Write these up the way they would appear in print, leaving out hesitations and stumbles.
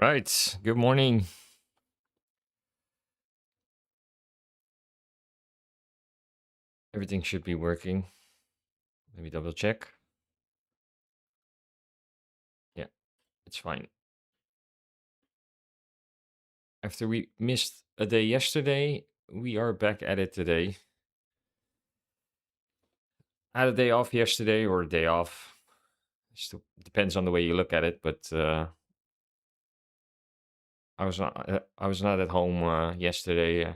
Right. Good morning. Everything should be working. Let me double check. Yeah, it's fine. After we missed a day yesterday, we are back at it today. Had a day off yesterday or a day off. Still depends on the way you look at it, but I was not at home yesterday.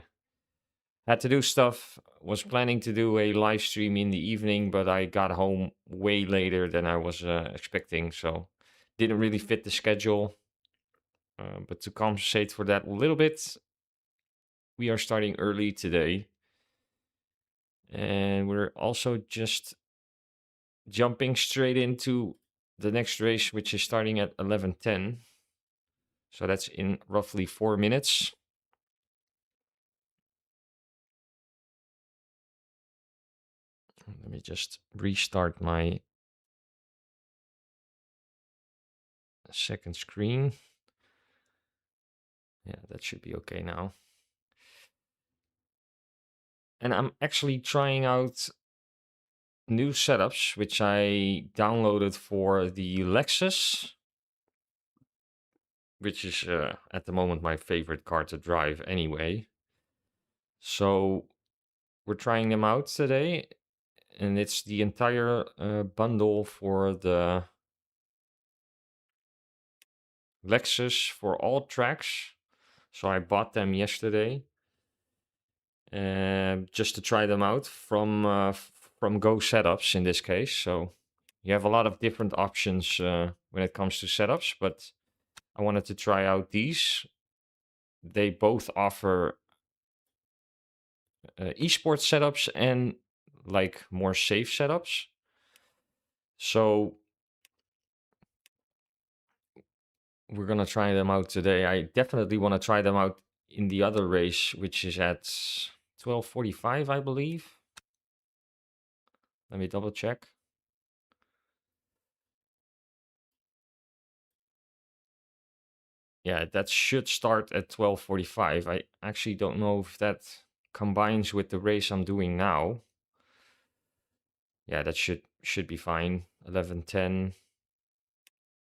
Had to do stuff. Was planning to do a live stream in the evening, but I got home way later than I was expecting, so didn't really fit the schedule. But to compensate for that a little bit, we are starting early today. And we're also just jumping straight into the next race, which is starting at 11:10. So that's in roughly 4 minutes. Let me just restart my second screen. Yeah, that should be okay now. And I'm actually trying out new setups, which I downloaded for the Lexus, which is at the moment my favorite car to drive anyway. So we're trying them out today, and it's the entire bundle for the Lexus for all tracks. So I bought them yesterday just to try them out from Go Setups in this case. So you have a lot of different options when it comes to setups, but I wanted to try out these. They both offer esports setups and like more safe setups. So we're gonna try them out today. I definitely want to try them out in the other race, which is at 12:45, I believe. Let me double check. Yeah, that should start at 12:45. I actually don't know if that combines with the race I'm doing now. Yeah, that should be fine. 11:10,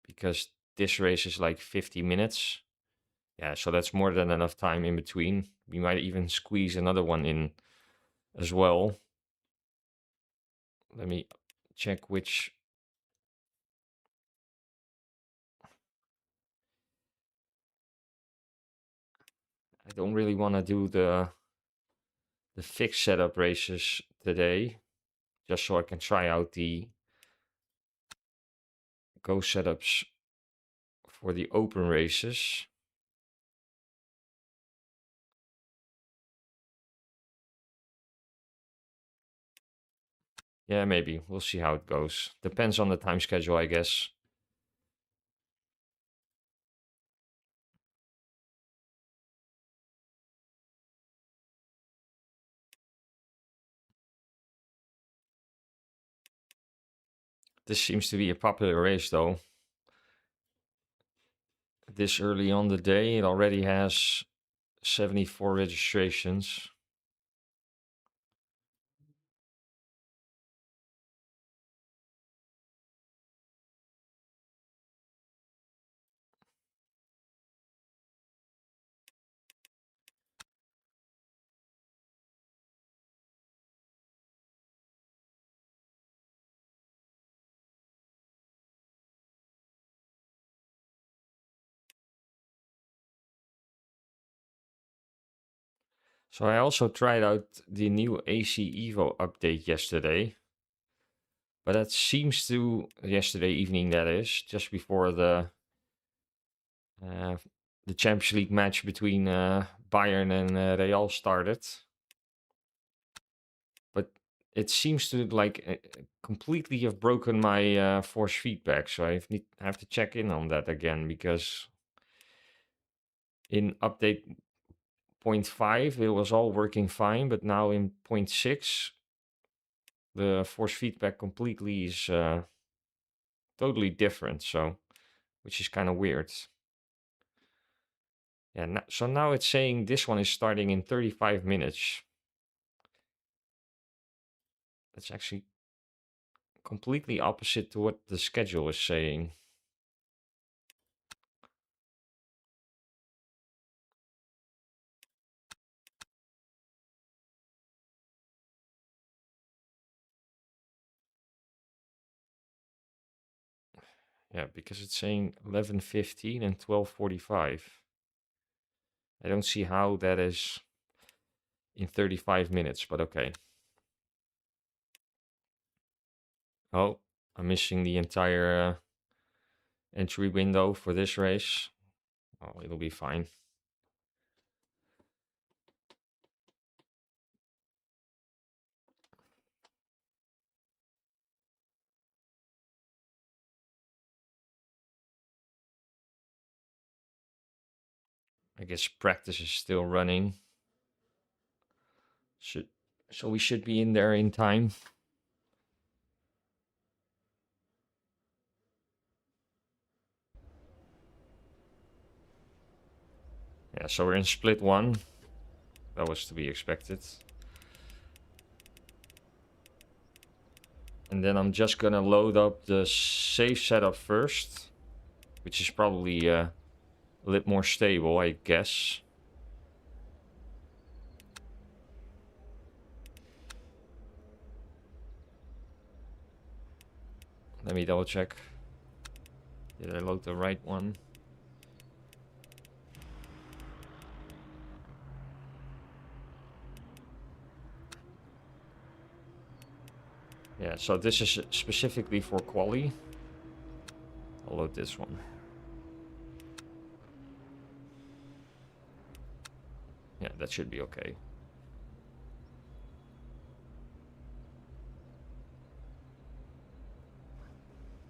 because this race is like 50 minutes. Yeah, so that's more than enough time in between. We might even squeeze another one in as well. Let me check which. I don't really want to do the fixed setup races today, just so I can try out the Go setups for the open races. Yeah, maybe. We'll see how it goes. Depends on the time schedule, I guess. This seems to be a popular race, though. This early on the day, it already has 74 registrations. So I also tried out the new AC Evo update yesterday. But that seems to, yesterday evening that is, just before uh, the Champions League match between Bayern and Real started. But it seems to like completely have broken my force feedback. So have to check in on that again, because in update 0.5 it was all working fine, but now in 0.6 the force feedback completely is totally different. So, which is kind of weird. Yeah, so now it's saying this one is starting in 35 minutes. That's actually completely opposite to what the schedule is saying. Yeah, because it's saying 11:15 and 12:45. I don't see how that is in 35 minutes, but okay. Oh, I'm missing the entire entry window for this race. Oh, it'll be fine. I guess practice is still running. So we should be in there in time. Yeah, so we're in split 1. That was to be expected. And then I'm just gonna load up the safe setup first, which is probably a little more stable, I guess. Let me double check. Did I load the right one? Yeah, so this is specifically for quali. I'll load this one. Yeah, that should be okay.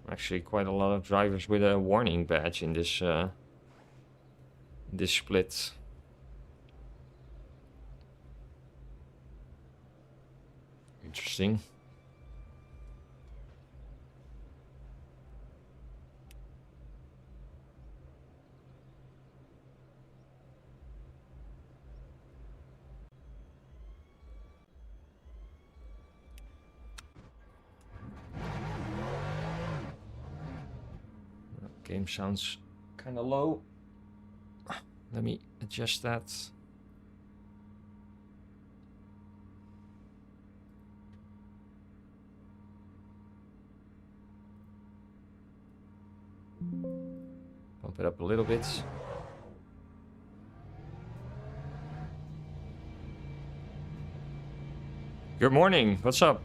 Actually, quite a lot of drivers with a warning badge in this split. Interesting. Game sounds kind of low. Let me adjust that. Bump it up a little bit. Good morning. What's up?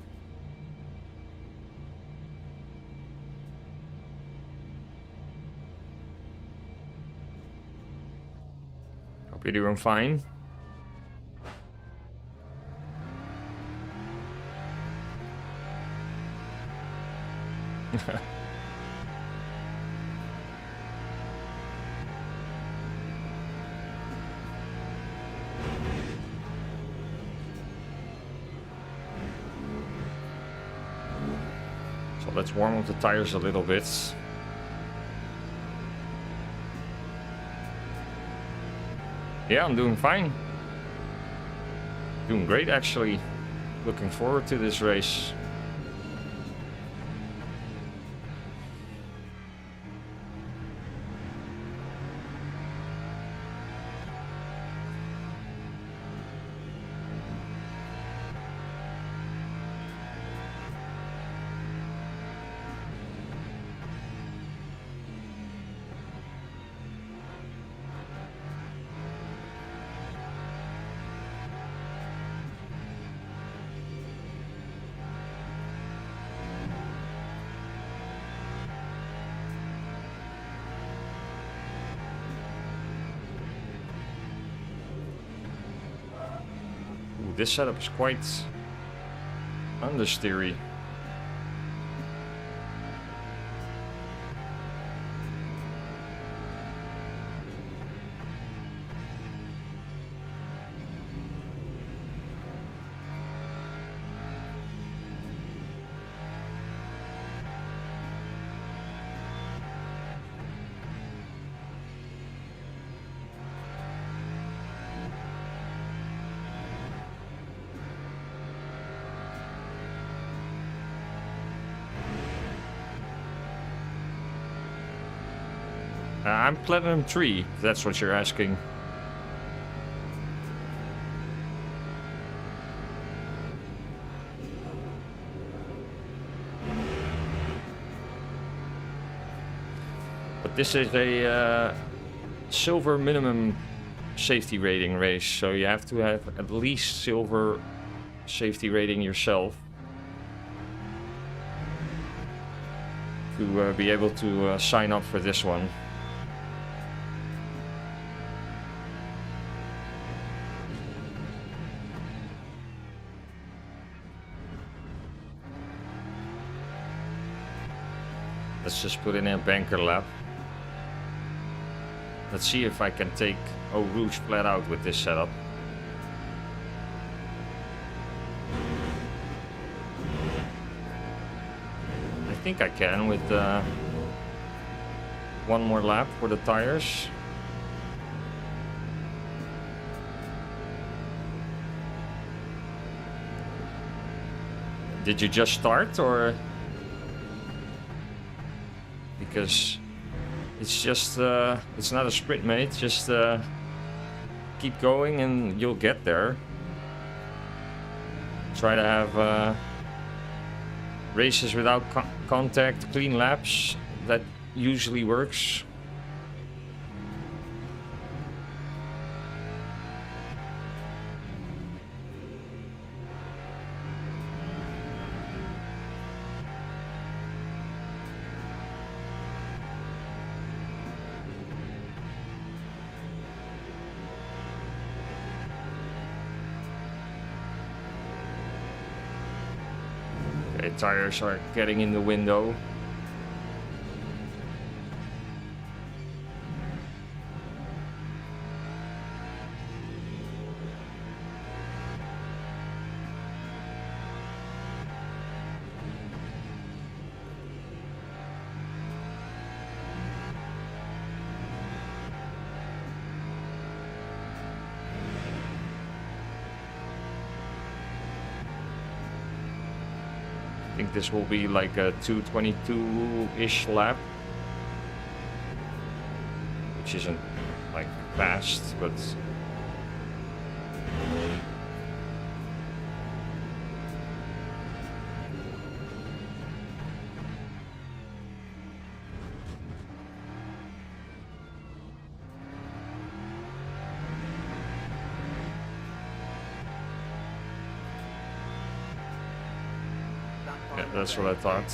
Hope you're doing fine. So let's warm up the tires a little bit. Yeah, I'm doing fine. Doing great, actually. Looking forward to this race. This setup is quite understeery. I'm Platinum 3, if that's what you're asking. But this is a silver minimum safety rating race, so you have to have at least silver safety rating yourself to be able to sign up for this one. Let's just put in a banker lap. Let's see if I can take Eau Rouge flat out with this setup. I think I can with one more lap for the tires. Did you just start, or? Because it's just, it's not a sprint, mate. Just keep going and you'll get there. Try to have races without contact, clean laps. That usually works. Tires are getting in the window. I think this will be like a 2:22-ish lap, which isn't like fast, but yeah, that's what I thought.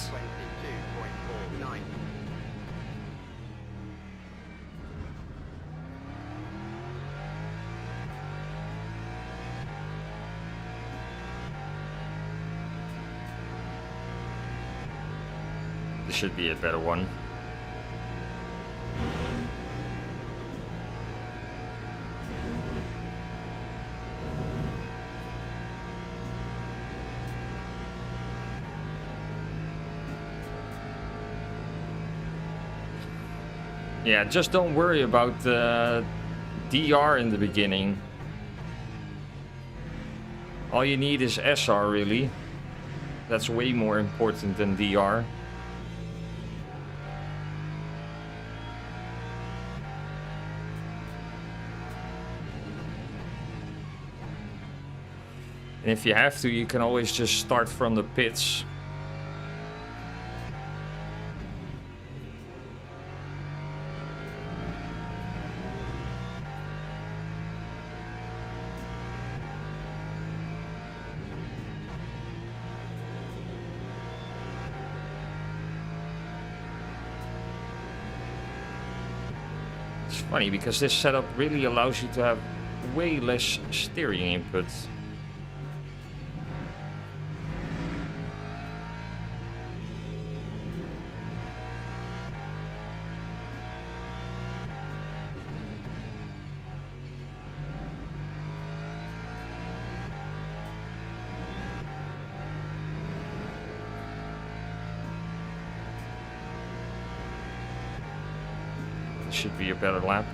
This should be a better one. Yeah, just don't worry about DR in the beginning. All you need is SR, really. That's way more important than DR. And if you have to, you can always just start from the pits. It's funny because this setup really allows you to have way less steering input. Should be a better lap.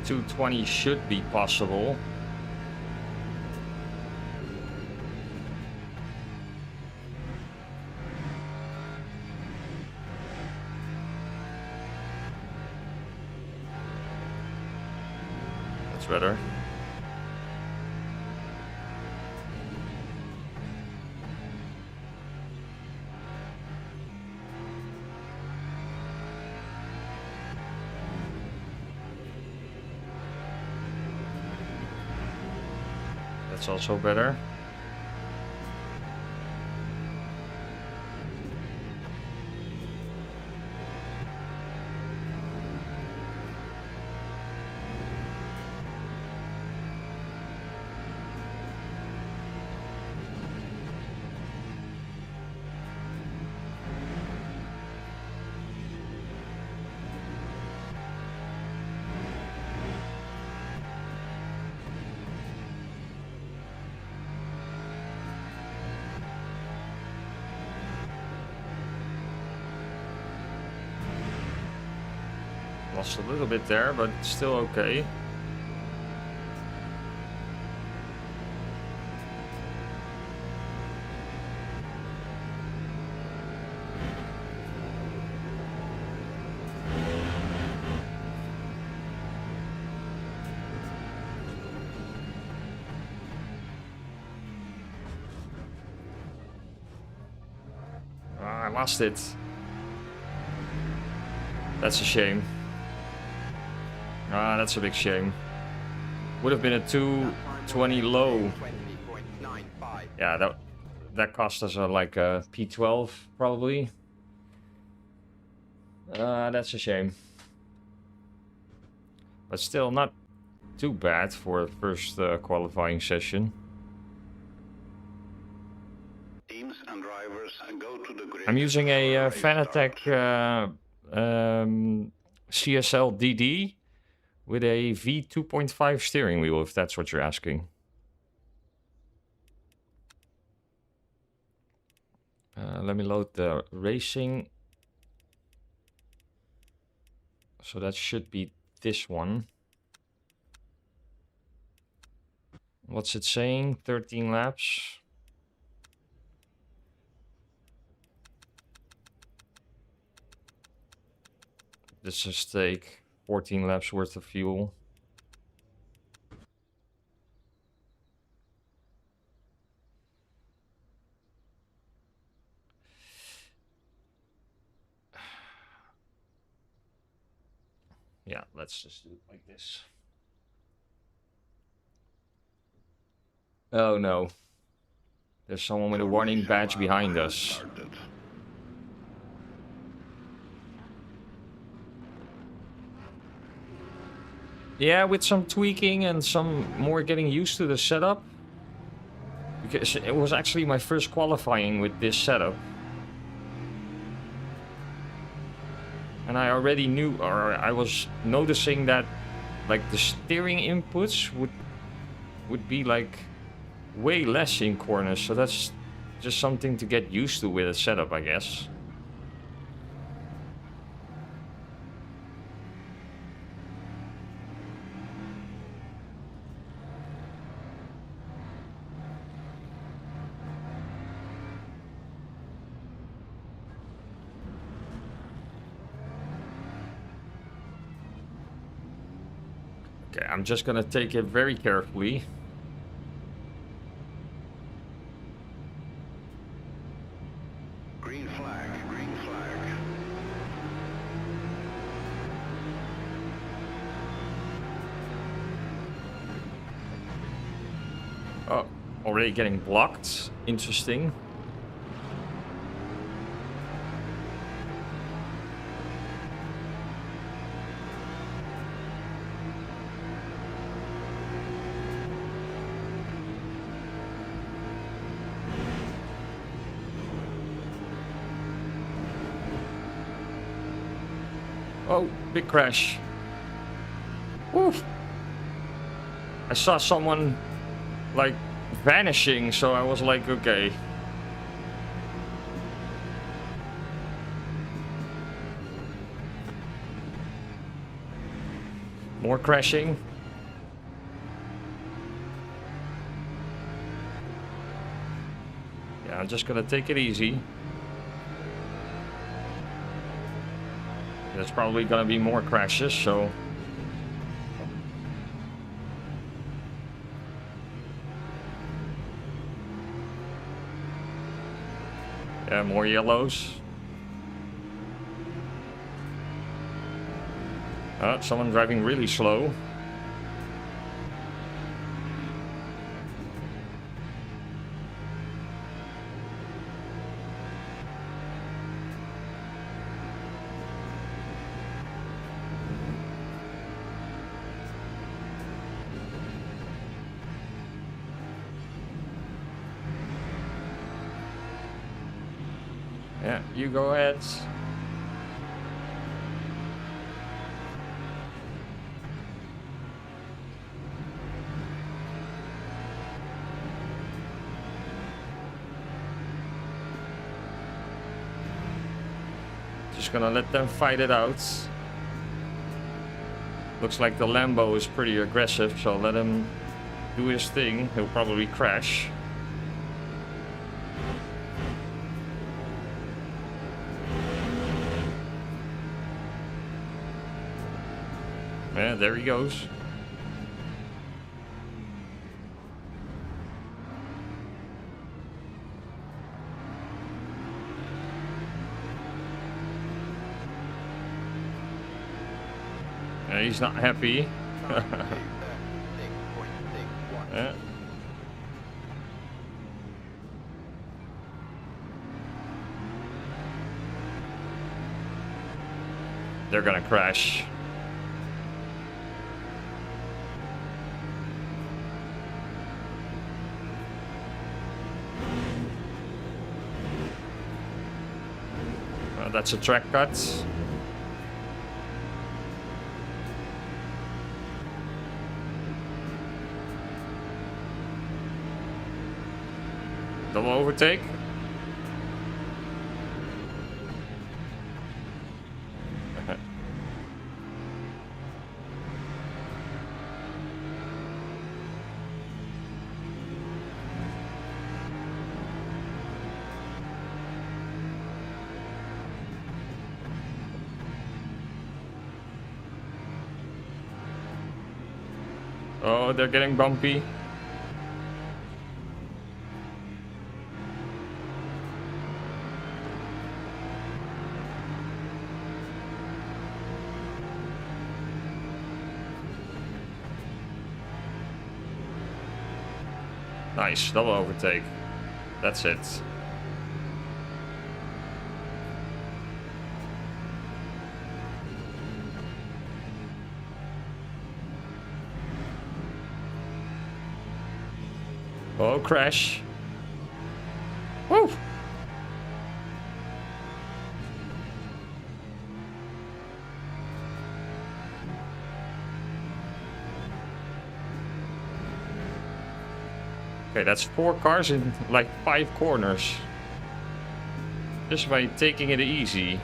220 should be possible. That's better. That's also better. Lost a little bit there, but still okay. I lost it. That's a shame. That's a big shame. Would have been a 220 low. Yeah, that cost us like a P12 probably. That's a shame. But still not too bad for the first qualifying session. Teams and drivers go to the grid. I'm using a Fanatec CSL DD with a V2.5 steering wheel, if that's what you're asking. Let me load the racing. So that should be this one. What's it saying? 13 laps. This just take 14 laps worth of fuel. Yeah, let's just do it like this. Oh no. There's someone with a warning badge behind us. Yeah, with some tweaking and some more getting used to the setup. Because it was actually my first qualifying with this setup. And I already knew, or I was noticing that like the steering inputs would be like way less in corners. So that's just something to get used to with a setup, I guess. Okay, I'm just gonna take it very carefully. Green flag, green flag. Oh, already getting blocked. Interesting. Oh, big crash. Oof. I saw someone like vanishing, so I was like, okay. More crashing. Yeah, I'm just gonna take it easy. There's probably gonna be more crashes, so... Yeah, more yellows. Someone driving really slow. Yeah, you go ahead. Just gonna let them fight it out. Looks like the Lambo is pretty aggressive, so let him do his thing. He'll probably crash. Yeah, there he goes. Yeah, he's not happy. Yeah. They're gonna crash. That's a track cut. Double overtake. Oh, they're getting bumpy. Nice, double overtake. That's it. Oh, crash. Woo! Okay, that's 4 cars in like 5 corners. Just by taking it easy.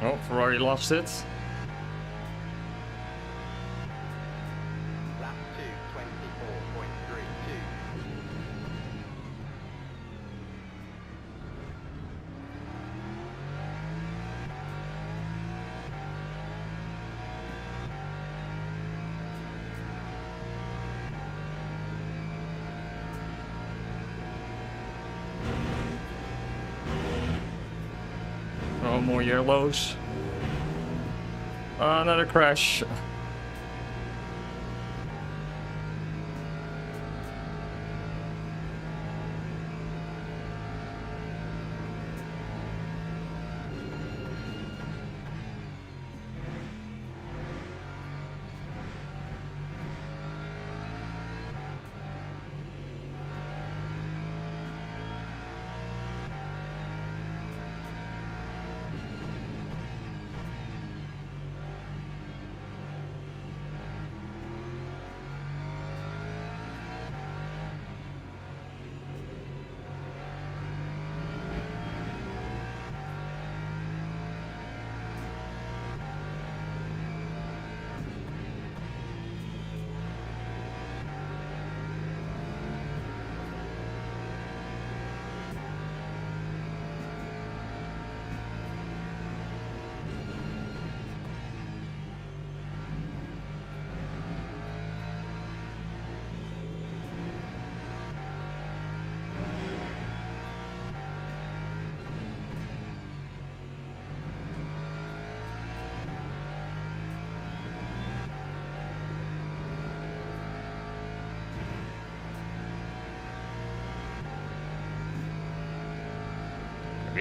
Oh, Ferrari lost it. Lap 2:24.32. Oh, more yellows. Another crash.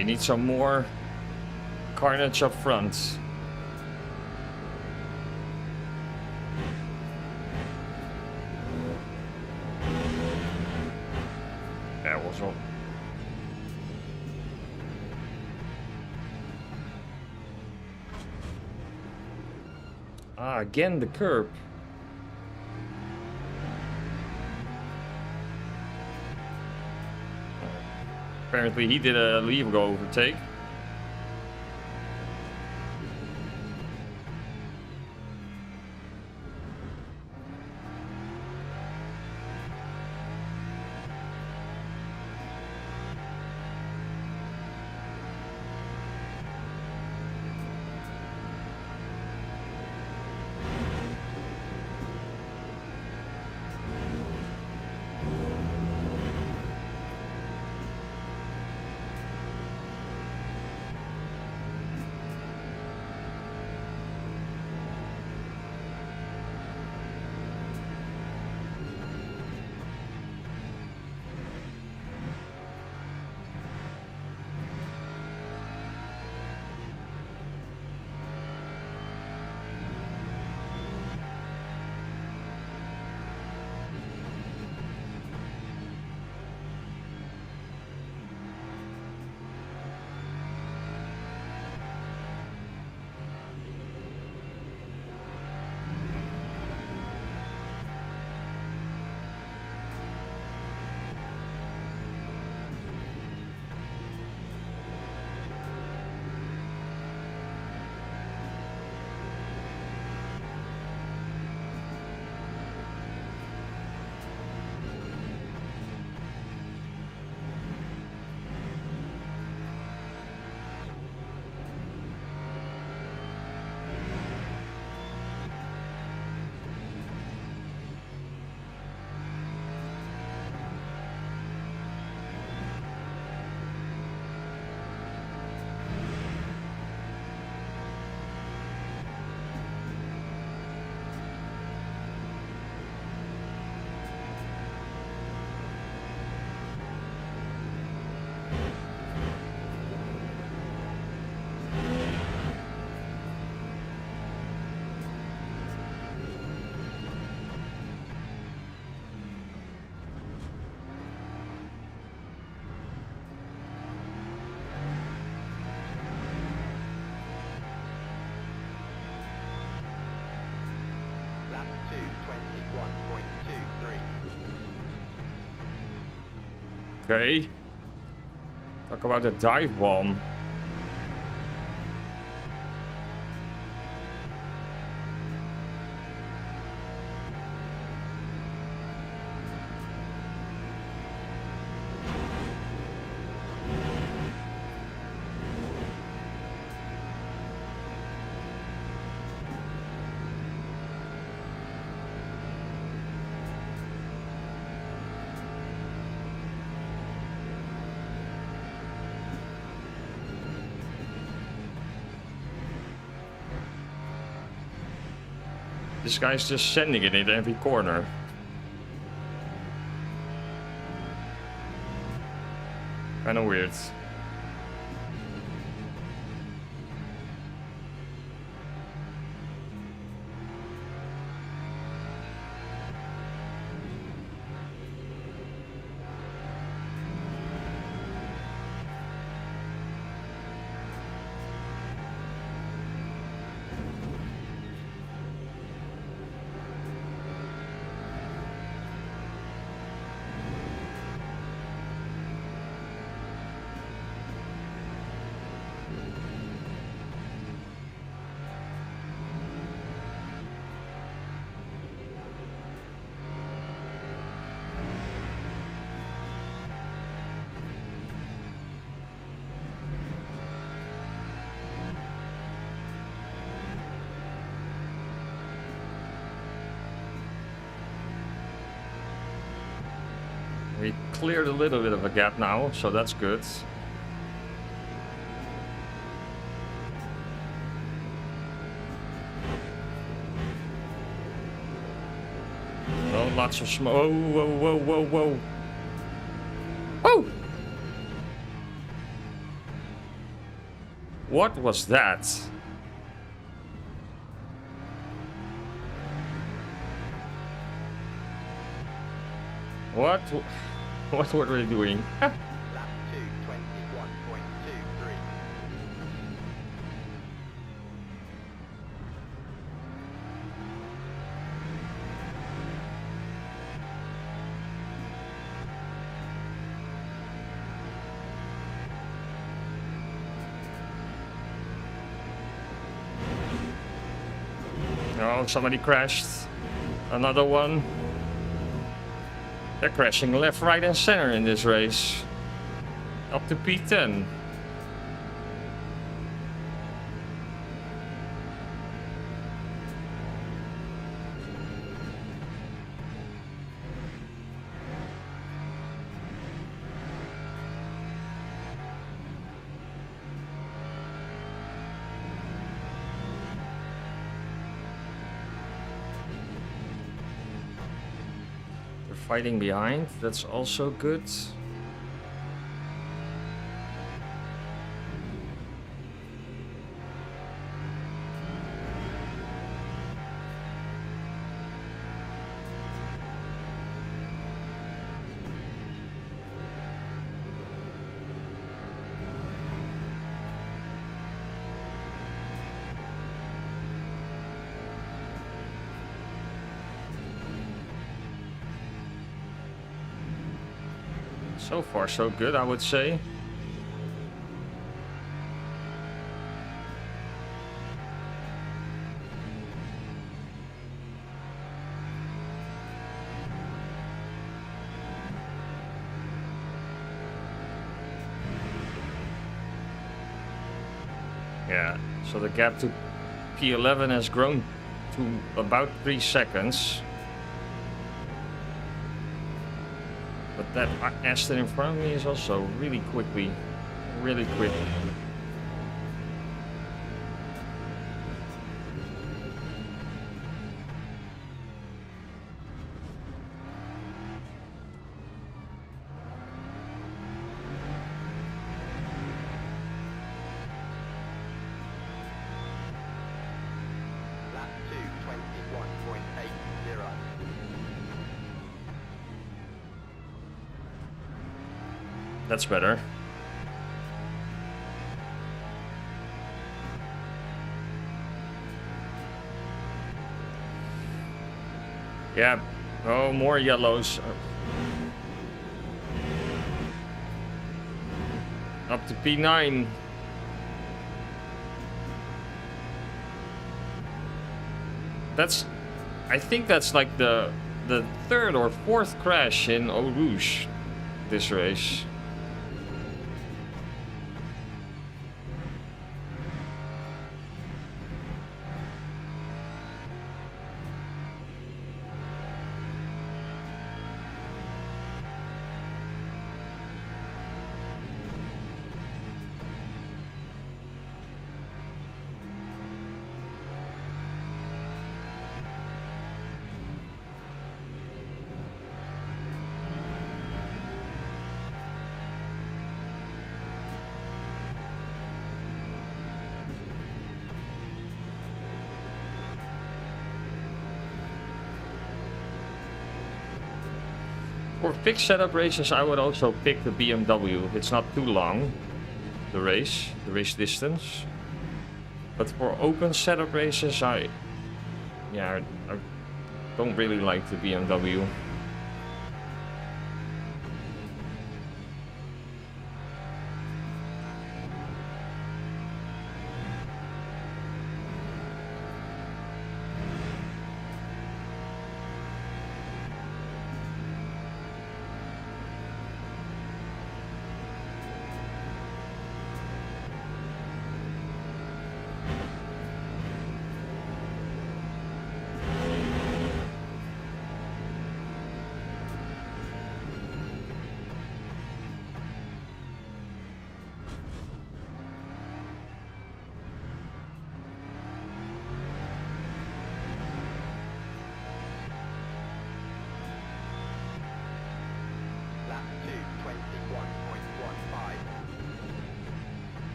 We need some more carnage up front. That was all. Ah, again the curb. Apparently he did a leave go overtake. Okay. Talk about the dive bomb. This guy's just sending it in every corner. Kinda weird. We cleared a little bit of a gap now, so that's good. Oh, lots of smoke. Whoa, whoa, whoa, whoa, whoa. Oh! What was that? What were they doing? Lap 2, 21.23. Oh, somebody crashed. Another one. They're crashing left, right, and center in this race. Up to P10. Fighting behind, that's also good. So far, so good, I would say. Yeah, so the gap to P11 has grown to about 3 seconds. But that Aston in front of me is also really quick. Lap 2, 21.80. That's better. Yeah. Oh, more yellows. Up to P9. I think that's like the third or fourth crash in Eau Rouge this race. For fixed setup races, I would also pick the BMW. It's not too long, the race distance. But for open setup races, I don't really like the BMW.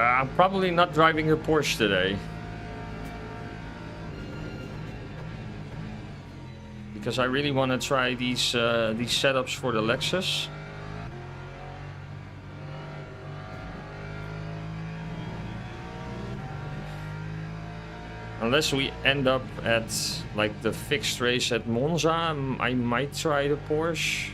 I'm probably not driving the Porsche today. Because I really want to try these setups for the Lexus. Unless we end up at like the fixed race at Monza, I might try the Porsche.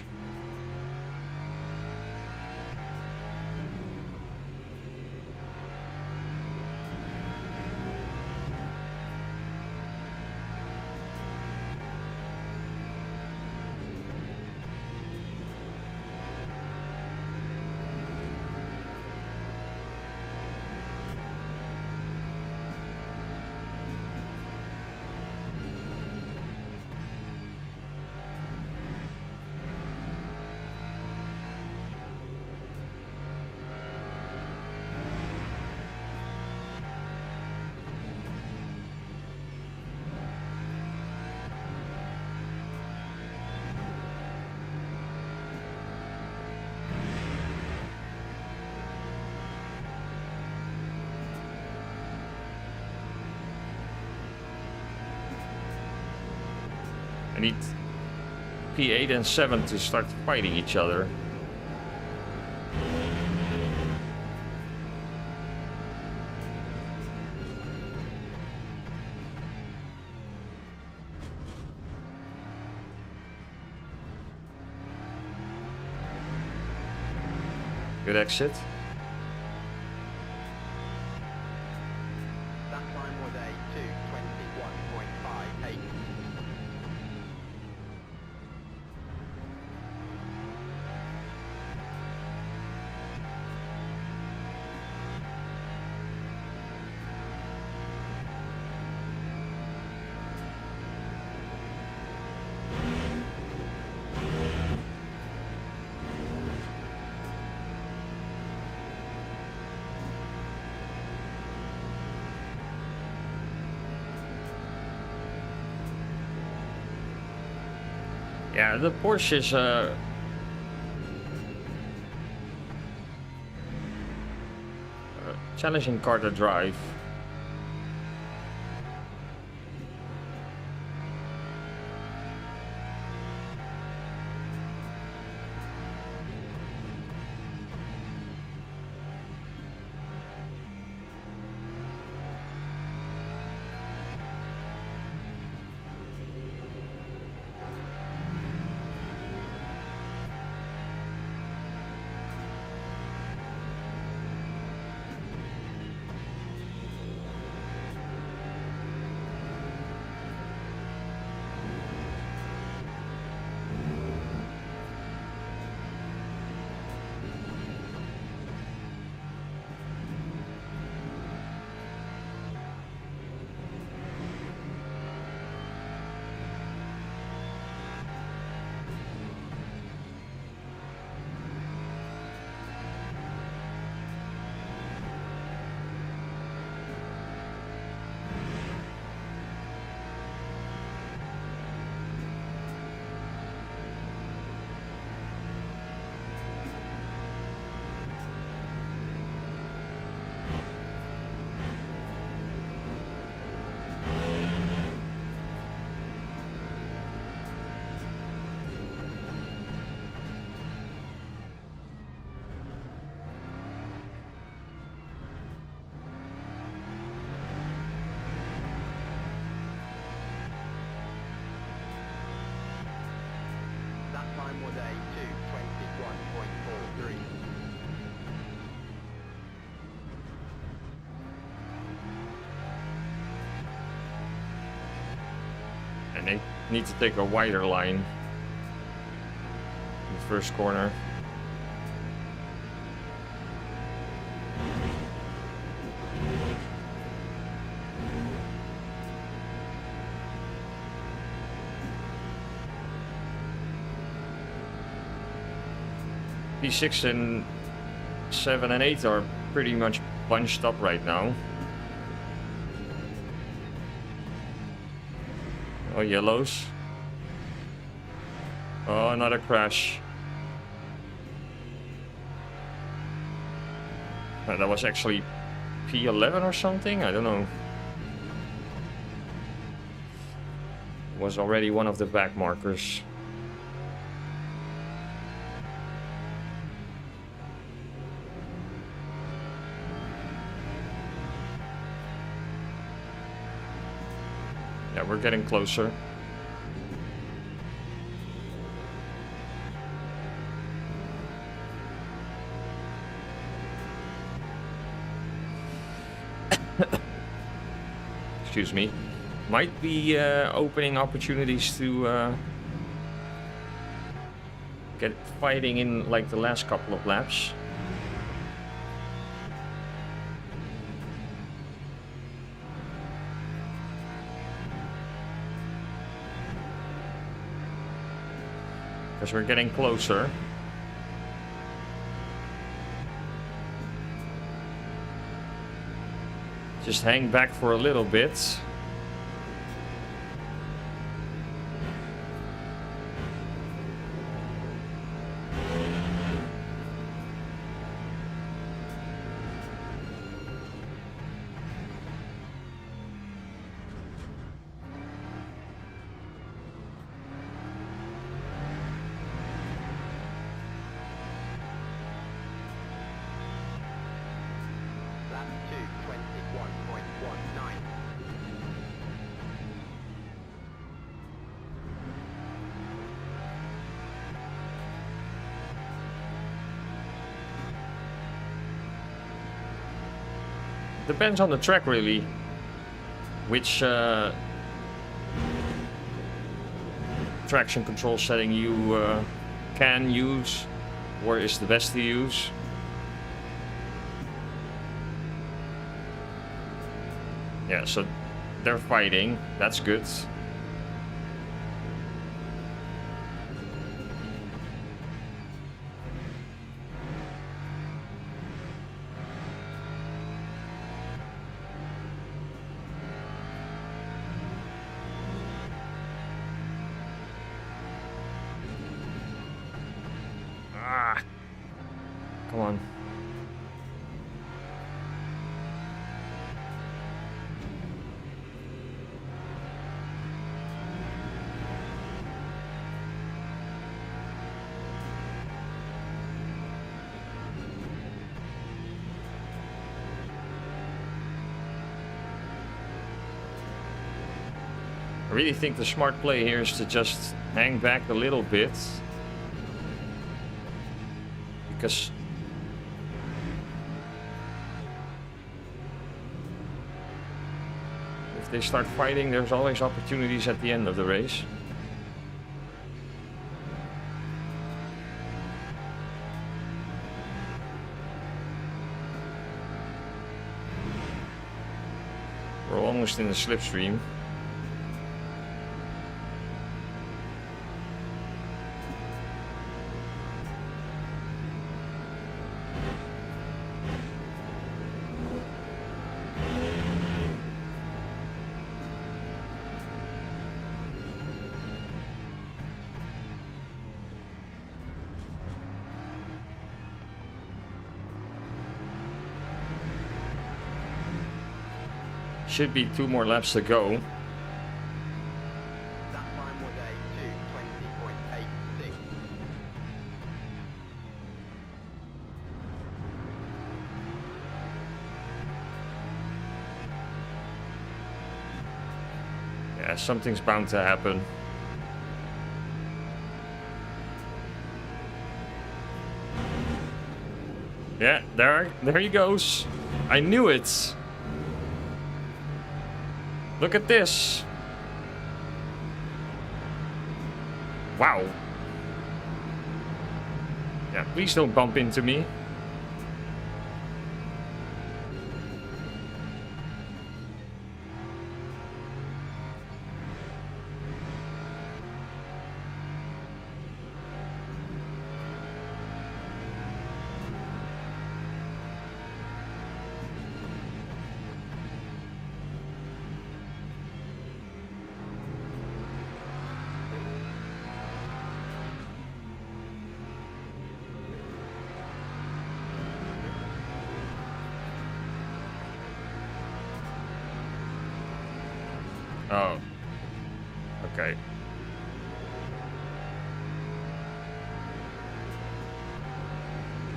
I need P8 and 7 to start fighting each other. Good exit. That time was a 2:21.58. Yeah, the Porsche is a challenging car to drive. That time was a 2:21.43. And they need to take a wider line in the first corner. P6 and 7 and 8 are pretty much bunched up right now. Oh, yellows. Oh, another crash. That was actually P11 or something? I don't know. Was already one of the back markers. Yeah, we're getting closer. Excuse me. Might be opening opportunities to get fighting in like the last couple of laps. Because we're getting closer. Just hang back for a little bit. Lap 2:21.19. Depends on the track really. Which traction control setting you can use or is the best to use. Yeah, so they're fighting. That's good. Ah, come on. I really think the smart play here is to just hang back a little bit. Because if they start fighting, there's always opportunities at the end of the race. We're almost in the slipstream. Should be 2 more laps to go. That time was a 2:20.86. Yeah, something's bound to happen. Yeah, there he goes. I knew it. Look at this. Wow. Yeah, please don't bump into me. Oh. Okay.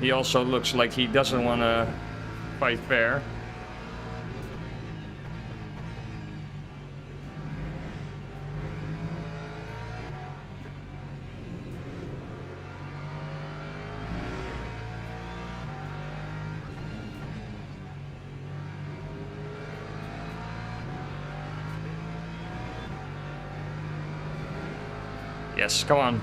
He also looks like he doesn't want to fight fair. Yes, come on.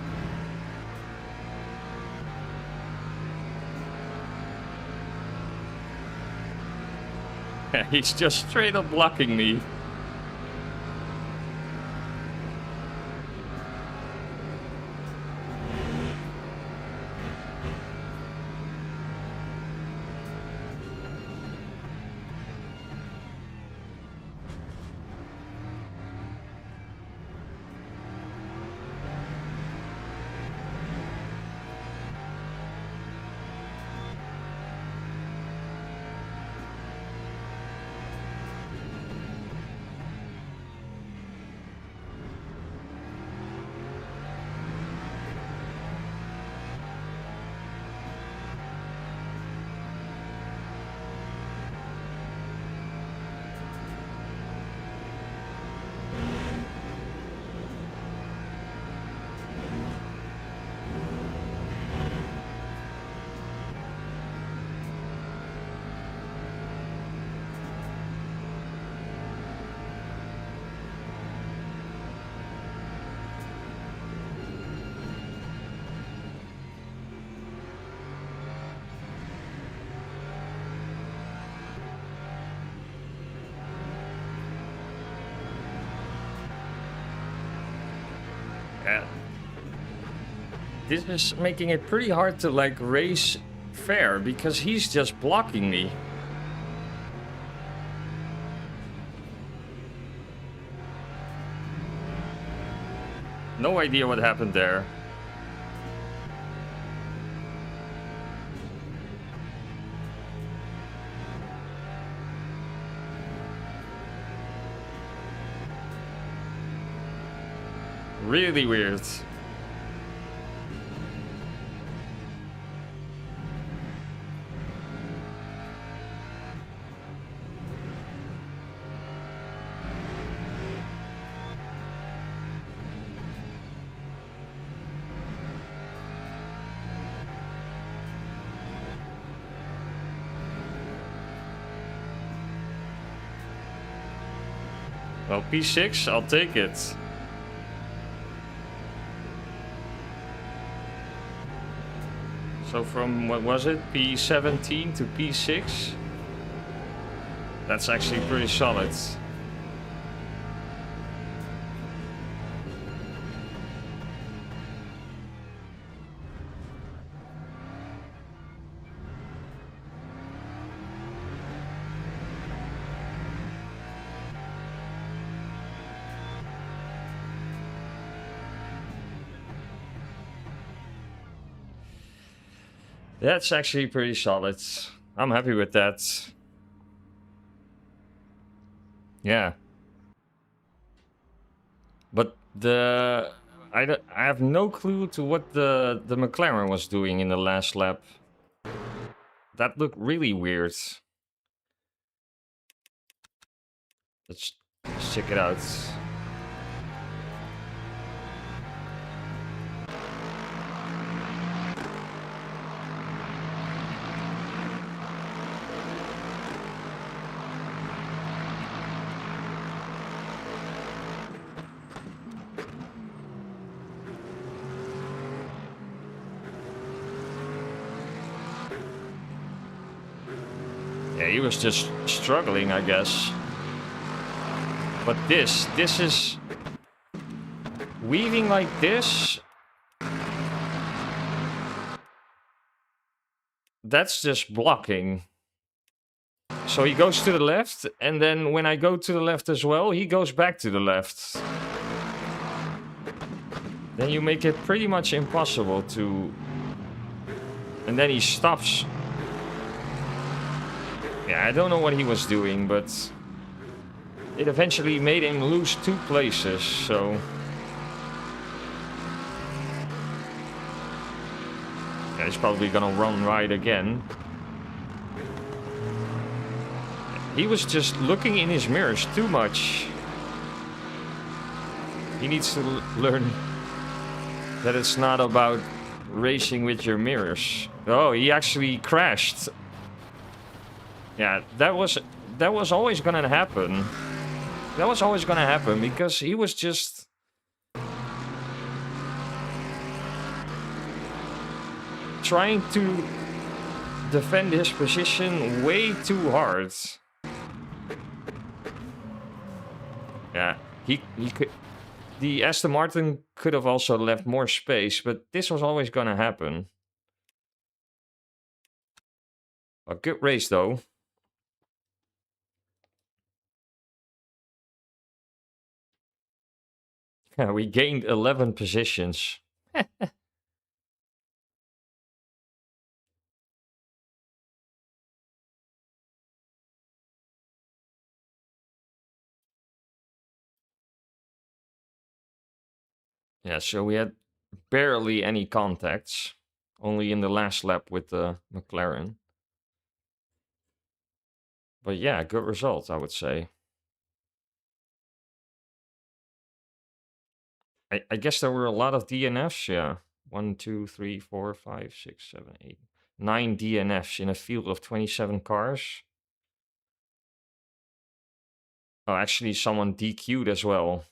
He's just straight up blocking me. Yeah. This is making it pretty hard to like race fair because he's just blocking me. No idea what happened there. Really weird. Well, P6, I'll take it. So from, what was it, P17 to P6? That's actually pretty solid. That's actually pretty solid. I'm happy with that. Yeah. But I have no clue to what the McLaren was doing in the last lap. That looked really weird. Let's check it out. Yeah, he was just struggling, I guess. But this is weaving like this. That's just blocking. So he goes to the left, and then when I go to the left as well, he goes back to the left. Then you make it pretty much impossible to... And then he stops. Yeah, I don't know what he was doing, but... it eventually made him lose 2 places, so... Yeah, he's probably gonna run right again. He was just looking in his mirrors too much. He needs to learn that it's not about racing with your mirrors. Oh, he actually crashed. Yeah, that was always gonna happen. That was always gonna happen because he was just... trying to defend his position way too hard. Yeah, he could... The Aston Martin could have also left more space, but this was always gonna happen. A good race though. Yeah, we gained 11 positions. Yeah, so we had barely any contacts. Only in the last lap with the McLaren. But yeah, good result, I would say. I guess there were a lot of DNFs, yeah. 1, 2, 3, 4, 5, 6, 7, 8, 9 DNFs in a field of 27 cars. Oh, actually, someone DQ'd as well.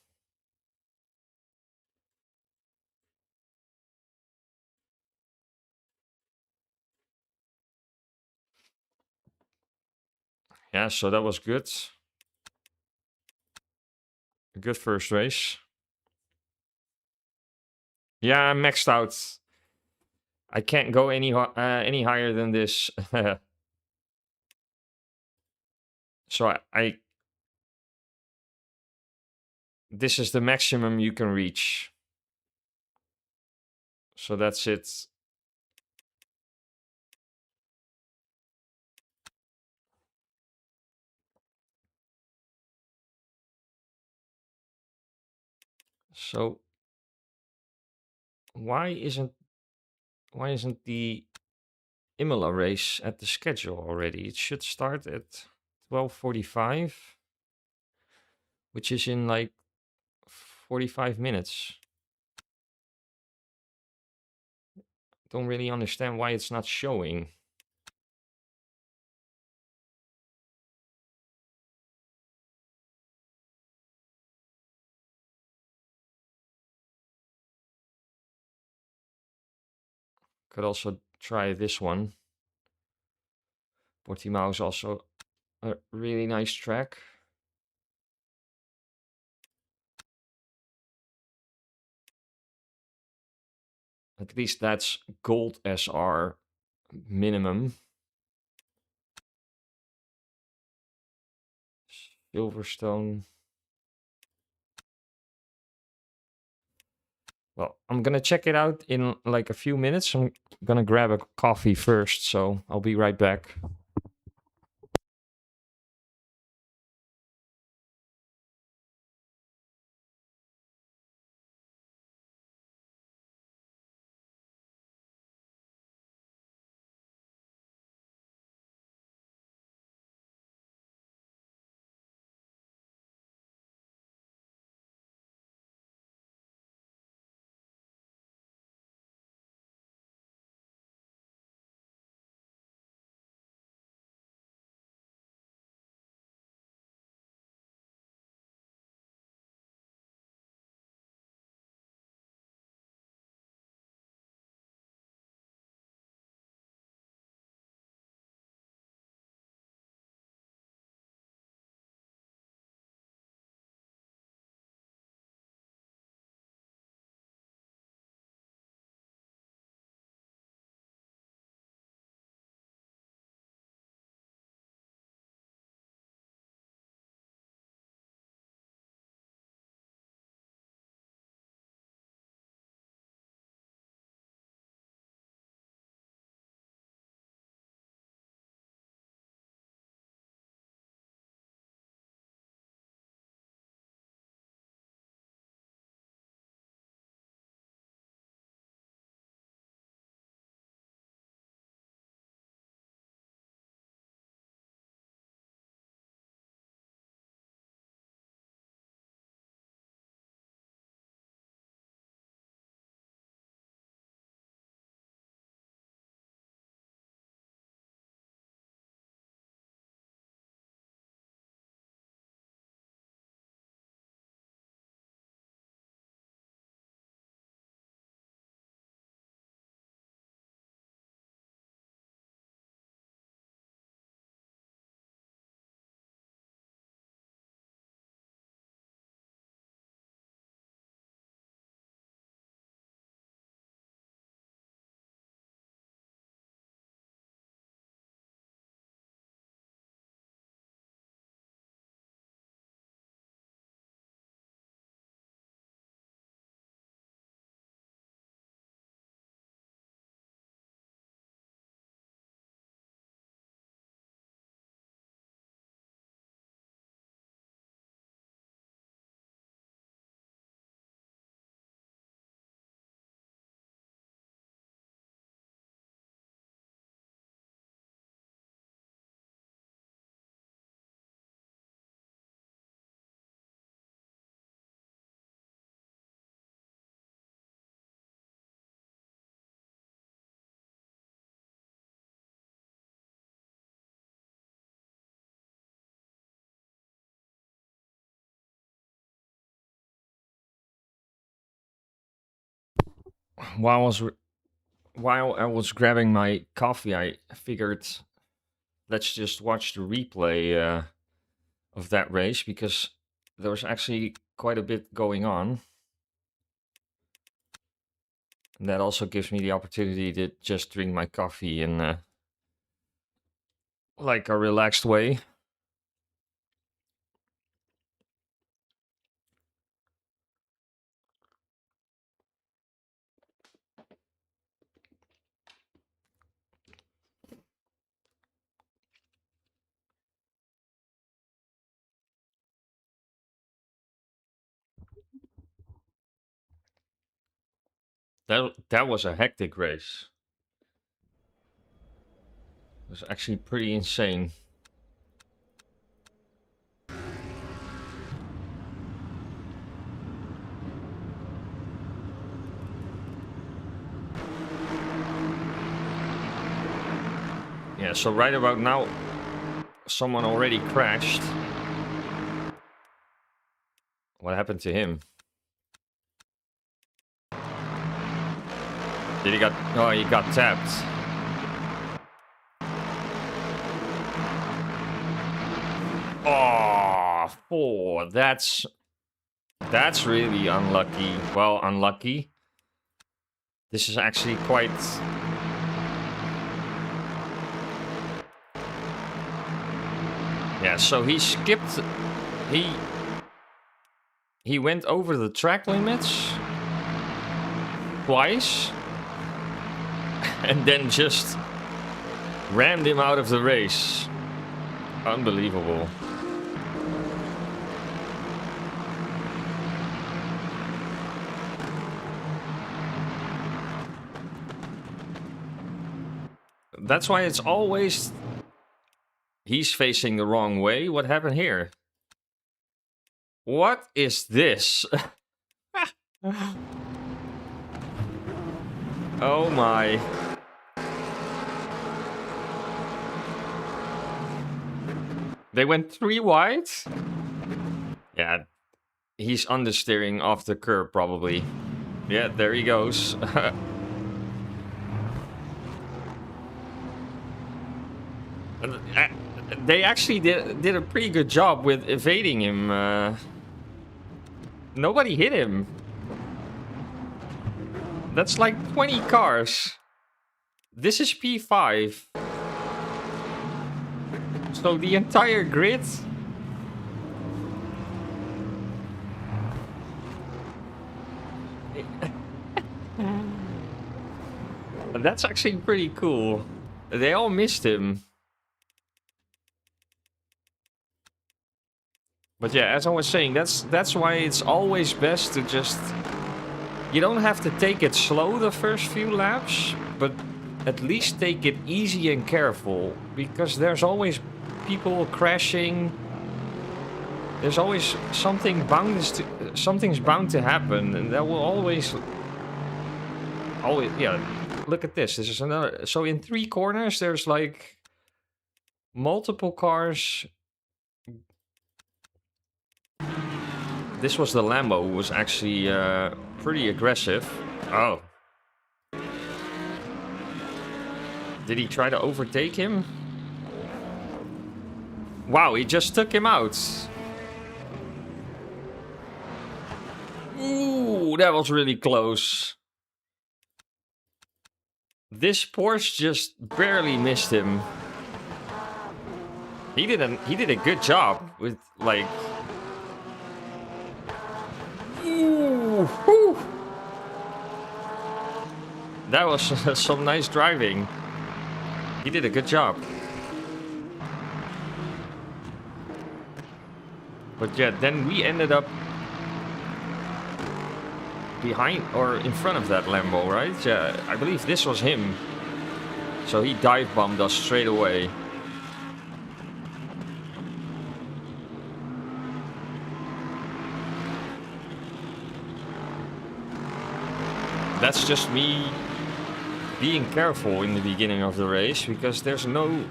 Yeah, so that was good. A good first race. Yeah, I'm maxed out. I can't go any higher than this. So this is the maximum you can reach. So that's it. So why isn't the Imola race at the schedule already? It should start at 12:45, which is in like 45 minutes. Don't really understand why it's not showing. Could also try this one. Portimao is also a really nice track. At least that's gold SR minimum. Silverstone. Well, I'm gonna check it out in like a few minutes. I'm gonna grab a coffee first, so I'll be right back. while I was grabbing my coffee, I figured let's just watch the replay of that race because there was actually quite a bit going on. And that also gives me the opportunity to just drink my coffee in like a relaxed way. That was a hectic race. It was actually pretty insane. Yeah, so right about now, someone already crashed. What happened to him? Did he got... Oh, he got tapped. Oh, 4. That's really unlucky. Well, unlucky. This is actually quite... Yeah, so he skipped... He went over the track limits twice and then just rammed him out of the race. Unbelievable. That's why it's always... He's facing the wrong way. What happened here? What is this? Oh my. They went 3 wide? Yeah. He's understeering off the curb probably. Yeah, there he goes. They actually did a pretty good job with evading him. Nobody hit him. That's like 20 cars. This is P5. So the entire grid. That's actually pretty cool. They all missed him. But yeah, as I was saying, that's why it's always best to just... You don't have to take it slow the first few laps, but at least take it easy and careful. Because there's always people crashing. There's always something's bound to happen, and that will always... Yeah, look at this. This is another... So in 3 corners, there's like... multiple cars... This was the Lambo, who was actually pretty aggressive. Oh. Did he try to overtake him? Wow, he just took him out. Ooh, that was really close. This Porsche just barely missed him. He did a good job with like... Ooh, whew. That was some nice driving. He did a good job. But yeah, then we ended up behind or in front of that Lambo, right? Yeah, I believe this was him. So he dive bombed us straight away. That's just me being careful in the beginning of the race, because there's no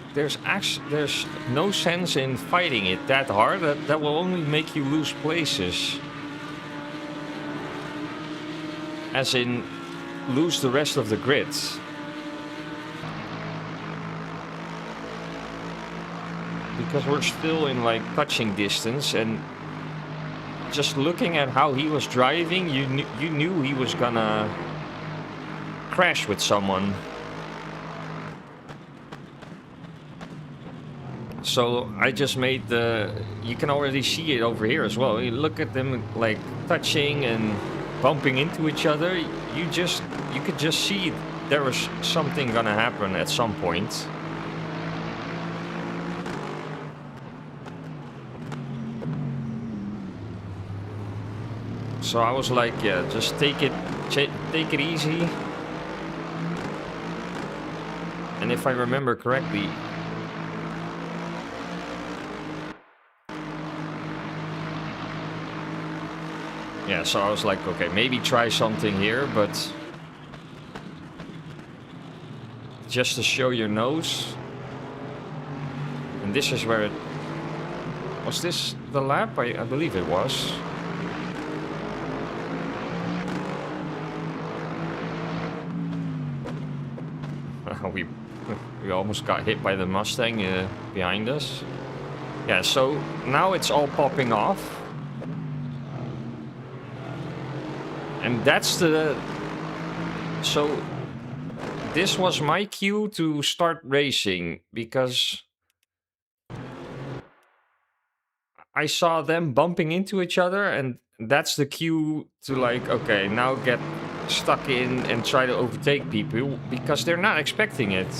sense in fighting it that hard. That will only make you lose places. As in, lose the rest of the grids. Because we're still in like touching distance, and just looking at how he was driving, you knew he was gonna crash with someone. So I just made you can already see it over here as well. You look at them like touching and bumping into each other. You could just see there was something gonna happen at some point. So I was like, yeah, just take it easy. And if I remember correctly, yeah, so I was like, okay, maybe try something here, but just to show your nose. And this is where it was. This the lap? I believe it was. We almost got hit by the Mustang behind us. Yeah, so now it's all popping off. And that's so this was my cue to start racing, because I saw them bumping into each other, and that's the cue to like, okay, now get stuck in and try to overtake people, because they're not expecting it.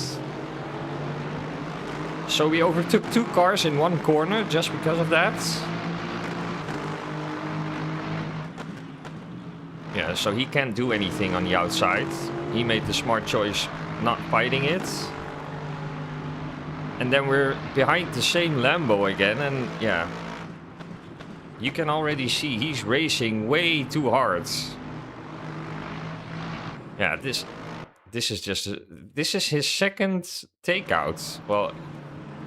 So we overtook 2 cars in 1 corner just because of that. Yeah, so he can't do anything on the outside. He made the smart choice not fighting it. And then we're behind the same Lambo again, and yeah. You can already see he's racing way too hard. Yeah, this is just this is his second takeout. Well,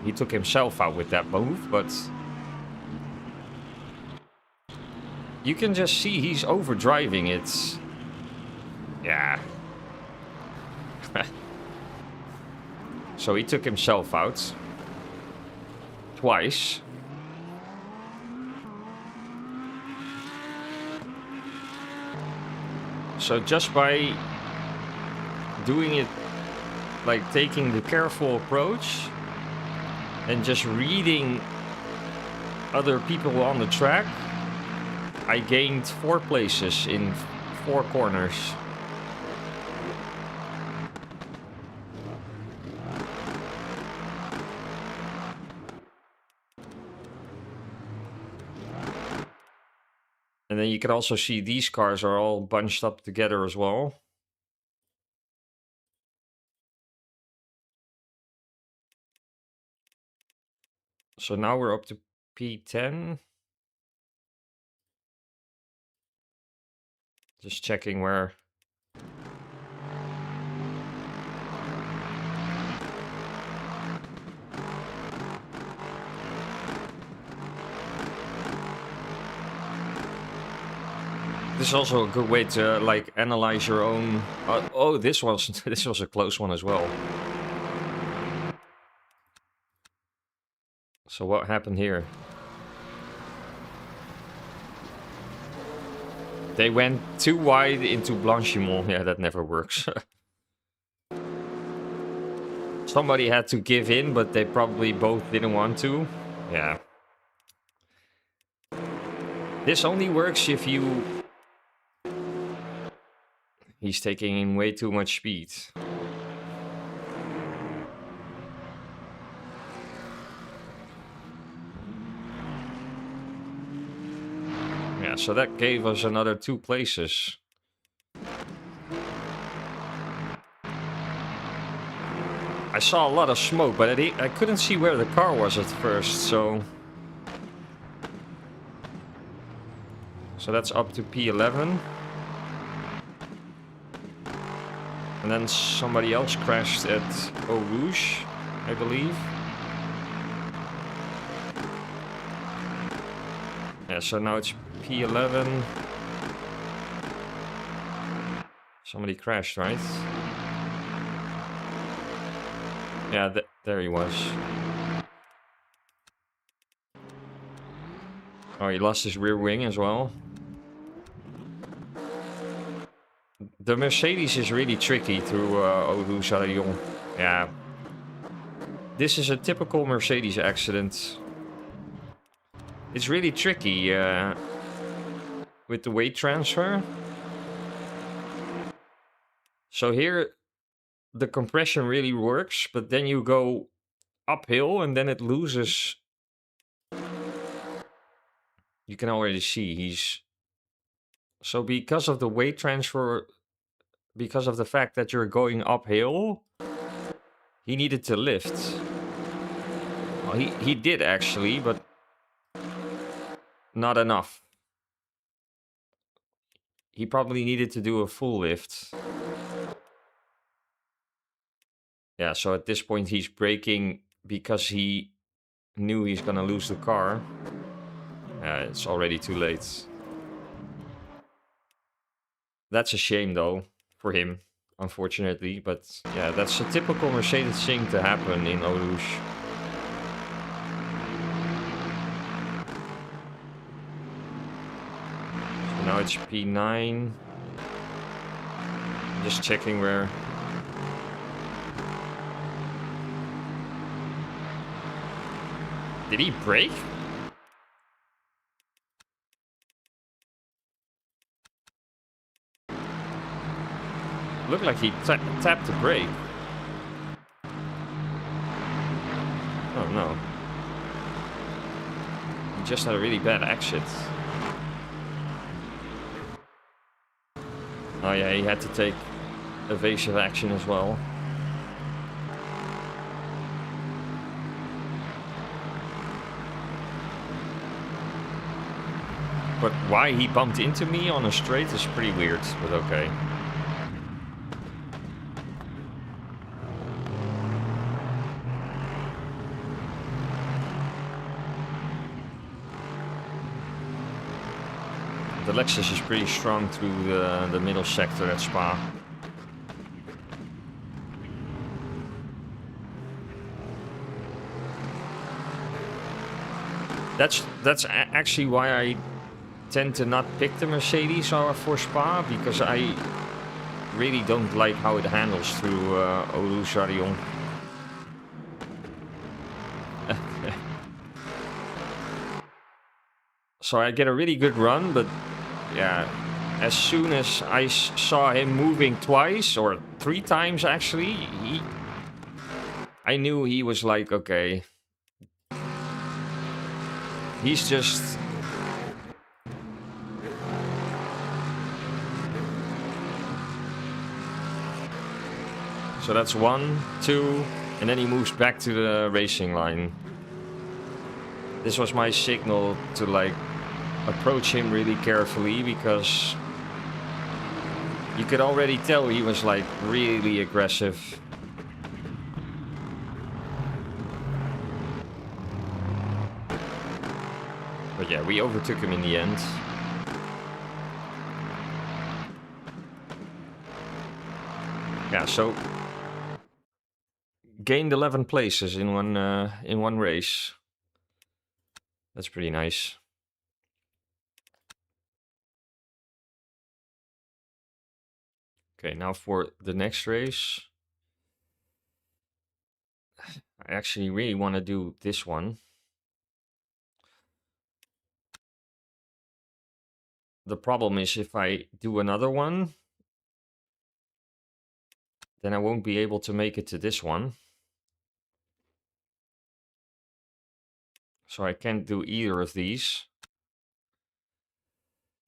he took himself out with that move, but you can just see he's overdriving it. Yeah. So he took himself out twice. So just by doing it, like taking the careful approach and just reading other people on the track, I gained 4 places in 4 corners. And then you can also see these cars are all bunched up together as well. So now we're up to P10. Just checking where. This is also a good way to like analyze your own. Oh, this was a close one as well. So what happened here? They went too wide into Blanchimont. Yeah, that never works. Somebody had to give in, but they probably both didn't want to. Yeah. This only works if you... He's taking in way too much speed. Yeah, so that gave us another 2 places. I saw a lot of smoke, but I couldn't see where the car was at first, so... So that's up to P11. And then somebody else crashed at Eau Rouge, I believe. Yeah, so now it's P11. Somebody crashed, right? Yeah, there he was. Oh, he lost his rear wing as well. The Mercedes is really tricky through Eau Charion. Yeah. This is a typical Mercedes accident. It's really tricky with the weight transfer. So here, the compression really works, but then you go uphill and then it loses. You can already see he's... So because of the weight transfer, because of the fact that you're going uphill, he needed to lift. Well, he did actually, but not enough. He probably needed to do a full lift. Yeah, so at this point he's braking because he knew he's gonna lose the car. It's already too late. That's a shame though, for him, unfortunately. But yeah, that's a typical Mercedes thing to happen in Eau Rouge. So now it's P9. Just checking where... Did he brake? Looked like he tapped the brake. Oh no. He just had a really bad exit. Oh yeah, he had to take evasive action as well. But why he bumped into me on a straight is pretty weird, but okay. The Lexus is pretty strong through the middle sector at Spa. That's actually why I tend to not pick the Mercedes for Spa, because I really don't like how it handles through Eau Charion. So I get a really good run, but yeah, as soon as I saw him moving twice or 3 times actually, I knew he was like, okay, he's just... So that's 1, 2, and then he moves back to the racing line. This was my signal to like approach him really carefully, because you could already tell he was like really aggressive. But yeah, we overtook him in the end. Yeah, so gained 11 places in one race. That's pretty nice. Okay, now for the next race. I actually really want to do this one. The problem is if I do another one, then I won't be able to make it to this one. So I can't do either of these.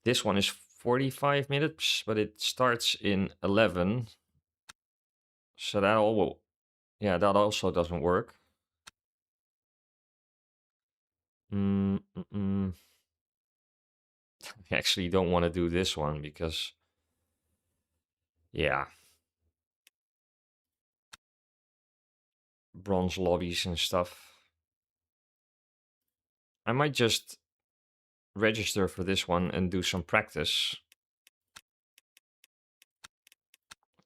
This one is 45 minutes, but it starts in 11. So that all, yeah, that also doesn't work. I actually don't want to do this one because, yeah, bronze lobbies and stuff. I might just register for this one and do some practice.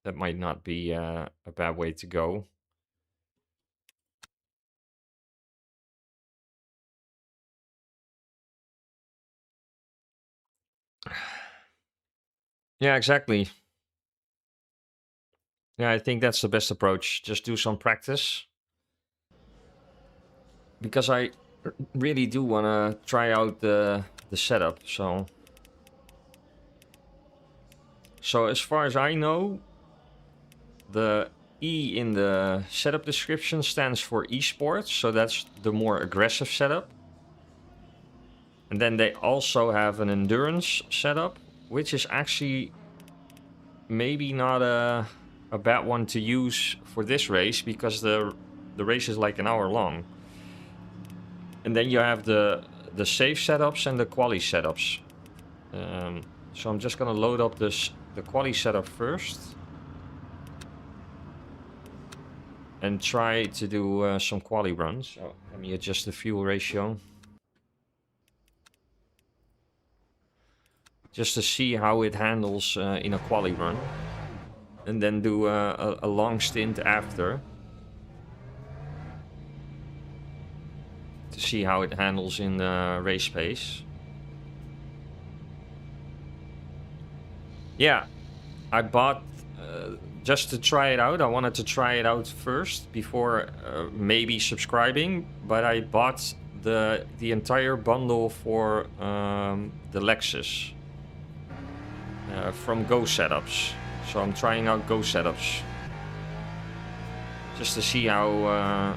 that might not be a bad way to go. Yeah, exactly. Yeah, I think that's the best approach. Just do some practice. Because I really do want to try out the setup. So as far as I know, the E in the setup description stands for esports. So that's the more aggressive setup. And then they also have an endurance setup, which is actually maybe not a bad one to use for this race because the race is like an hour long. And then you have the safe setups and the quali setups. So I'm just gonna load up the quali setup first. And try to do some quali runs. So let me adjust the fuel ratio. Just to see how it handles in a quali run. And then do a long stint after. To see how it handles in the race pace. Yeah, I bought just to try it out. I wanted to try it out first before maybe subscribing, but I bought the entire bundle for the Lexus from Go Setups. So I'm trying out Go Setups just to see how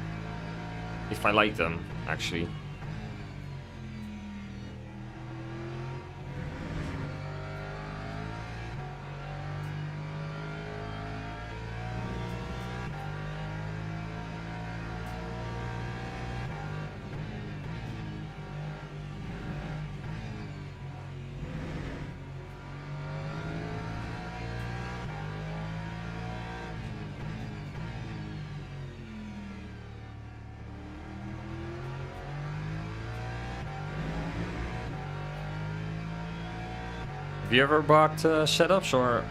if I like them actually. Have you ever bought setups, or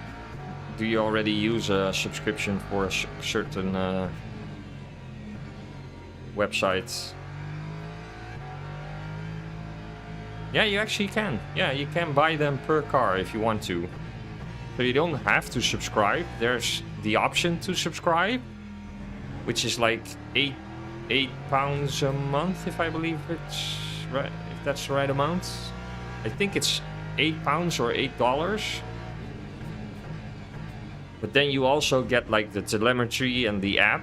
do you already use a subscription for a certain websites? Yeah, you actually can. Yeah, you can buy them per car if you want to. So you don't have to subscribe. There's the option to subscribe, which is like £8 a month, if I believe it's right. If that's the right amount, I think it's £8 or $8. But then you also get like the telemetry and the app.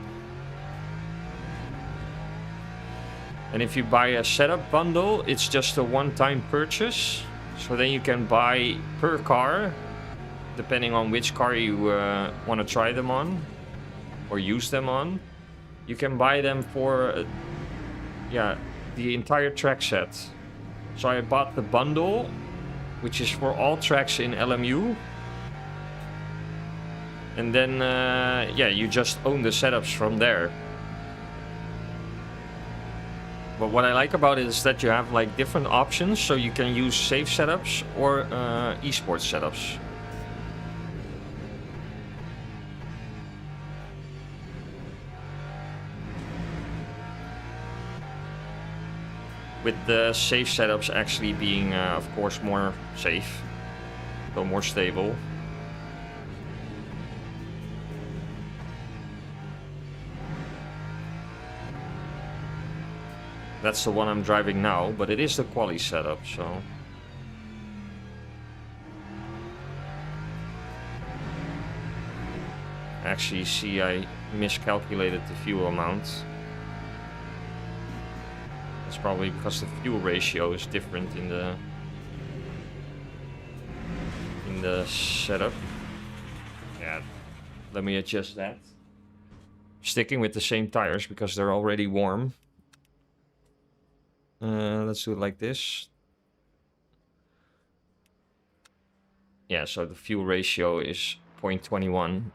And if you buy a setup bundle, it's just a one-time purchase. So then you can buy per car, depending on which car you want to try them on or use them on. You can buy them for, yeah, the entire track set. So I bought the bundle, which is for all tracks in LMU. And then, yeah, you just own the setups from there. But what I like about it is that you have like different options, so you can use safe setups or esports setups. With the safe setups actually being, of course, more safe, so more stable. That's the one I'm driving now, but it is the quali setup, so. Actually, see, I miscalculated the fuel amount. That's probably because the fuel ratio is different in the setup. Yeah, let me adjust that. Sticking with the same tires because they're already warm. Let's do it like this. Yeah, so the fuel ratio is 0.21.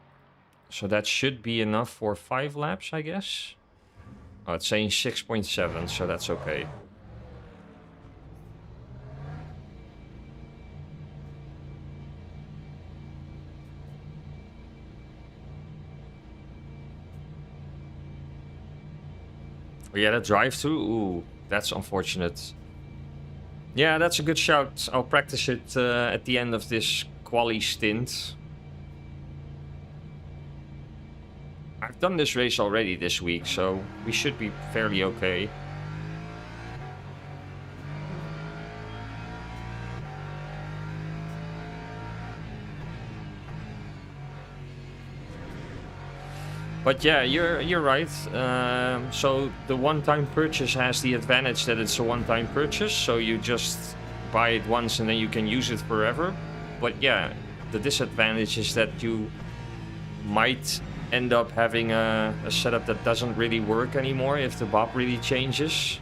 So that should be enough for 5 laps, I guess. Oh, it's saying 6.7, so that's okay. Oh, yeah, that drive-through. Ooh, that's unfortunate. Yeah, that's a good shout. I'll practice it at the end of this quali stint. I've done this race already this week, so we should be fairly okay. But yeah, you're right. So the one-time purchase has the advantage that it's a one-time purchase, so you just buy it once and then you can use it forever. But yeah, the disadvantage is that you might end up having a setup that doesn't really work anymore if the bob really changes.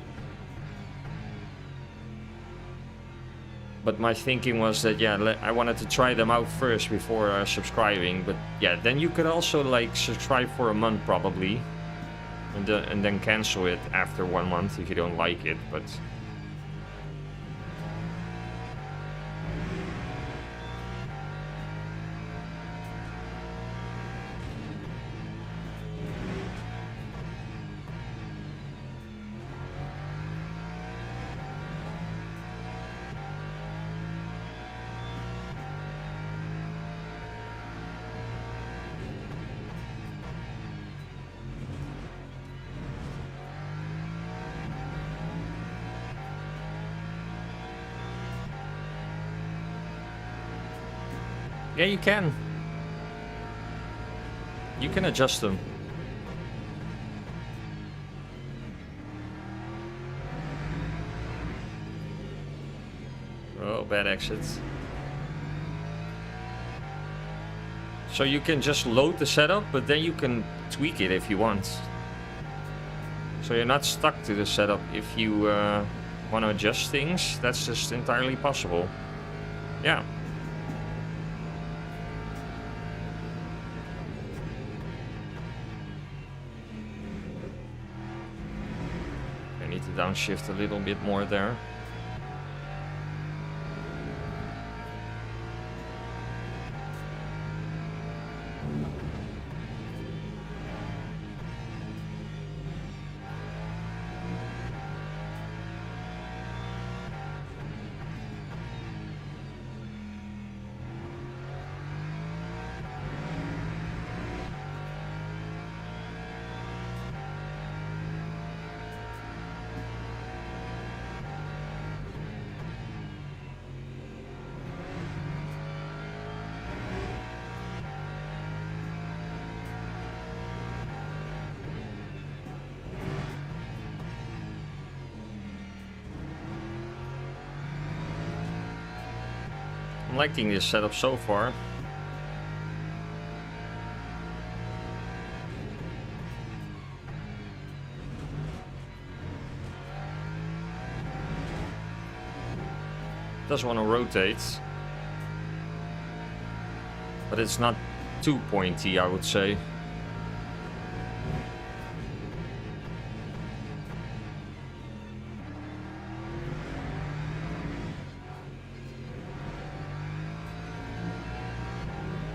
But my thinking was that, yeah, I wanted to try them out first before subscribing. But yeah, then you could also like subscribe for a month probably, and then cancel it after 1 month if you don't like it. But yeah, you can. You can adjust them. Oh, bad exits. So you can just load the setup, but then you can tweak it if you want. So you're not stuck to the setup if you want to adjust things. That's just entirely possible. Yeah. I need to downshift a little bit more there. I'm liking this setup so far. Does want to rotate, but it's not too pointy, I would say.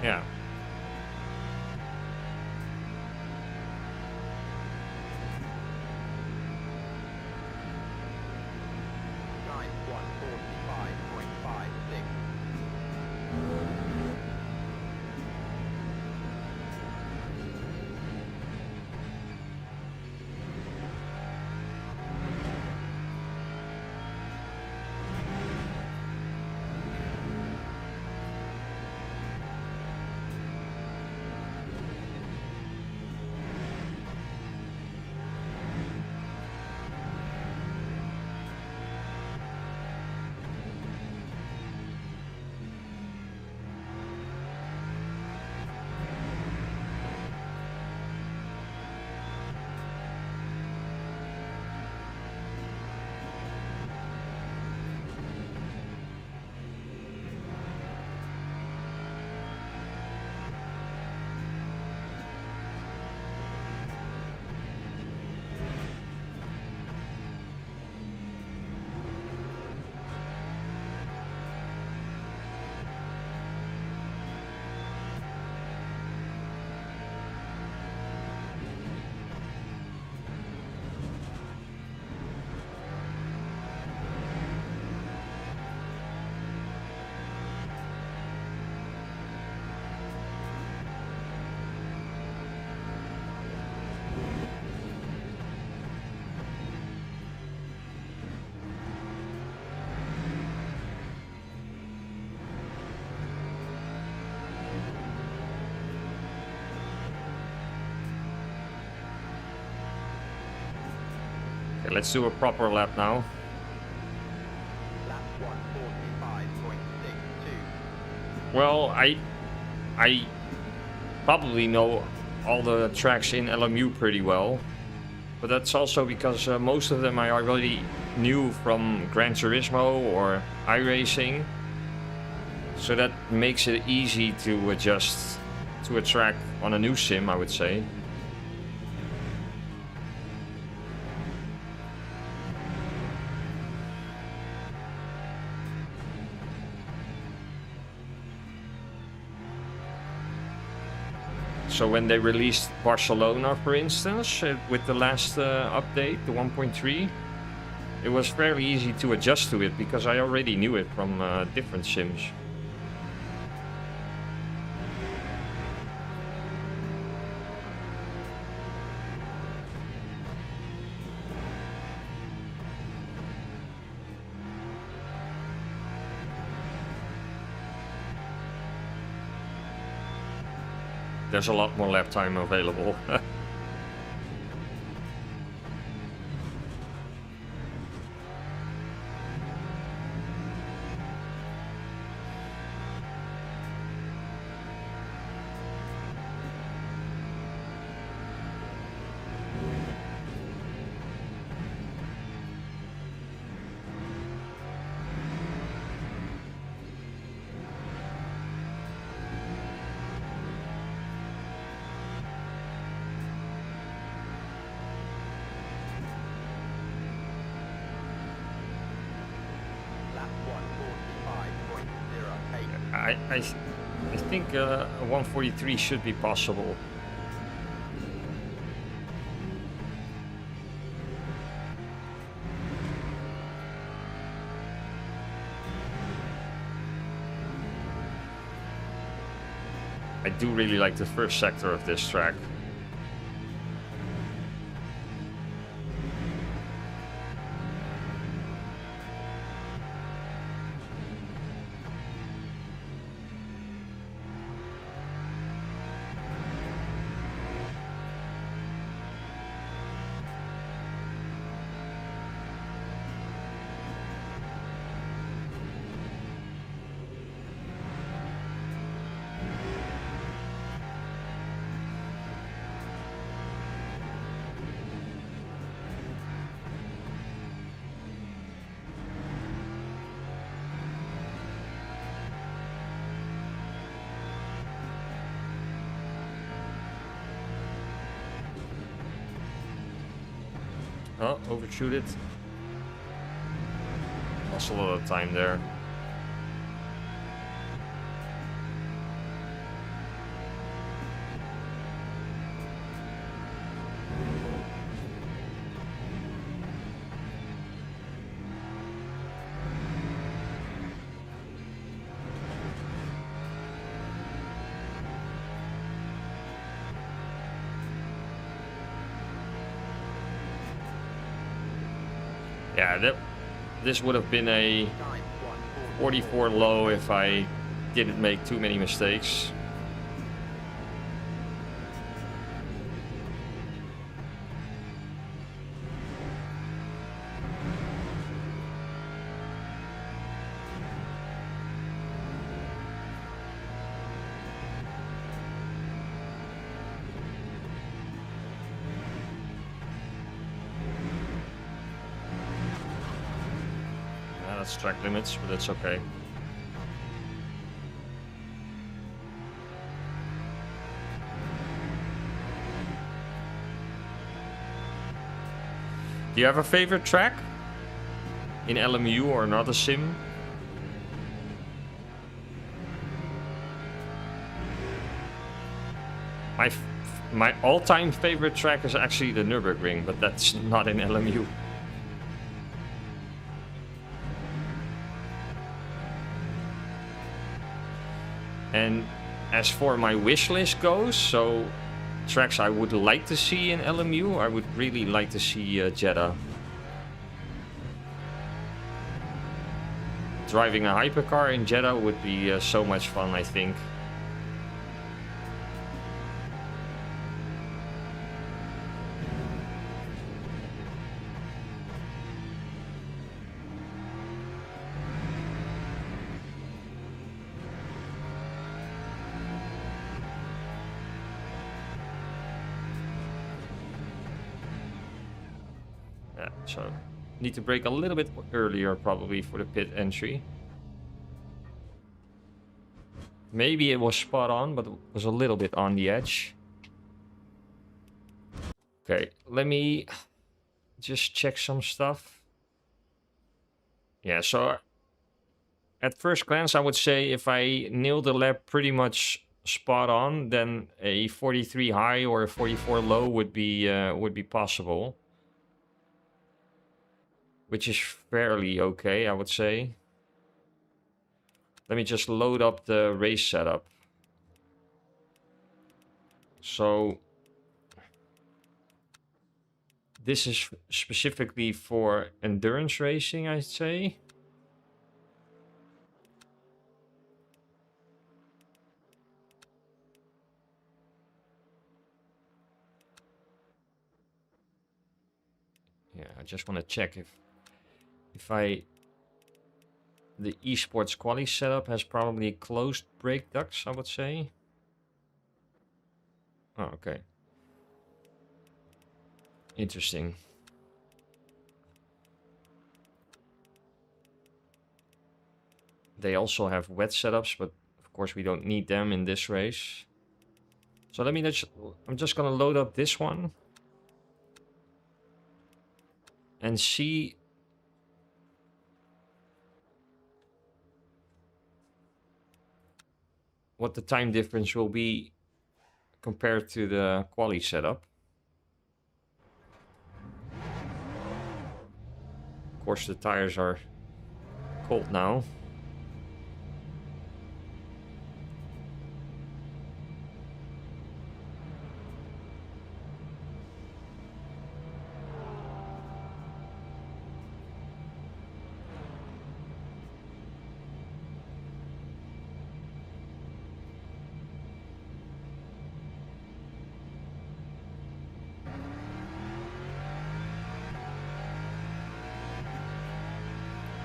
Yeah. Time 1:45.56. Okay, let's do a proper lap now. Lap 1:45.62. Well, I probably know all the tracks in LMU pretty well, but that's also because most of them I already knew from Gran Turismo or iRacing, so that makes it easy to adjust to a track on a new sim, I would say. So when they released Barcelona, for instance, with the last update, the 1.3, it was fairly easy to adjust to it because I already knew it from different sims. There's a lot more lap time available. Lap 1:45.08. I think a 143 should be possible. I do really like the first sector of this track. Oh, overshoot it. Lost a lot of time there. Yeah, this would have been a 44 low if I didn't make too many mistakes. That's track limits, but that's okay. Do you have a favorite track in LMU or another sim? My all-time favorite track is actually the Nürburgring, but that's not in LMU. And as for my wish list goes, so tracks I would like to see in LMU, I would really like to see Jeddah. Driving a hypercar in Jeddah would be so much fun, I think. Yeah, so need to brake a little bit earlier probably for the pit entry. Maybe it was spot on, but it was a little bit on the edge. Okay, let me just check some stuff. Yeah, so at first glance, I would say if I nailed the lap pretty much spot on, then a 43 high or a 44 low would be possible, which is fairly okay, I would say. Let me just load up the race setup. So this is specifically for endurance racing, I'd say. Yeah, I just want to check if the esports quali setup has probably closed brake ducts, I would say. Oh, okay. Interesting. They also have wet setups, but of course we don't need them in this race. So I'm just gonna load up this one and see what the time difference will be compared to the quali setup. Of course the tires are cold now.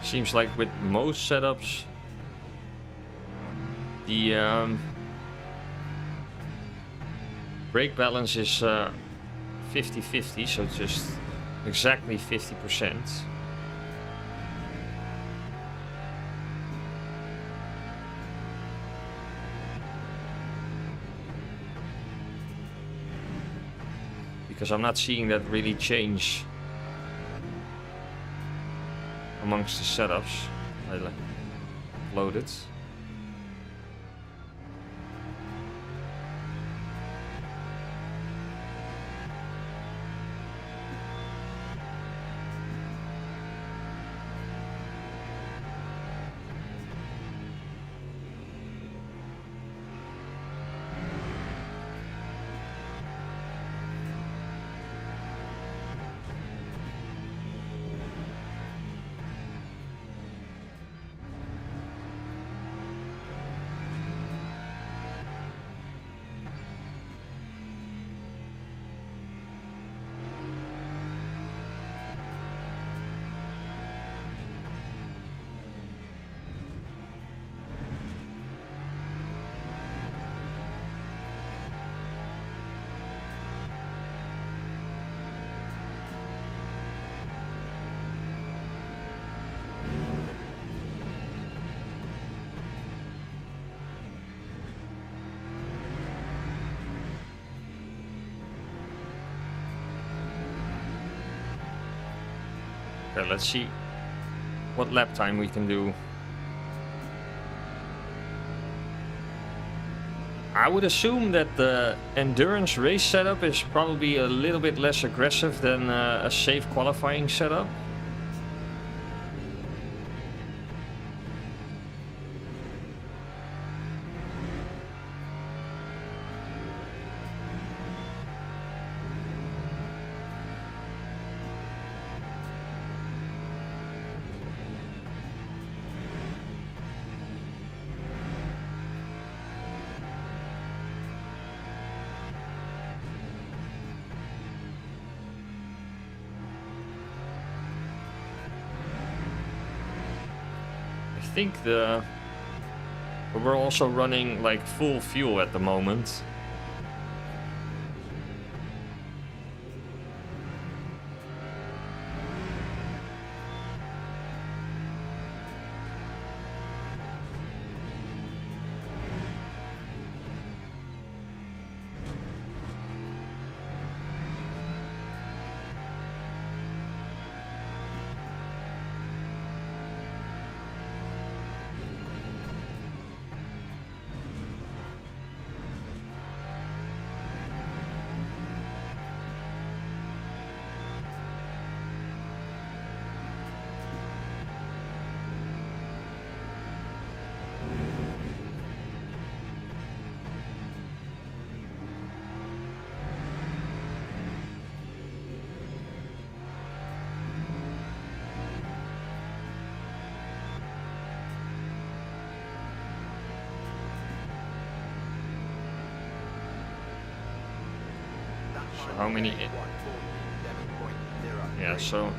Seems like with most setups, the brake balance is 50-50, so just exactly 50%. Because I'm not seeing that really change amongst the setups I loaded. Okay, let's see what lap time we can do. I would assume that the endurance race setup is probably a little bit less aggressive than a safe qualifying setup. I think we're also running like full fuel at the moment. how many? 147.0. Yeah, so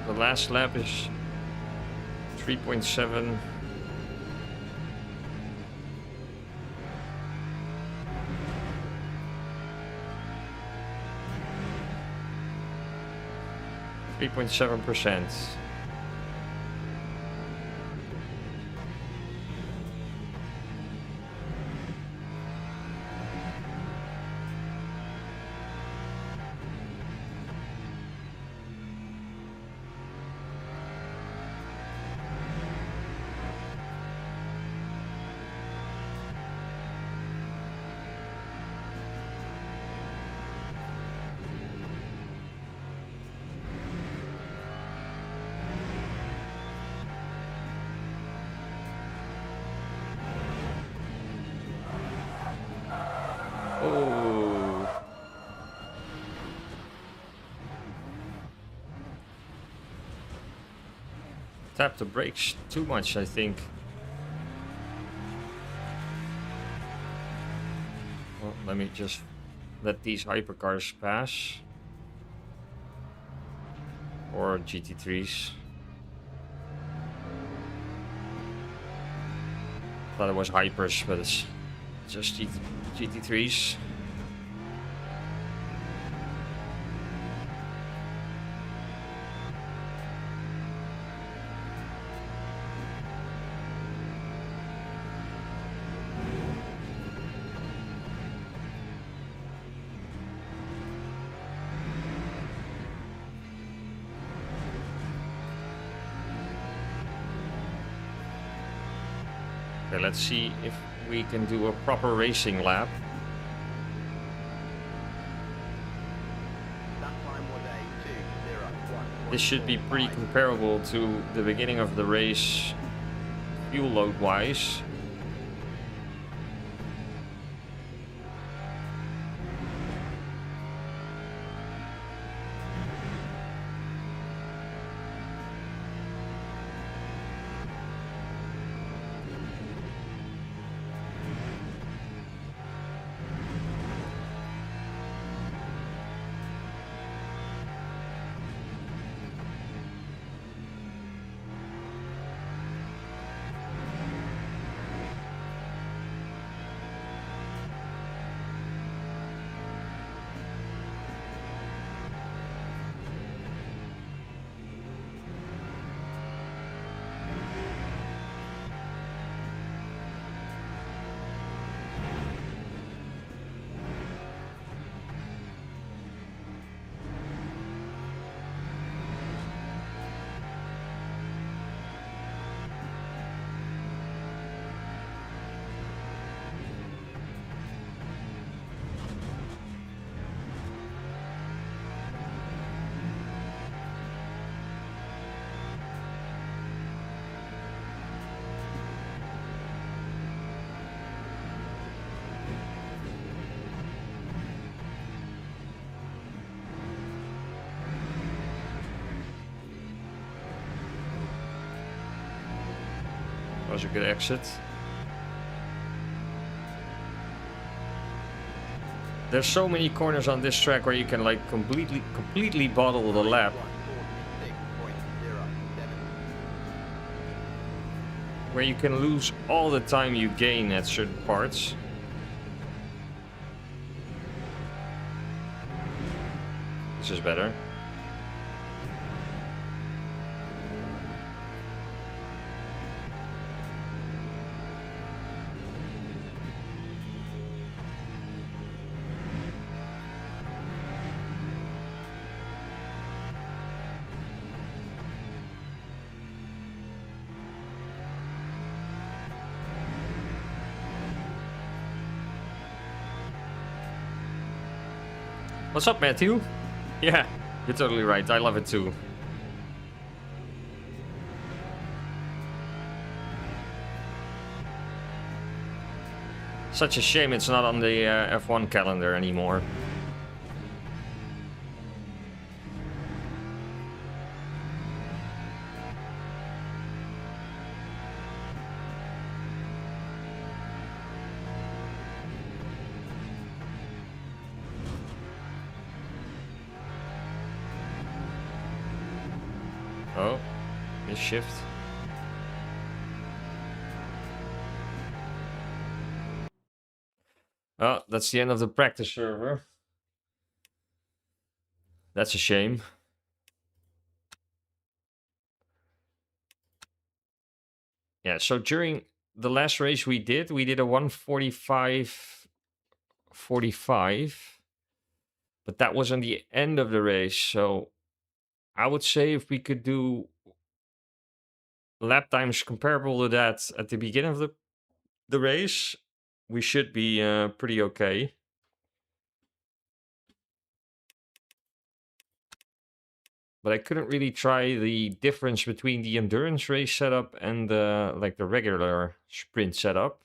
the last lap is 3.7. %. Oh. Tap the brakes too much, I think. Well, let me just let these hypercars pass. Or GT3s. Thought it was hypers, but it's just GT3s. Okay, let's see if we can do a proper racing lap. That time was a 2:01.14. This should be pretty comparable to the beginning of the race, fuel load wise. That was a good exit. There's so many corners on this track where you can like completely bottle the lap. 146.07. Where you can lose all the time you gain at certain parts. This is better. What's up, Matthew? Yeah, you're totally right. I love it too. Such a shame it's not on the F1 calendar anymore. Oh, miss shift. Oh, that's the end of the practice server. That's a shame. Yeah, so during the last race we did a 1:45:45, but that wasn't the end of the race. So I would say if we could do lap times comparable to that at the beginning of the race, we should be pretty okay. But I couldn't really try the difference between the endurance race setup and the like the regular sprint setup.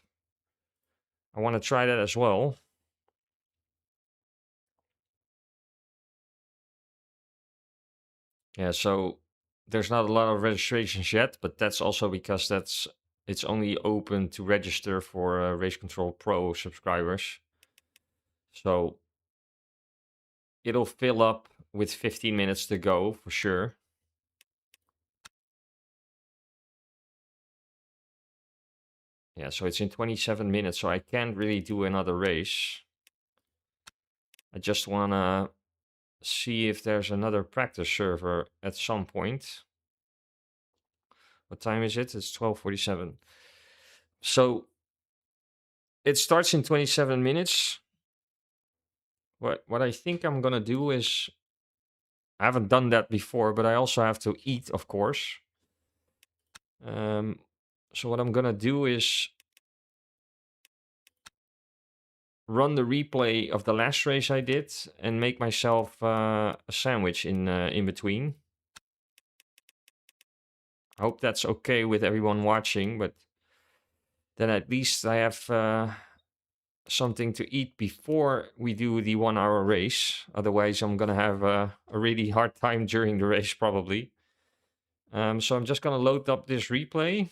I want to try that as well. Yeah, so there's not a lot of registrations yet, but that's also because it's only open to register for Race Control Pro subscribers. So it'll fill up with 15 minutes to go for sure. Yeah, so it's in 27 minutes, so I can't really do another race. I just want to see if there's another practice server at some point. What time is it? It's 12:47. So it starts in 27 minutes. What I think I'm gonna do is, I haven't done that before, but I also have to eat, of course. So what I'm gonna do is run the replay of the last race I did and make myself a sandwich in between. I hope that's okay with everyone watching, but then at least I have something to eat before we do the 1 hour race. Otherwise, I'm gonna have a really hard time during the race probably. So I'm just gonna load up this replay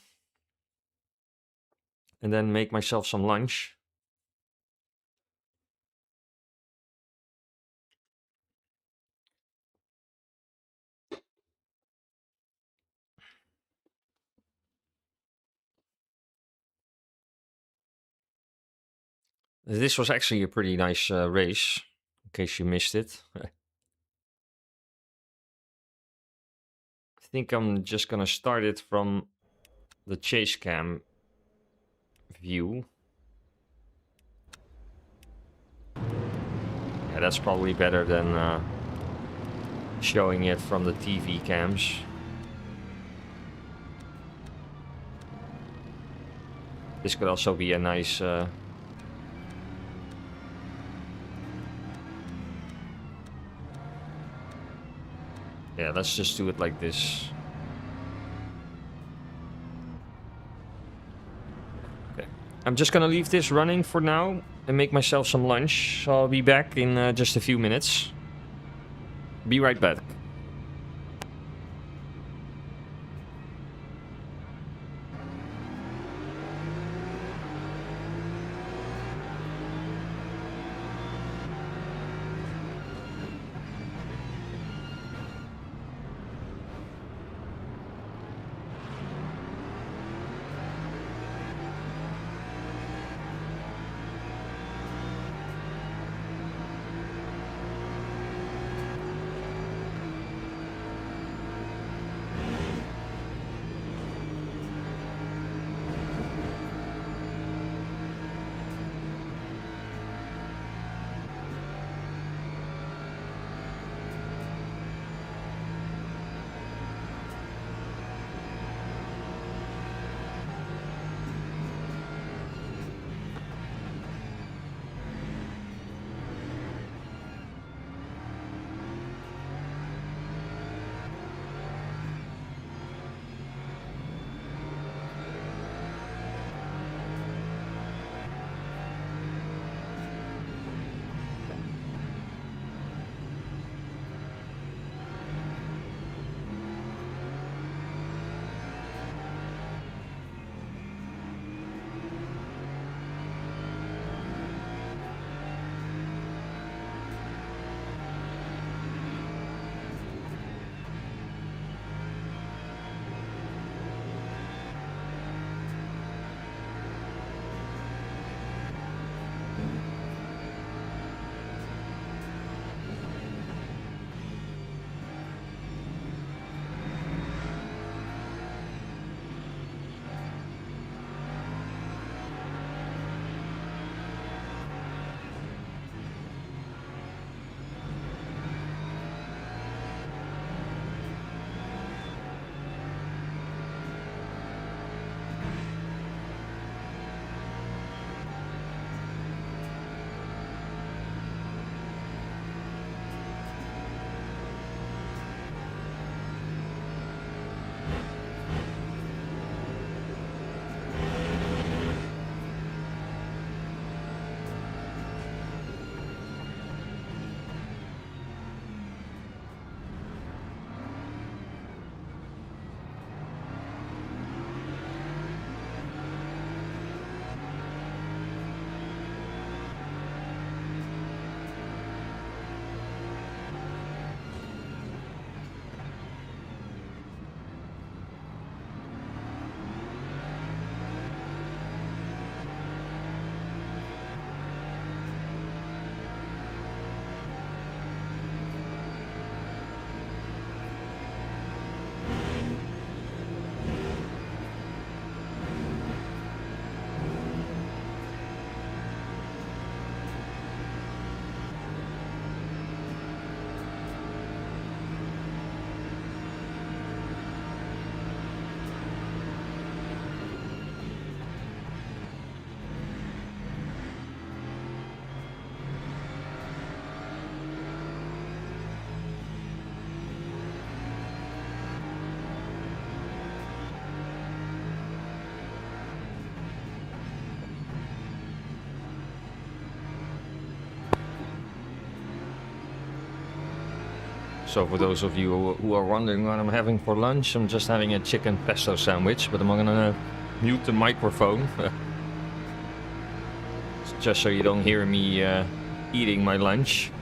and then make myself some lunch. This was actually a pretty nice race, in case you missed it. I think I'm just gonna start it from the chase cam view. Yeah, that's probably better than showing it from the TV cams. This could also be a nice yeah, let's just do it like this. Okay, I'm just gonna leave this running for now and make myself some lunch. So I'll be back in just a few minutes. Be right back. So for those of you who are wondering what I'm having for lunch, I'm just having a chicken pesto sandwich, but I'm gonna mute the microphone. Just so you don't hear me eating my lunch.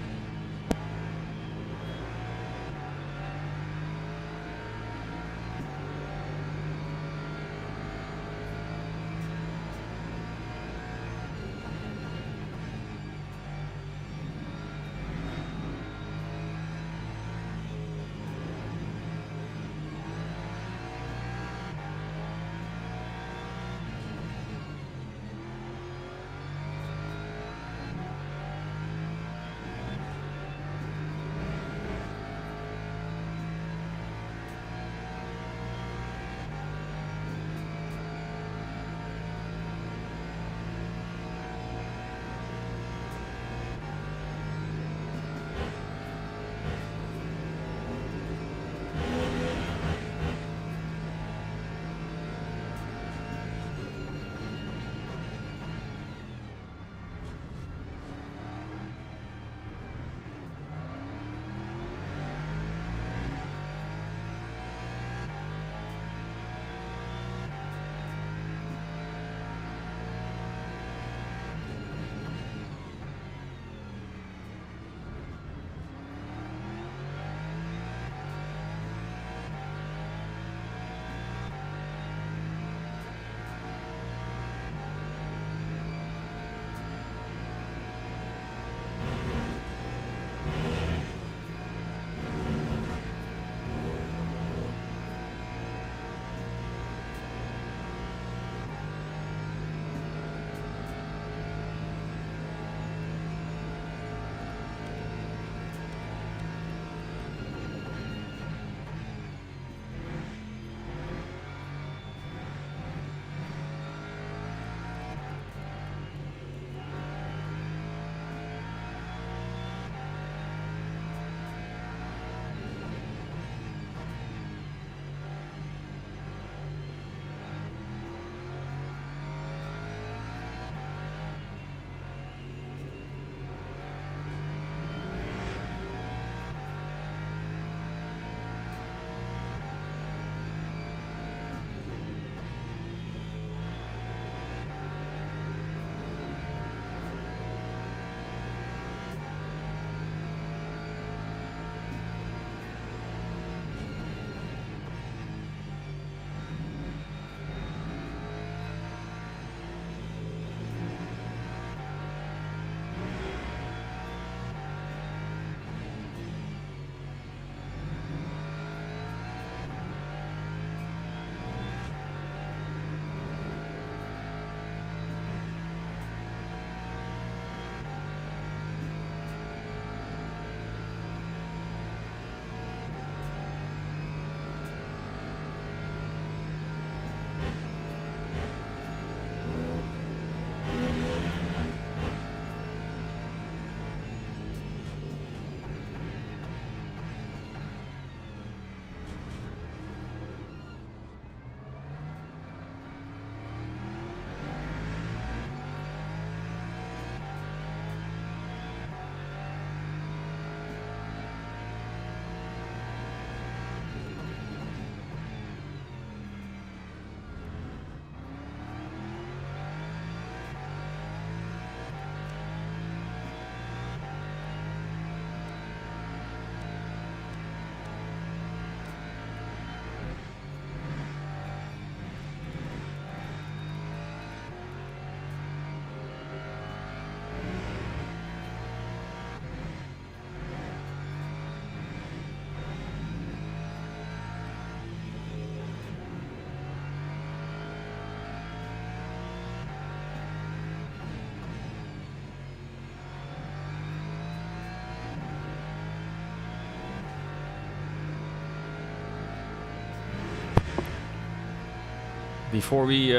Before we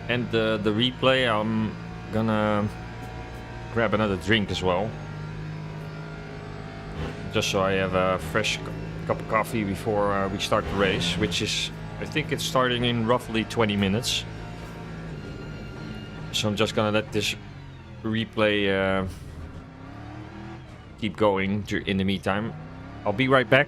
end the replay, I'm gonna grab another drink as well. Just so I have a fresh cup of coffee before we start the race, which is, I think it's starting in roughly 20 minutes. So I'm just gonna let this replay keep going in the meantime. I'll be right back.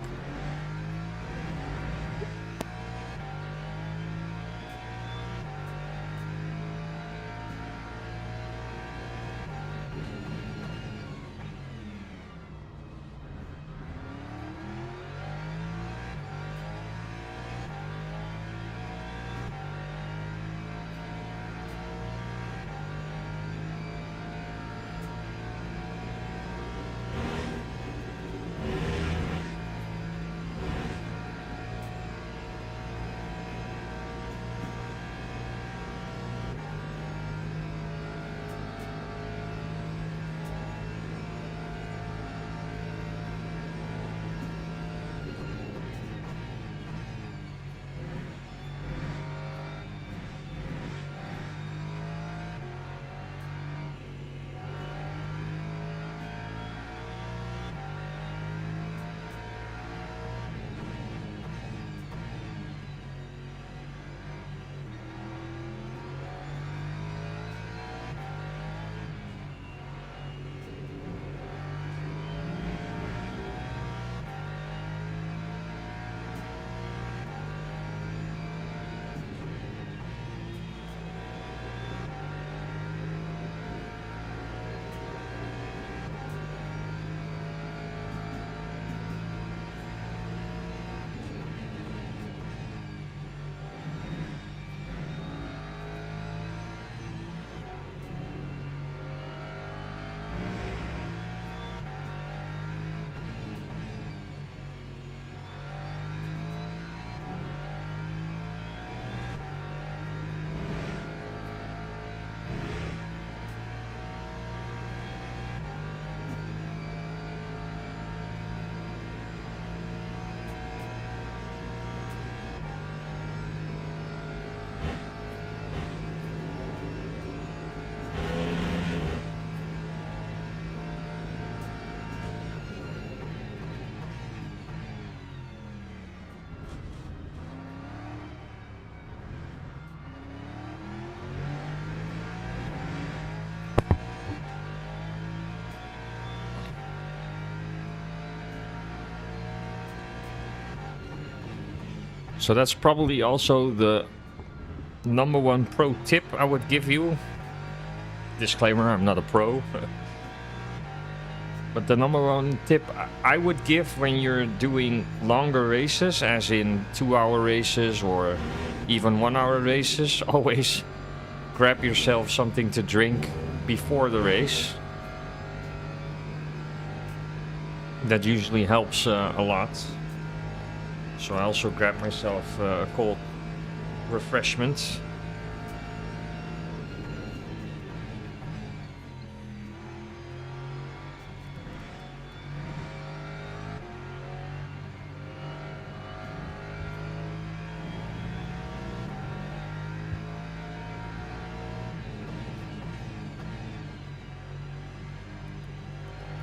So that's probably also the #1 pro tip I would give you. Disclaimer, I'm not a pro. But the #1 tip I would give when you're doing longer races, as in 2-hour races or even 1-hour races, always grab yourself something to drink before the race. That usually helps a lot. So I also grabbed myself a cold refreshment.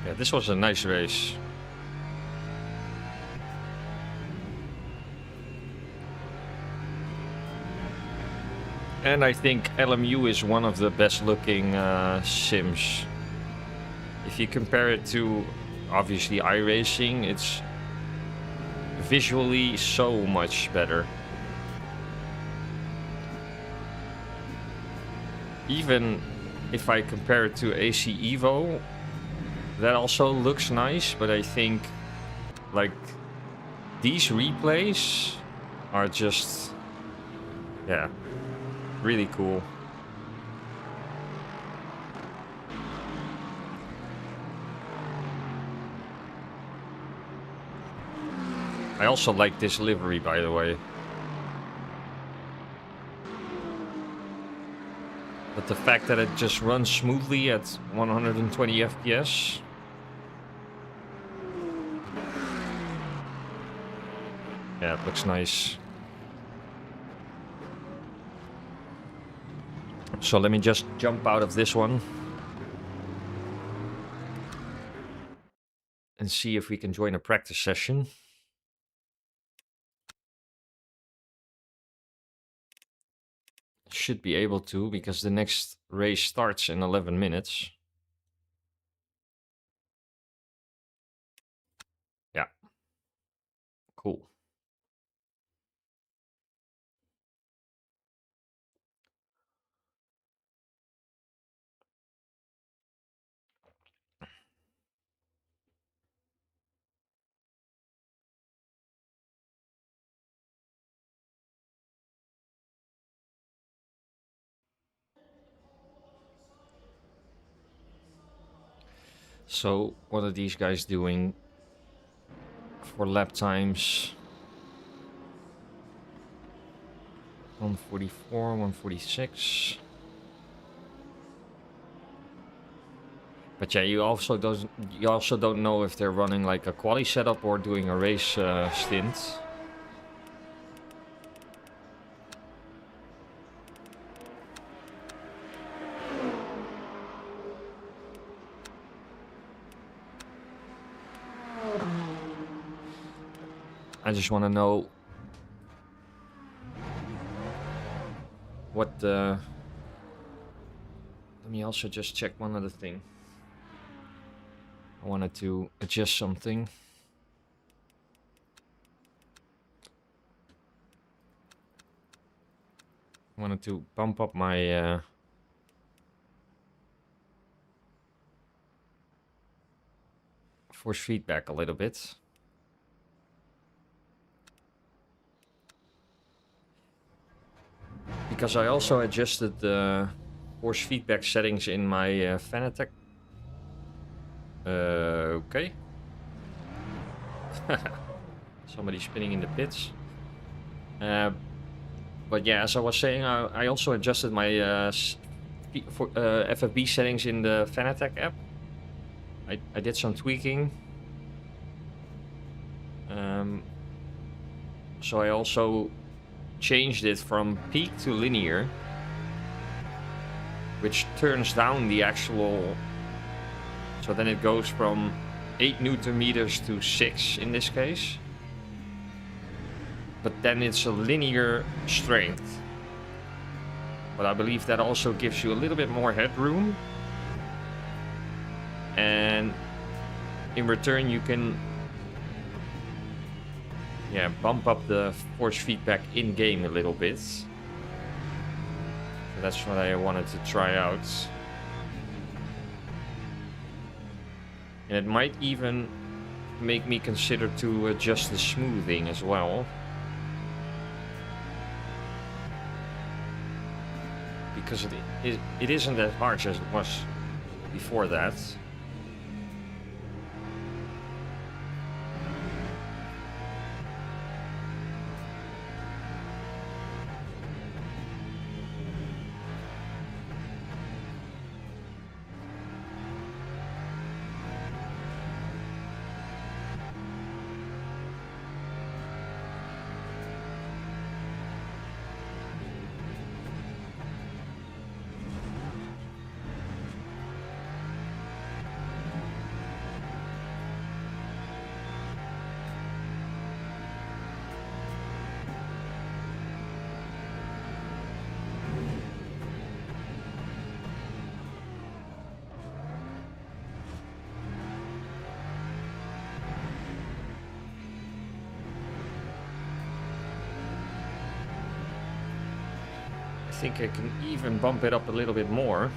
Yeah, this was a nice race. And I think LMU is one of the best looking sims. If you compare it to, obviously, iRacing, it's visually so much better. Even if I compare it to AC Evo, that also looks nice, but I think, like, these replays are just, yeah, really cool. I also like this livery, by the way. But the fact that it just runs smoothly at 120 FPS. Yeah, it looks nice. So let me just jump out of this one and see if we can join a practice session. Should be able to, because the next race starts in 11 minutes. Cool. So what are these guys doing for lap times? 144, 146. But yeah, you also don't know if they're running like a quali setup or doing a race stint. I just want to know what the... Let me also just check one other thing. I wanted to adjust something. I wanted to bump up my force feedback a little bit. Because I also adjusted the force feedback settings in my Fanatec. Okay. Somebody spinning in the pits. But yeah, as I was saying, I also adjusted my FFB settings in the Fanatec app. I did some tweaking. So I also changed it from peak to linear, which turns down the actual... So then it goes from 8 Newton meters to 6 in this case. But then it's a linear strength. But I believe that also gives you a little bit more headroom. And in return you can bump up the force feedback in-game a little bit. So that's what I wanted to try out. And it might even make me consider to adjust the smoothing as well. Because it isn't as harsh as it was before that. I think I can even bump it up a little bit more.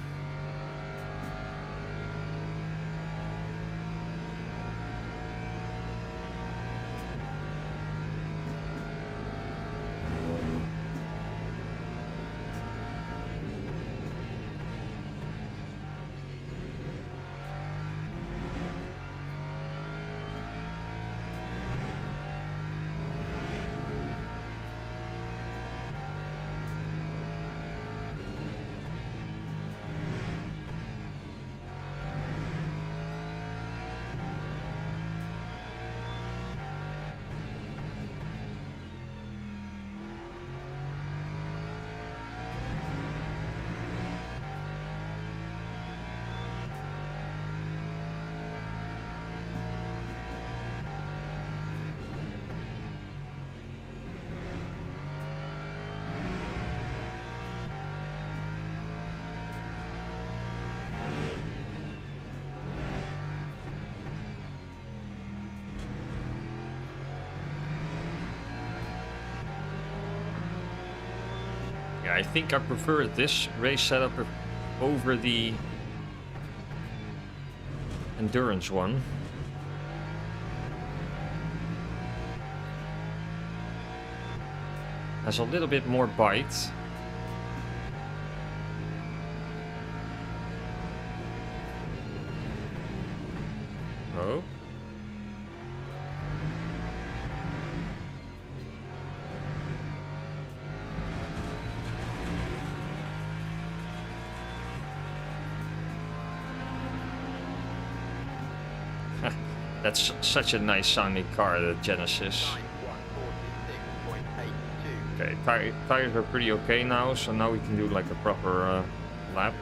Yeah, I think I prefer this race setup over the endurance one. Has a little bit more bite. Oh. That's such a nice sounding car, the Genesis. Time 146.82. Okay, tires are pretty okay now, so now we can do like a proper lap.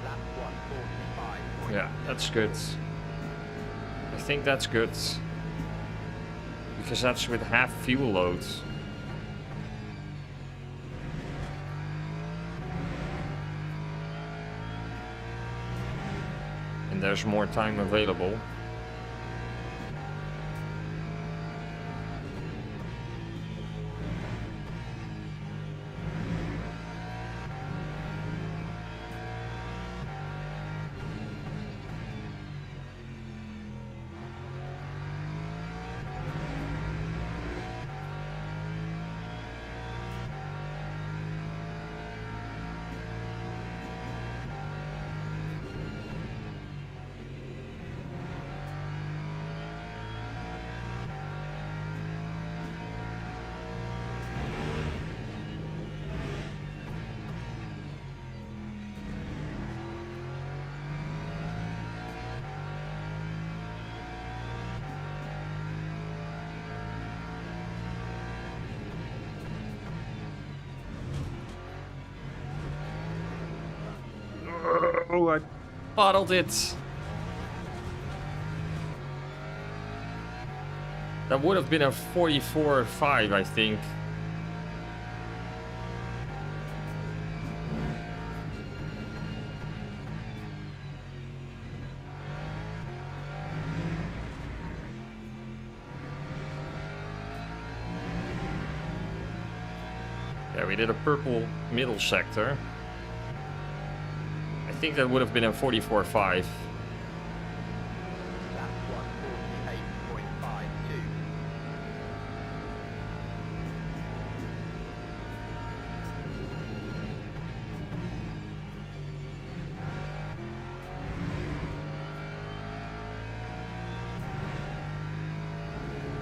Lap 145. Yeah, that's good. I think that's good. Because that's with half fuel load. And there's more time available. Oh, I bottled it. That would have been a 44.5, I think. Yeah, we did a purple middle sector. I think that would have been a 44.5. Lap 148.52.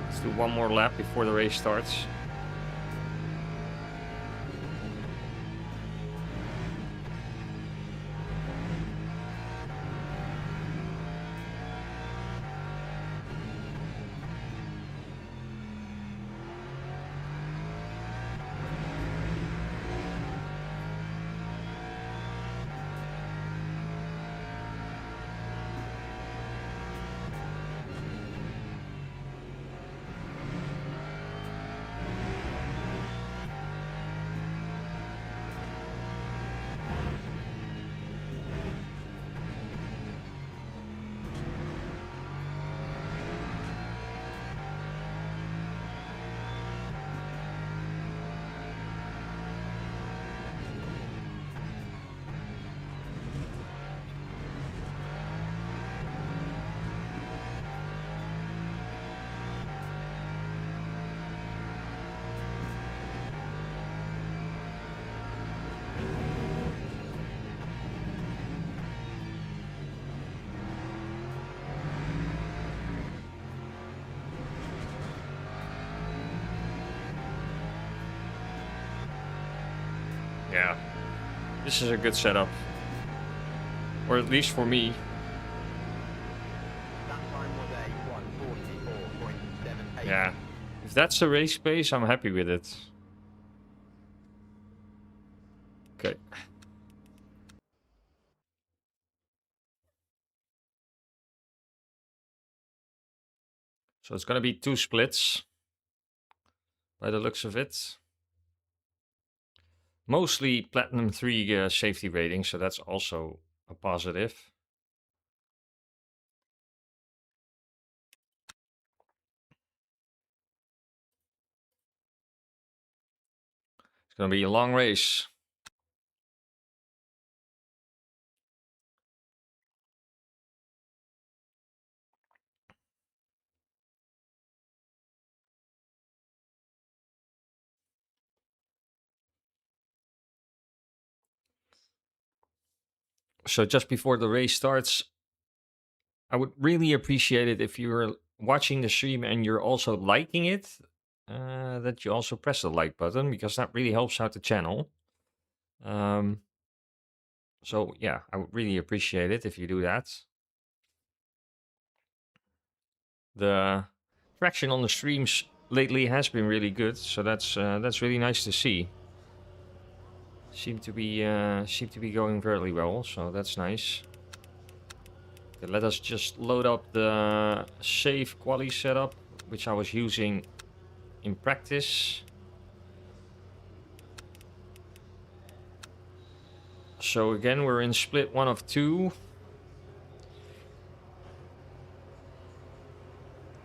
Let's do one more lap before the race starts. Yeah, this is a good setup. Or at least for me. That time was a 1:44.78. Yeah. If that's the race pace, I'm happy with it. Okay. So it's gonna be 2 splits. By the looks of it. Mostly Platinum 3 safety rating, so that's also a positive. It's gonna be a long race. So just before the race starts, I would really appreciate it if you're watching the stream and you're also liking it, that you also press the like button, because that really helps out the channel. So yeah, I would really appreciate it if you do that. The traction on the streams lately has been really good, so that's really nice to see. Seem to be going fairly well, so that's nice. Okay, let us just load up the safe quali setup, which I was using in practice. So again, we're in split 1 of 2.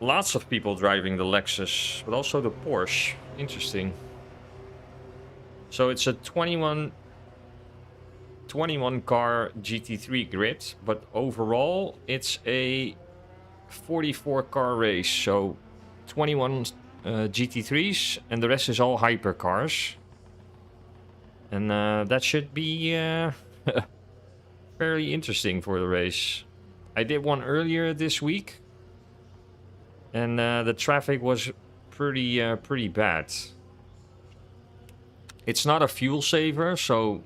Lots of people driving the Lexus, but also the Porsche. Interesting. So it's a 21 car GT3 grid, but overall it's a 44 car race. So 21 GT3s and the rest is all hypercars. And that should be fairly interesting for the race. I did one earlier this week, and the traffic was pretty bad. It's not a fuel saver, so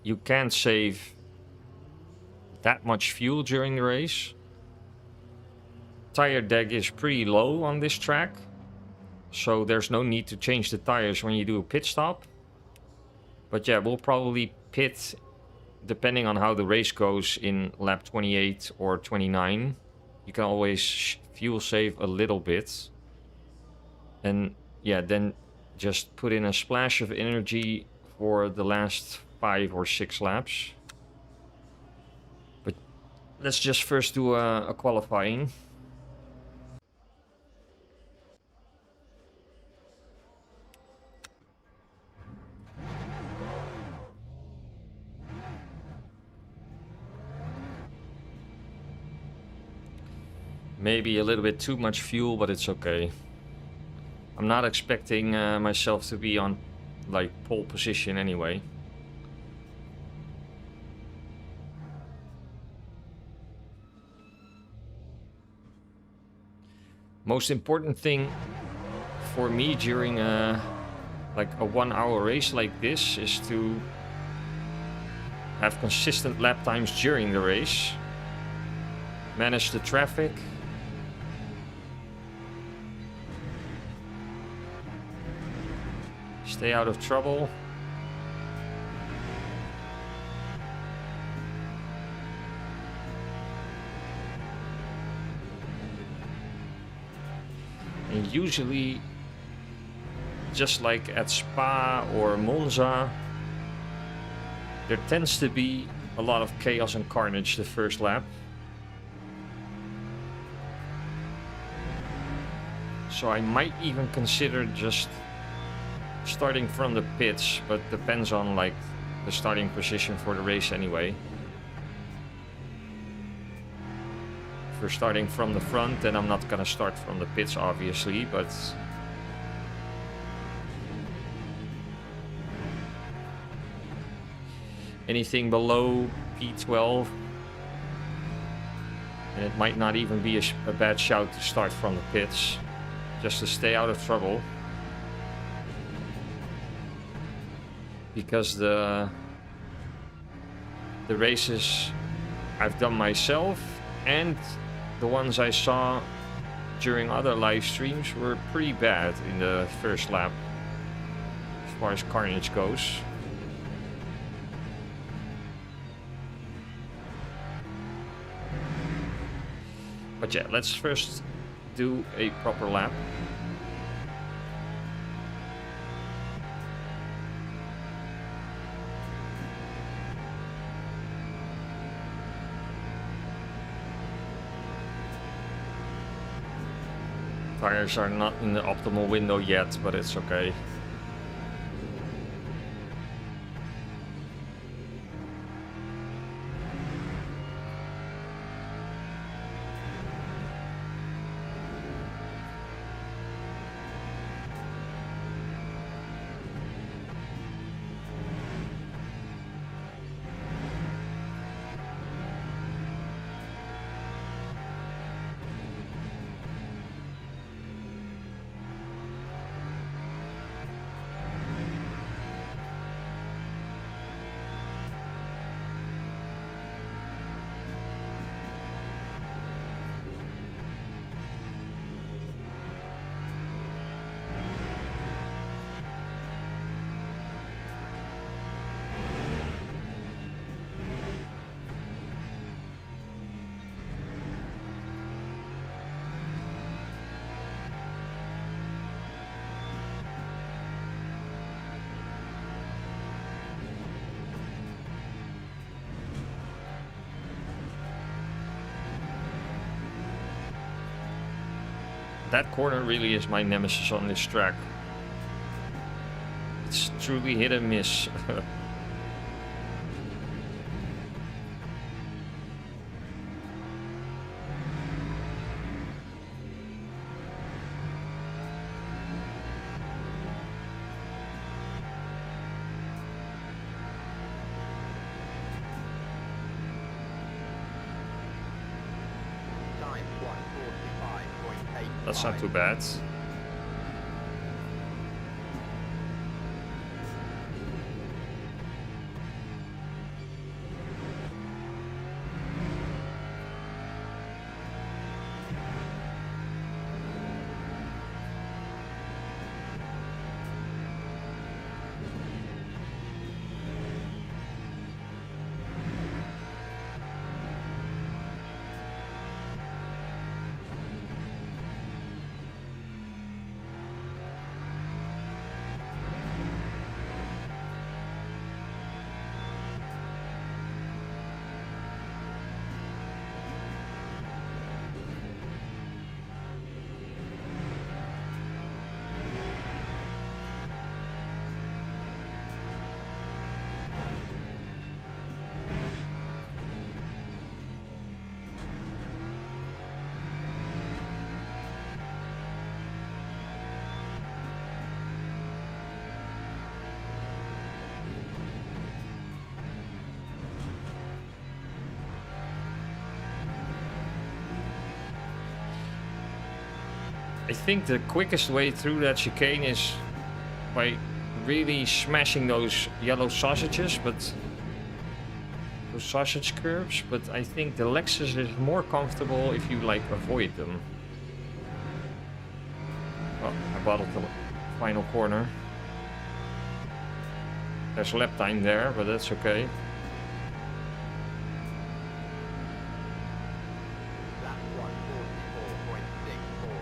you can't save that much fuel during the race. Tire deck is pretty low on this track, so there's no need to change the tires when you do a pit stop. But yeah, we'll probably pit depending on how the race goes in lap 28 or 29. You can always fuel save a little bit. And yeah, then just put in a splash of energy for the last 5 or 6 laps. But let's just first do a qualifying. Maybe a little bit too much fuel, but it's okay. I'm not expecting myself to be on like pole position anyway. Most important thing for me during like a 1 hour race like this is to have consistent lap times during the race, manage the traffic, stay out of trouble. And usually, just like at Spa or Monza, there tends to be a lot of chaos and carnage the first lap. So I might even consider just starting from the pits, but depends on like the starting position for the race anyway. If we're starting from the front, then I'm not gonna start from the pits obviously, but anything below P12, and it might not even be a bad shout to start from the pits, just to stay out of trouble. because the races I've done myself and the ones I saw during other live streams were pretty bad in the first lap as far as carnage goes. But yeah, let's first do a proper lap. Tires are not in the optimal window yet, but it's okay. That corner really is my nemesis on this track. It's truly hit and miss. Time 1:45.8. That's not too bad. I think the quickest way through that chicane is by really smashing those yellow sausages, but those sausage curves. But I think the Lexus is more comfortable if you like avoid them. Oh, I bottled the final corner. There's lap time there, but that's okay. Lap 1:44.64.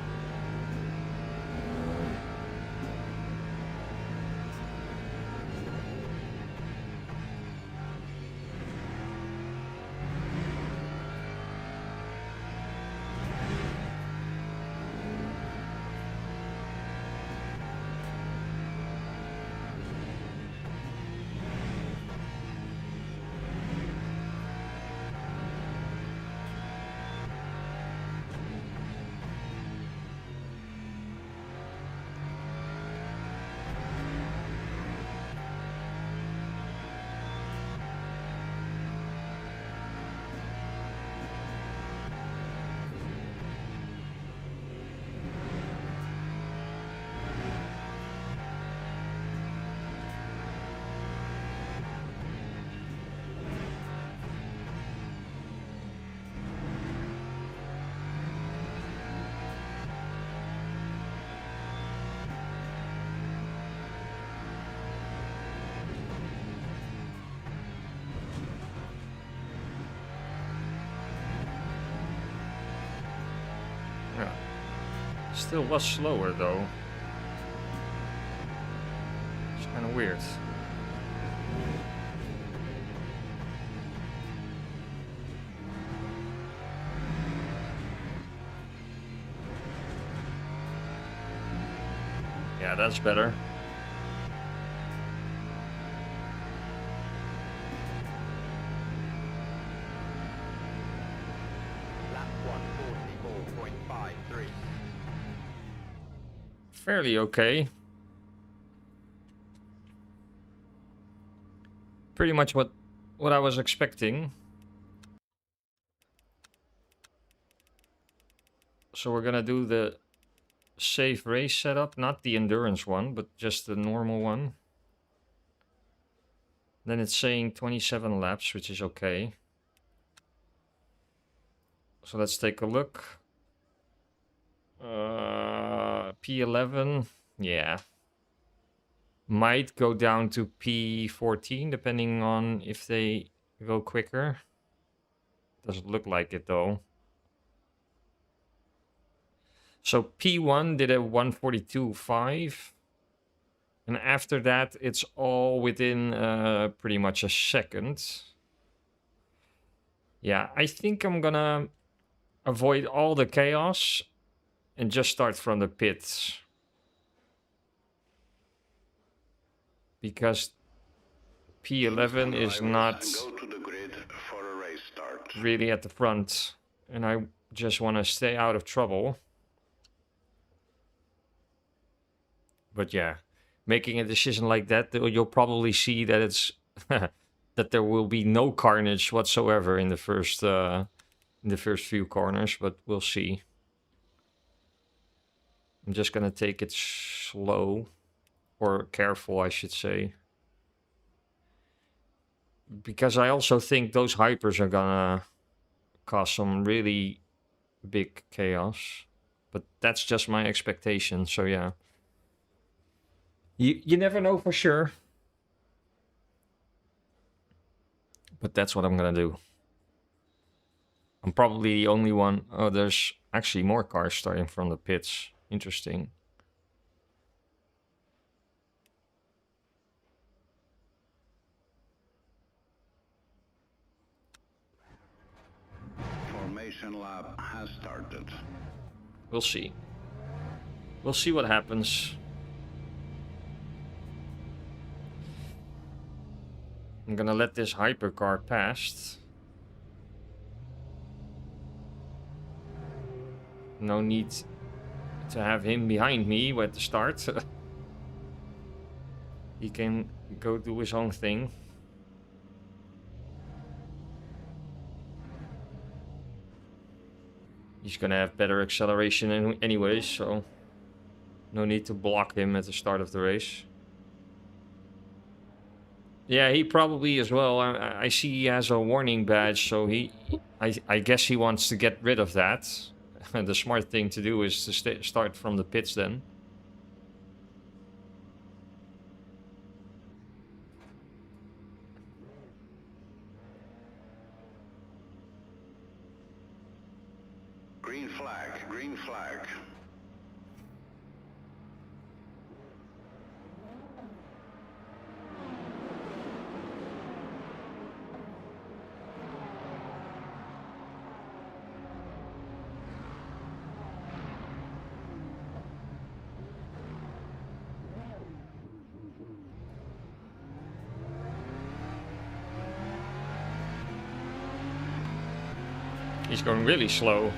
Still was slower though. It's kind of weird. Yeah, that's better. Lap 144.53. Fairly okay. Pretty much what I was expecting. So we're gonna do the safe race setup, not the endurance one, but just the normal one. Then it's saying 27 laps, which is okay. So let's take a look. P11, yeah. Might go down to P14, depending on if they go quicker. Doesn't look like it though. So P1 did a 142.5. And after that, it's all within pretty much a second. Yeah, I think I'm gonna avoid all the chaos and just start from the pits. Because P11 is not Go to the grid for a race start. really at the front. And I just want to stay out of trouble. But yeah, making a decision like that, you'll probably see that it's that there will be no carnage whatsoever in the first few corners, but we'll see. I'm just gonna take it slow, or careful, I should say, because I also think those hypers are gonna cause some really big chaos. But that's just my expectation. So yeah. You never know for sure. But that's what I'm gonna do. I'm probably the only one. Oh, there's actually more cars starting from the pits. Interesting. Formation lap has started. We'll see. We'll see what happens. I'm gonna let this hypercar past. No need to have him behind me at the start. He can go do his own thing. He's gonna have better acceleration anyways, so no need to block him at the start of the race. Yeah, he probably as well. I see he has a warning badge, so I guess he wants to get rid of that. The smart thing to do is to start from the pits then. Green flag, green flag. He's going really slow.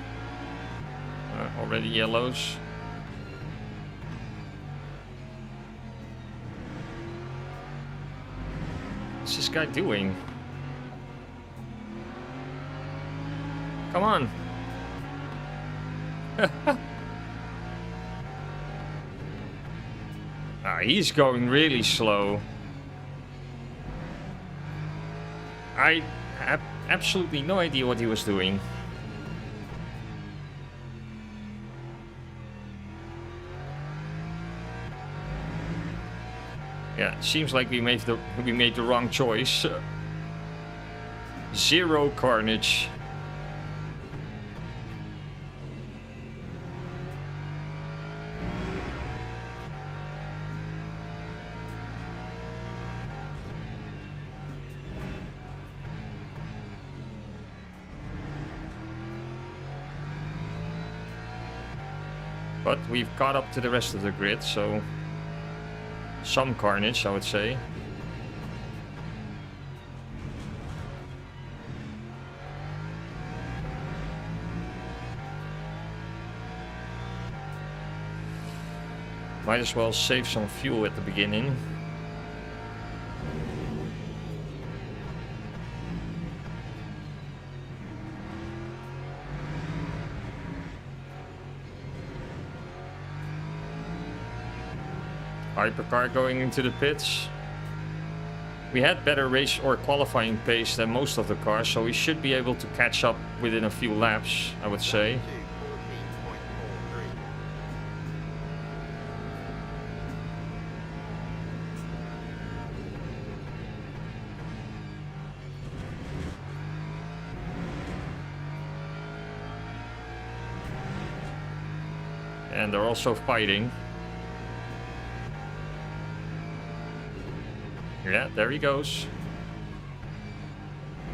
Already yellows. What's this guy doing? Come on. He's going really slow. I have absolutely no idea what he was doing. Yeah, seems like we made the wrong choice. Zero carnage. But we've caught up to the rest of the grid, so some carnage, I would say. Might as well save some fuel at the beginning. Hypercar going into the pits. We had better race or qualifying pace than most of the cars, so we should be able to catch up within a few laps, I would say. And they're also fighting. Yeah, there he goes.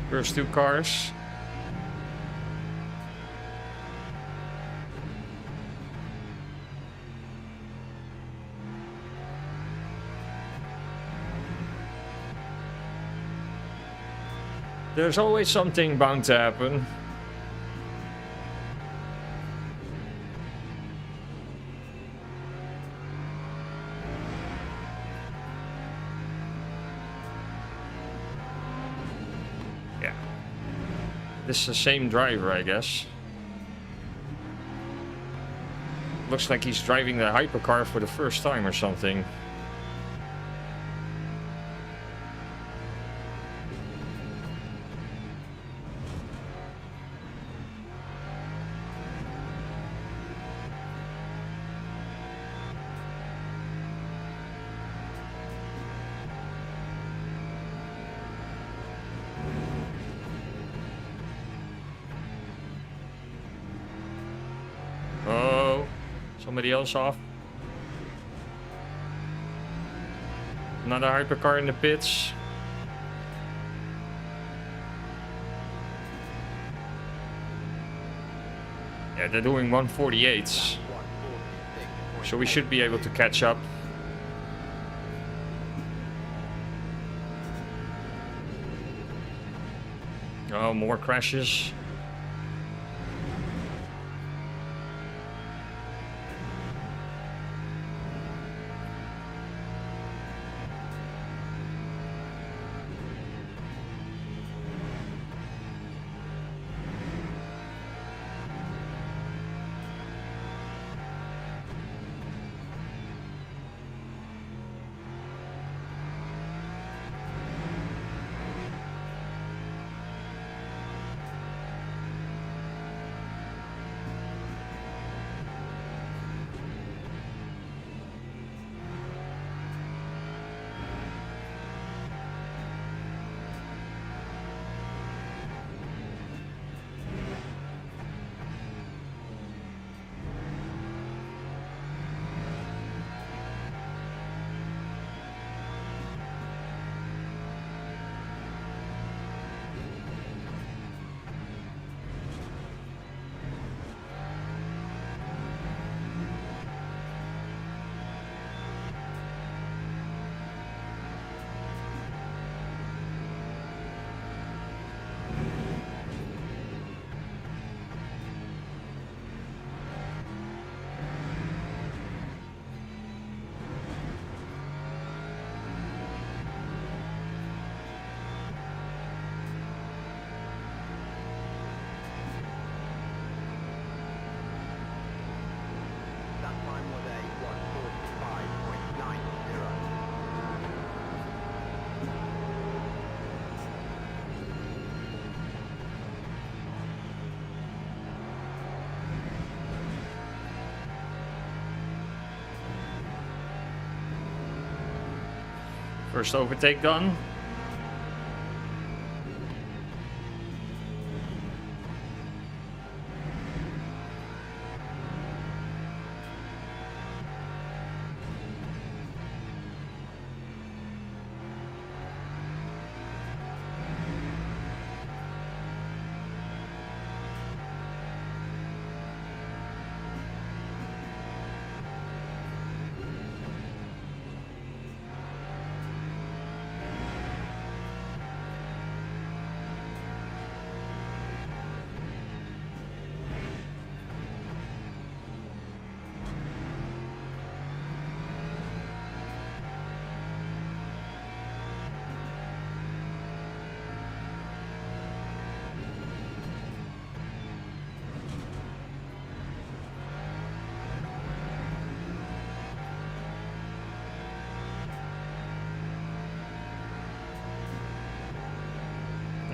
First two cars. There's always something bound to happen. This is the same driver, I guess. Looks like he's driving the hypercar for the first time or something. Somebody else off. Another hypercar in the pits. Yeah, they're doing 148s. So we should be able to catch up. Oh, more crashes. First overtake done.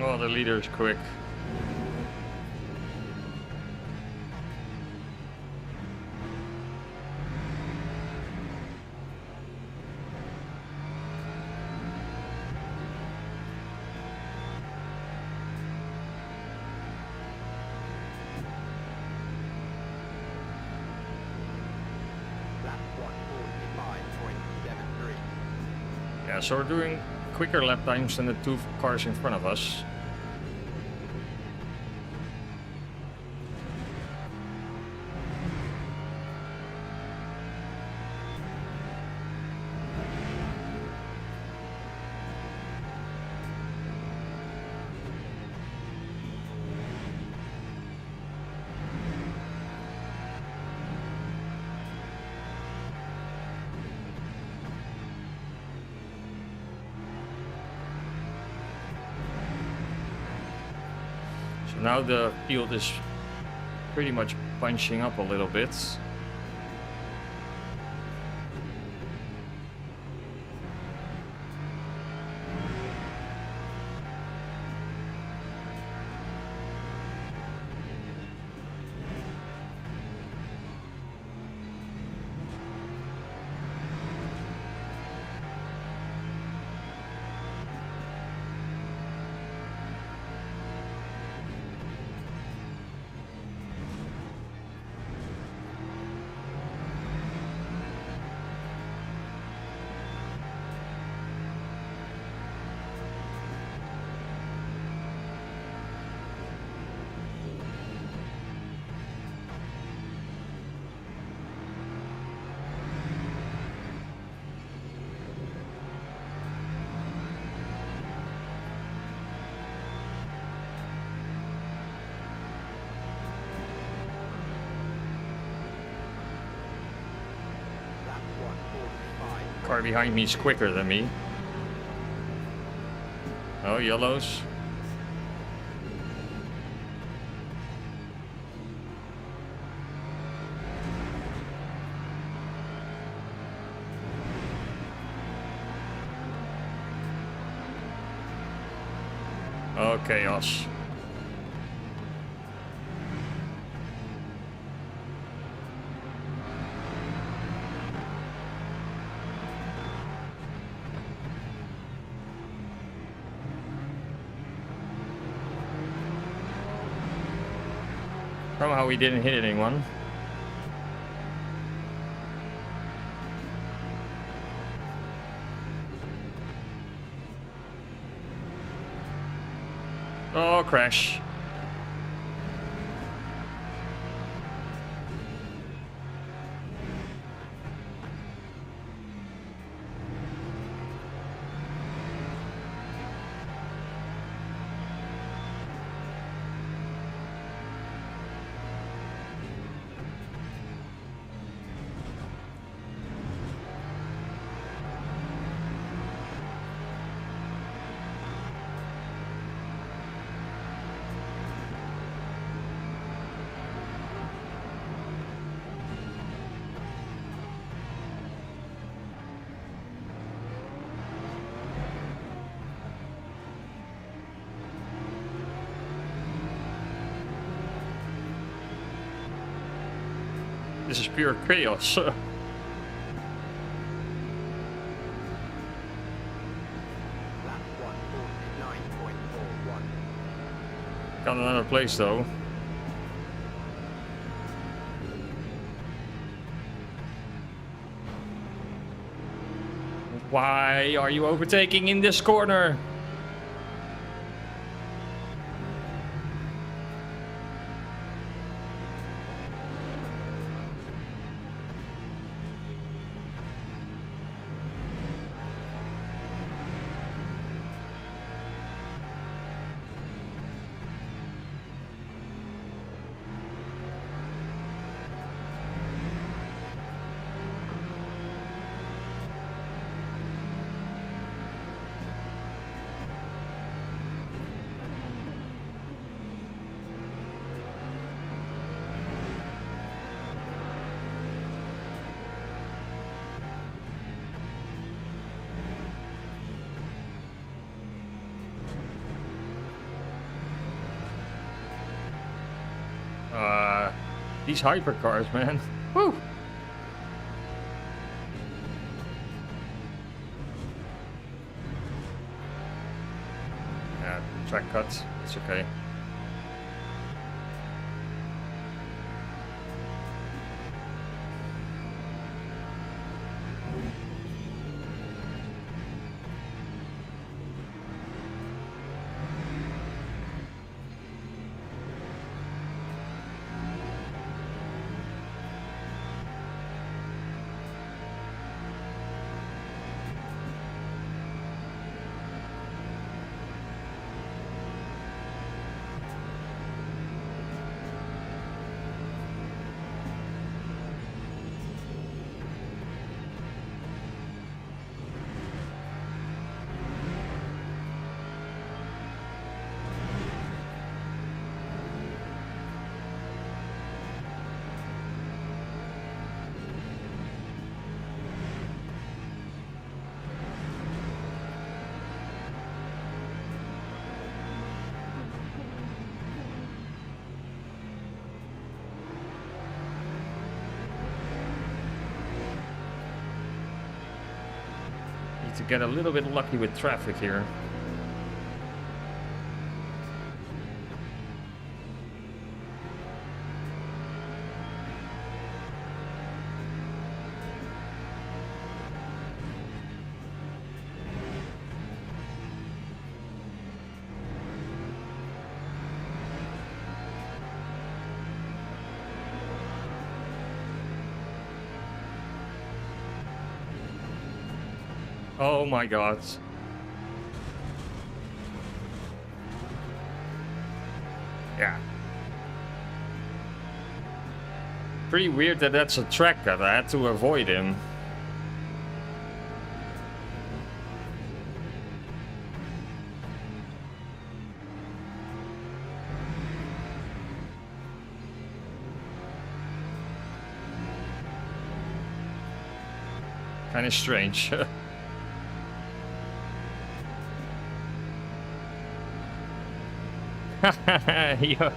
Oh, the leader is quick. Lap 145.73. Yeah, so we're doing quicker lap times than the two cars in front of us. So now the field is pretty much bunching up a little bit. Lap 145. Car behind me is quicker than me. Oh, yellows. Oh, chaos. Somehow we didn't hit anyone. Oh, crash. This is pure chaos. Lap 149.41. Got another place though. Why are you overtaking in this corner? These hypercars, man. Woo! Yeah, track cut. It's okay. To get a little bit lucky with traffic here. Oh my god. Yeah. Pretty weird that that's a track cut. I had to avoid him. Kind of strange. Yeah.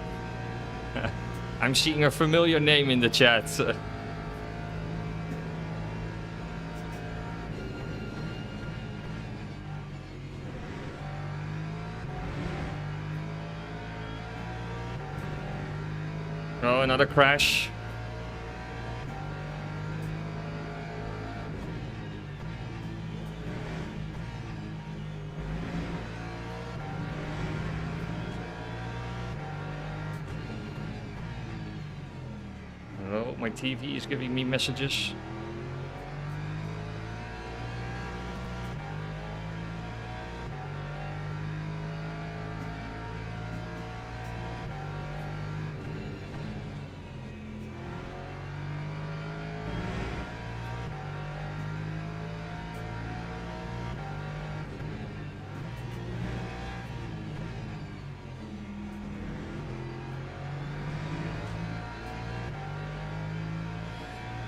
I'm seeing a familiar name in the chat. Oh, another crash. Oh, my TV is giving me messages.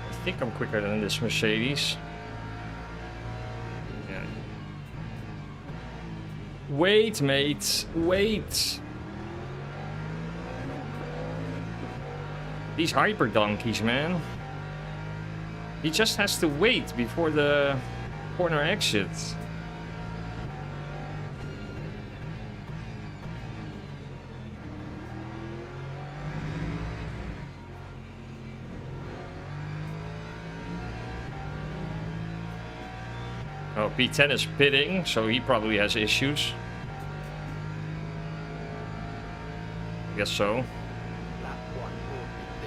I think I'm quicker than this Mercedes. Yeah. Wait, mate. Wait. These hyper donkeys, man. He just has to wait before the corner exits. Oh, P10 is pitting, so he probably has issues. I guess so. Lap 146.31.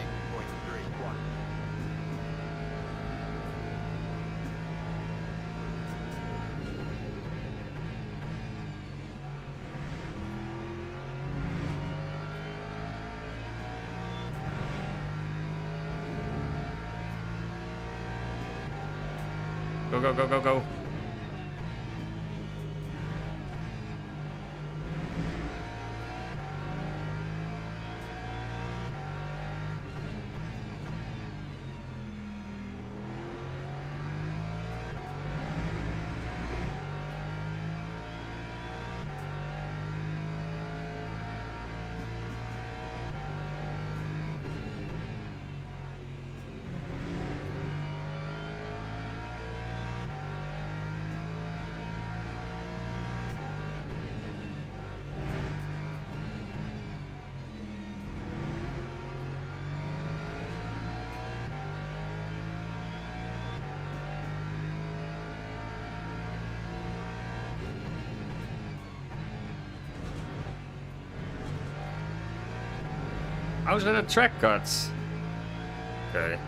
Go, go, go, go, go. How's that a track cut? Okay.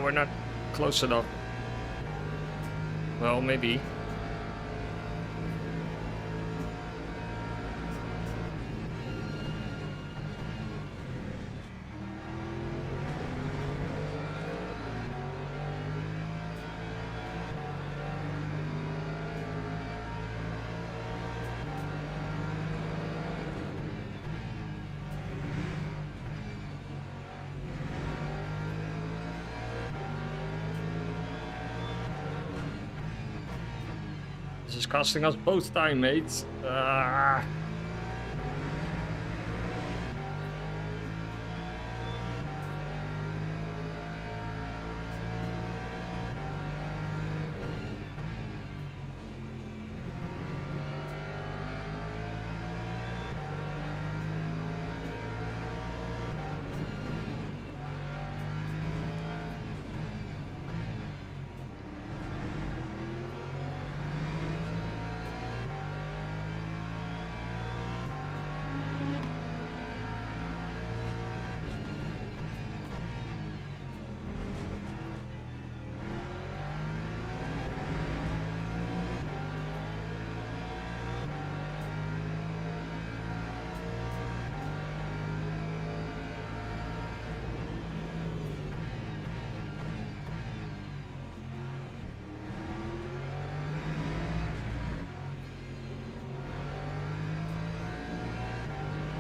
We're not close enough. Well, maybe. This is costing us both time, mates.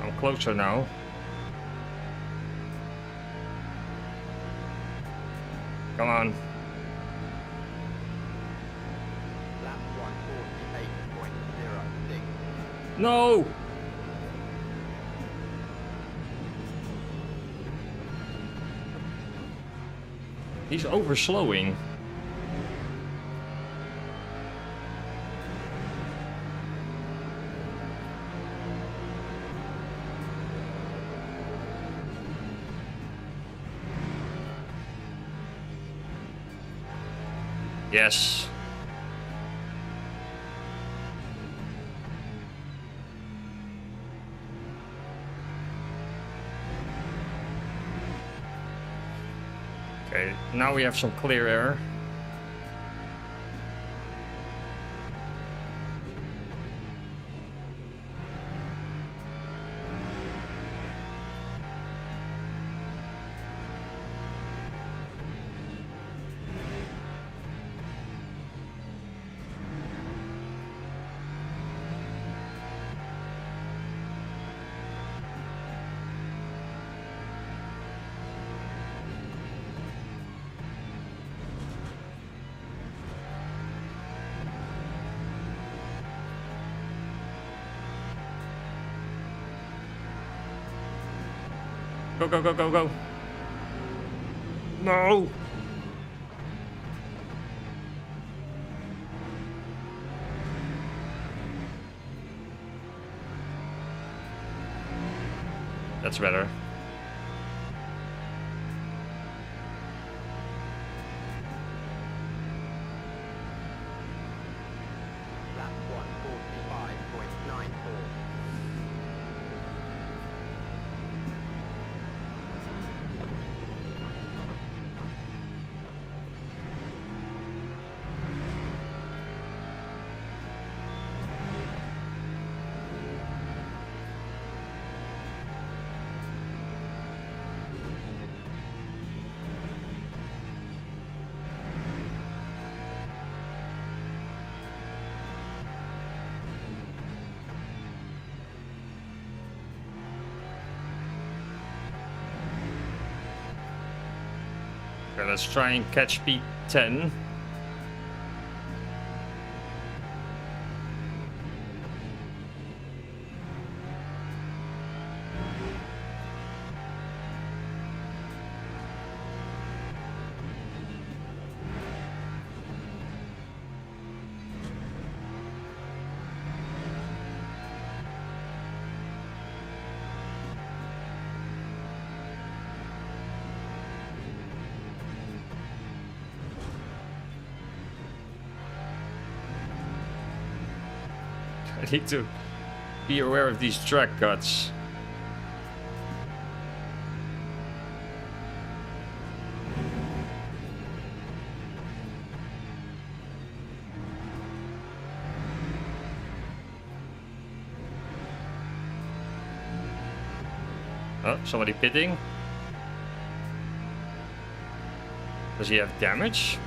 I'm closer now. Come on. Lap 1:48.06. No! He's overslowing. Yes. Okay, now we have some clear air. Go, go, go, go, go. No! That's better. Lap 1:45.94. Okay, let's try and catch P10. I need to be aware of these track cuts. Oh, somebody pitting. Does he have damage?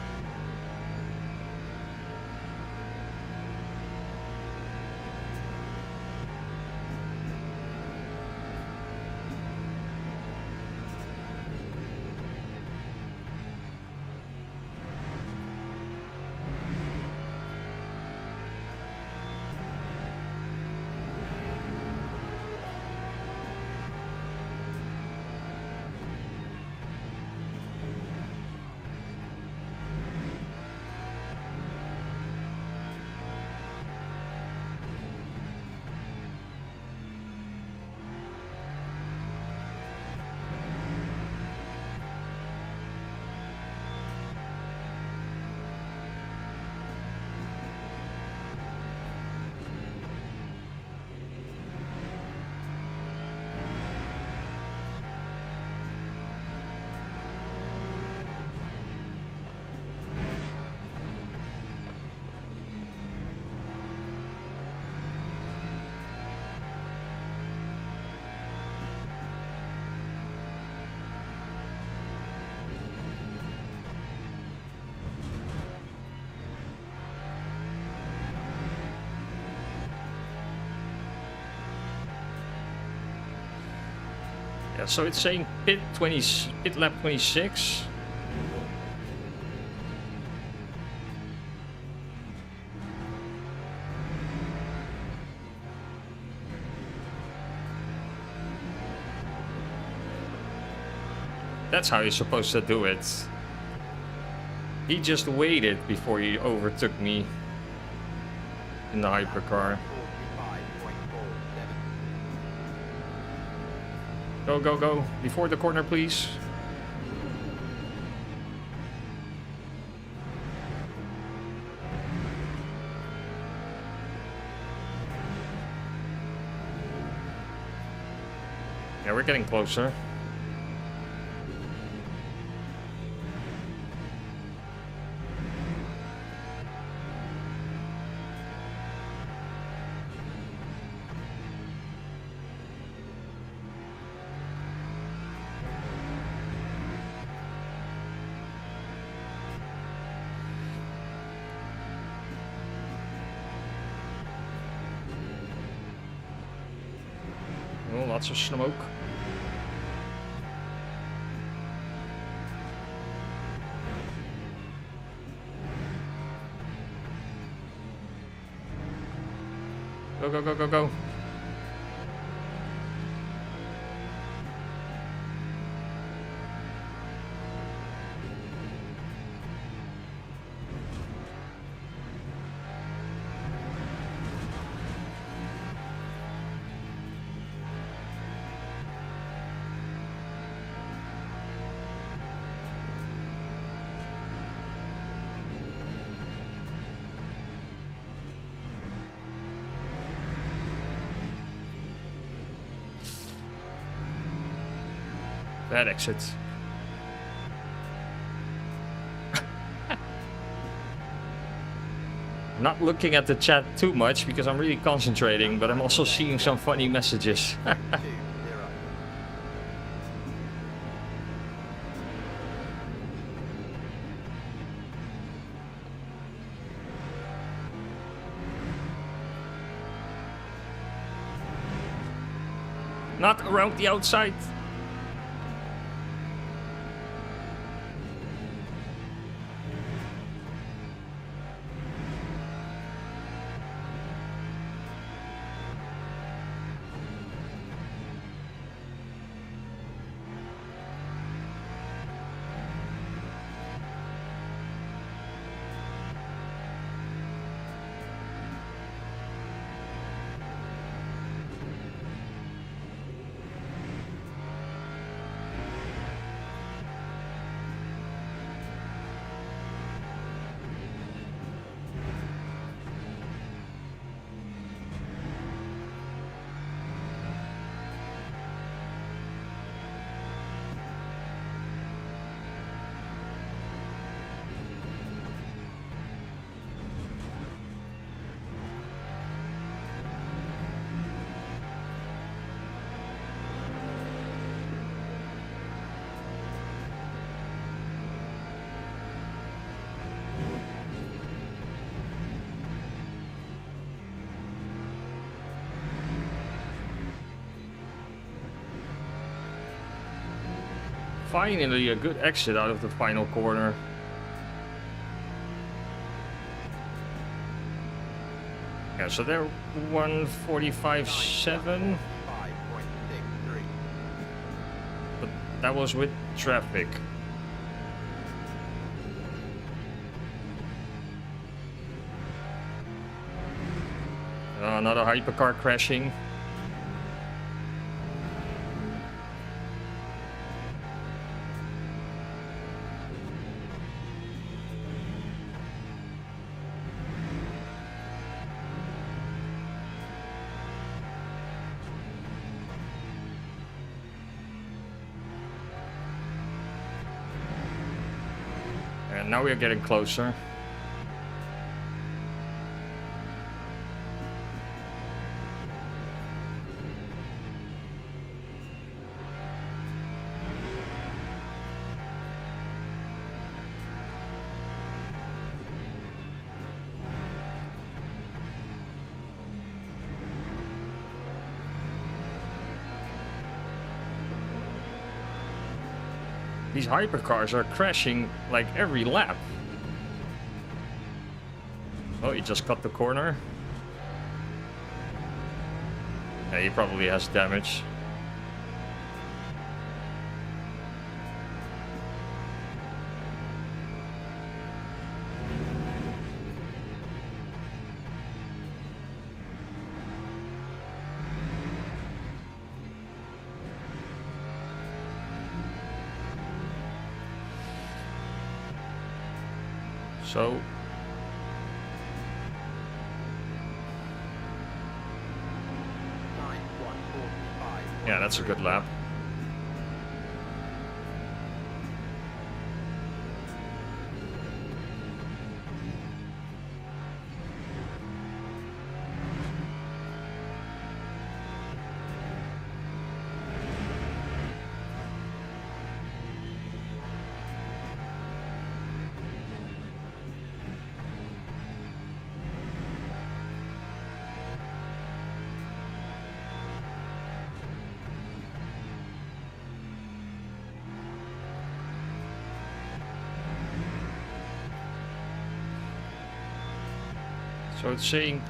Yeah, so it's saying pit lap 26. That's how you're supposed to do it. He just waited before he overtook me in the hypercar. 45.47. Go, go, go. Before the corner, please. Yeah, we're getting closer. Oh, lots of smoke. Go, go, go, go, go. Bad exit. I'm not looking at the chat too much because I'm really concentrating, but I'm also seeing some funny messages. 2-0. Not around the outside. finally a good exit out of the final corner. Yeah, so they're 1:45.7, 5.63. but that was with traffic. Another hypercar crashing. And now we're getting closer. These hypercars are crashing like every lap. Oh, he just cut the corner. Yeah, he probably has damage. So yeah, that's a good lap. So it's saying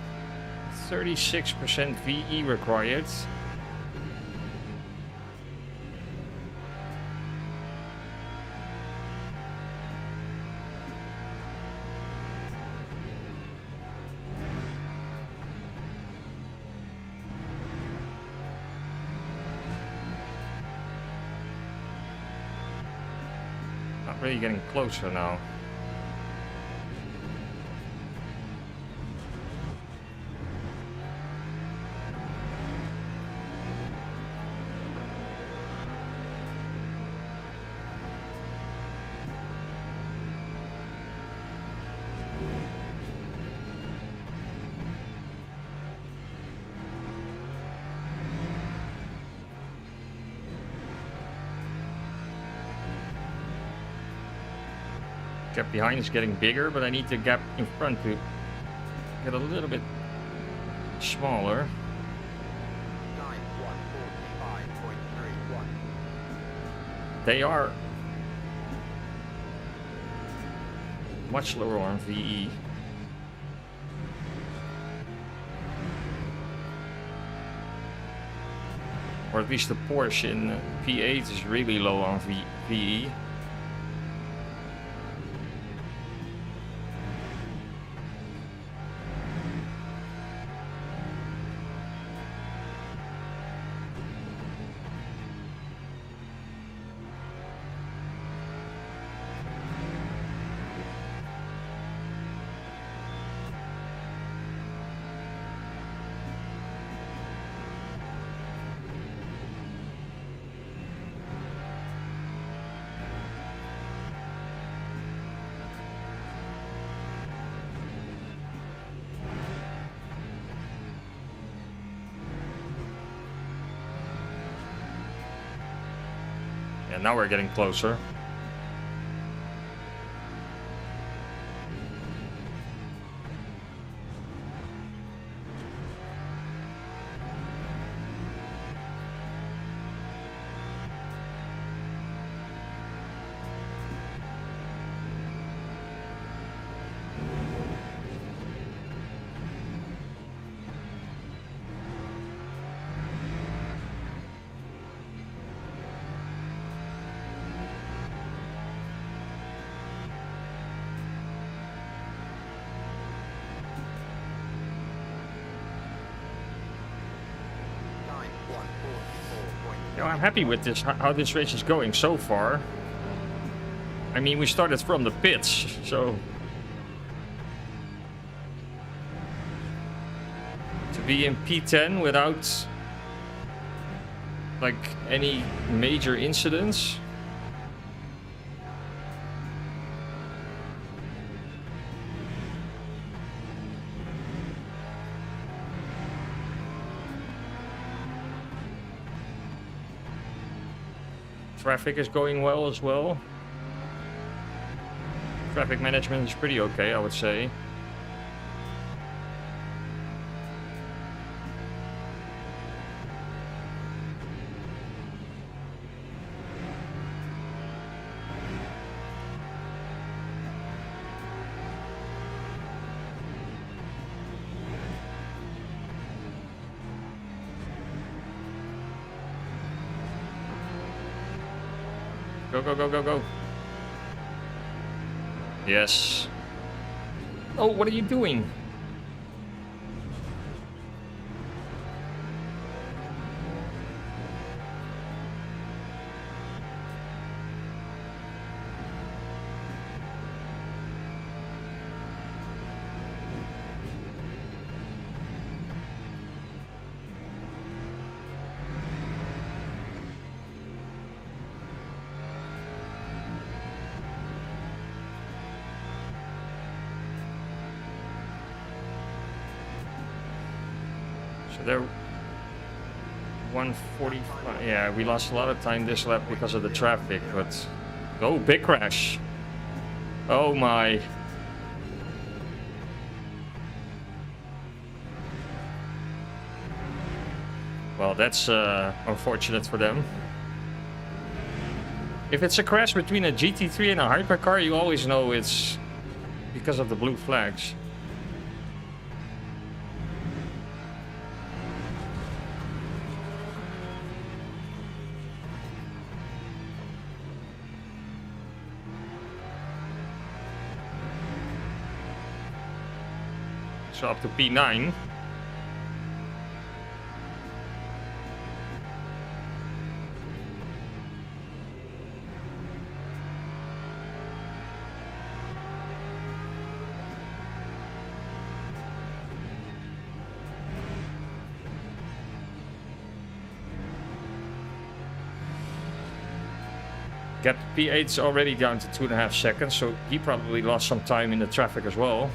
36% VE required. Not really getting closer now. Gap behind is getting bigger, but I need the gap in front to get a little bit smaller. They are much lower on VE. Or at least the Porsche in P8 is really low on VE. And now we're getting closer. I'm happy with this, how this race is going so far. I mean, we started from the pits, so to be in P10 without like any major incidents. Traffic is going well as well. Traffic management is pretty okay, I would say. Go, go, go, go, go. Yes. Oh, what are you doing? So they're 145. Yeah, we lost a lot of time this lap because of the traffic, but oh, big crash. Oh my. Well, that's unfortunate for them. If it's a crash between a GT3 and a hypercar, you always know it's because of the blue flags. So up to P9. Gap P8 is already down to 2.5 seconds, so he probably lost some time in the traffic as well.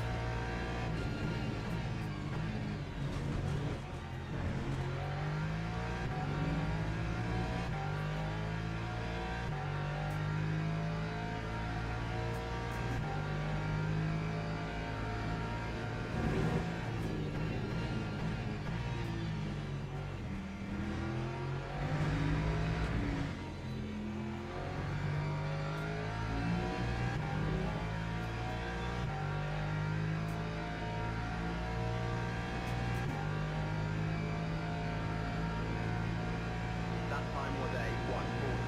That time was a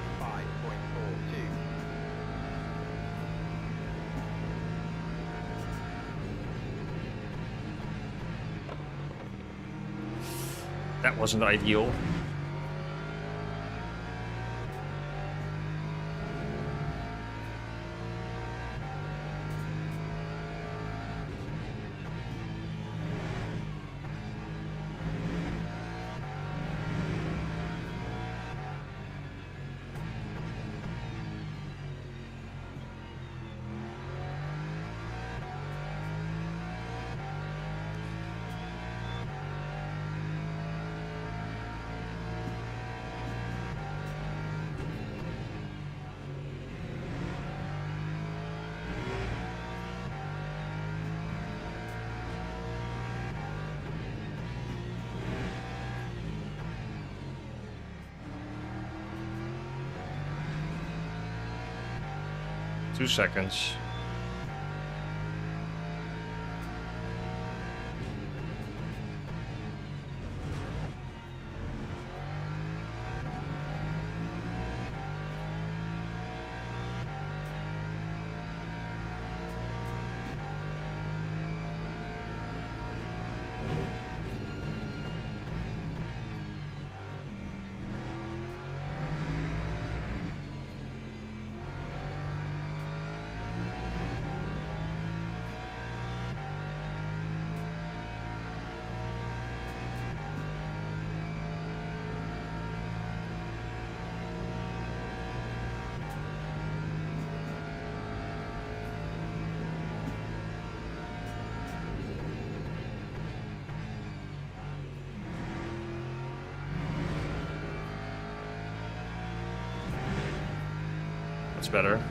1:45.42. That wasn't ideal. Two seconds. That's better.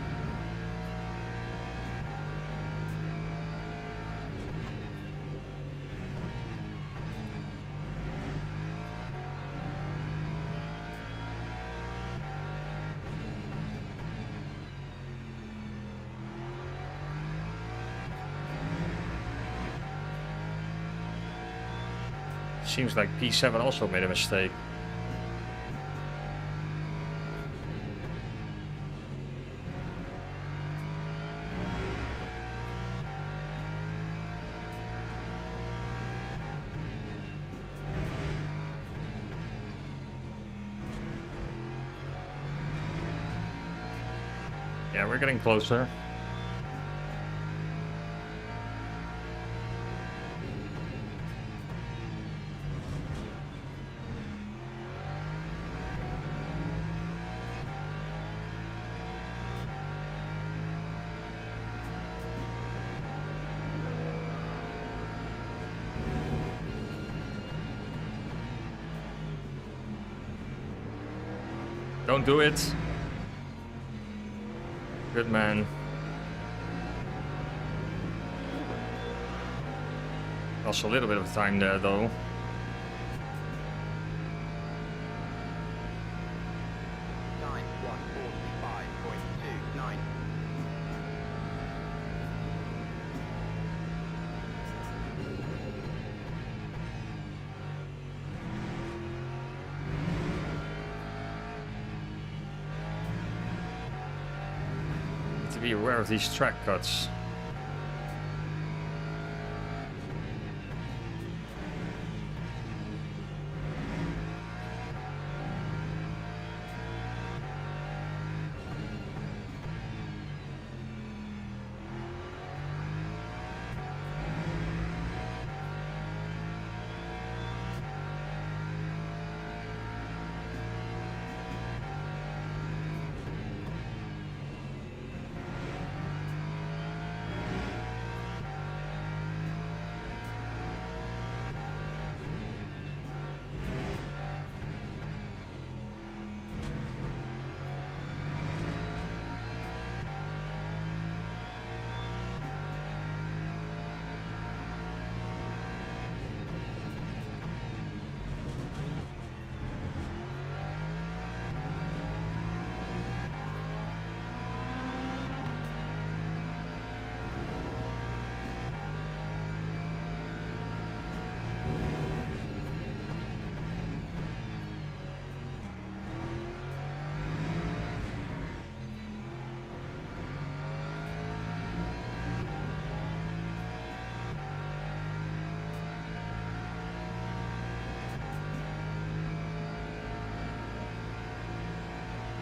Seems like P7 also made a mistake. Yeah, we're getting closer. Don't do it. Good man. Lost a little bit of time there though. Time 1:45.29. Need to be aware of these track cuts.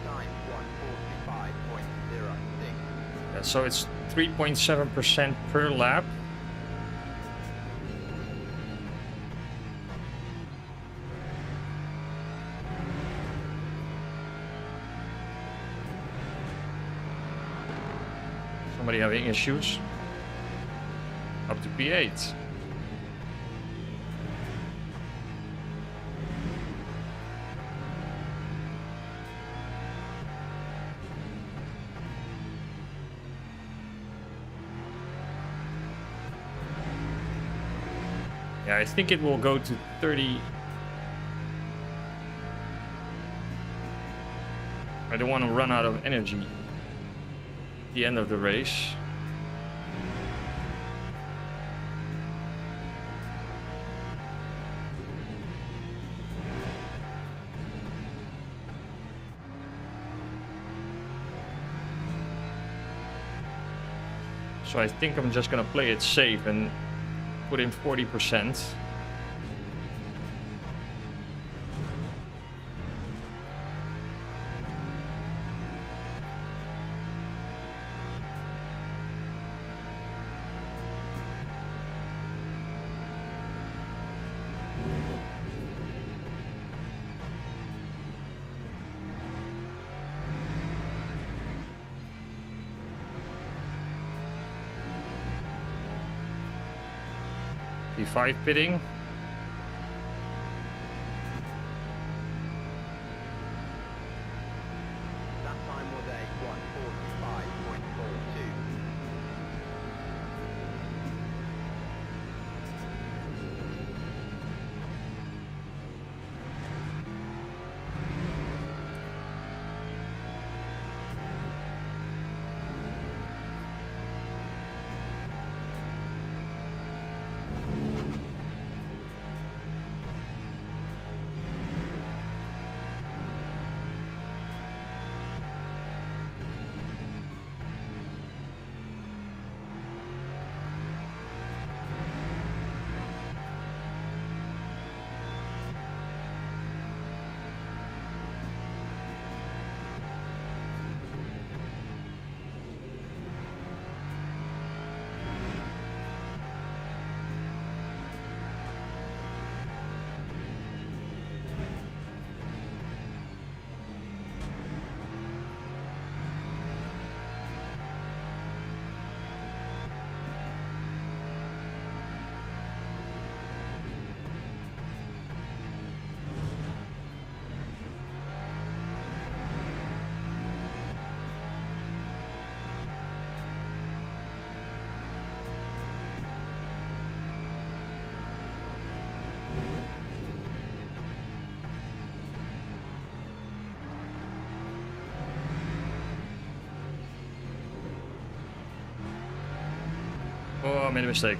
Time 1:45.06. Yeah, so it's 3.7% per lap. Somebody having issues? Up to P8. Yeah, I think it will go to 30. I don't want to run out of energy at the end of the race. So I think I'm just gonna play it safe and put in 40%. P5 pitting. That time was a Oh, I made a mistake.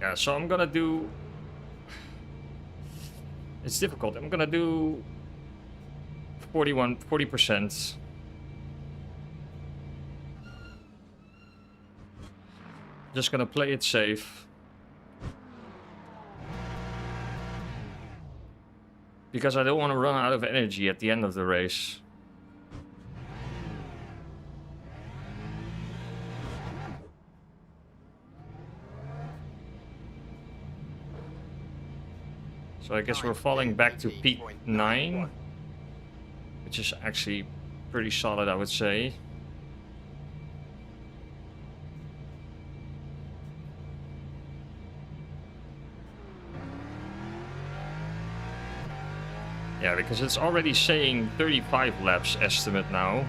Yeah, so I'm gonna do... It's difficult. I'm gonna do 40%. Just gonna play it safe. Because I don't want to run out of energy at the end of the race. So I guess we're falling back to P9, which is actually pretty solid, I would say. Yeah, because it's already saying 35 laps estimate now.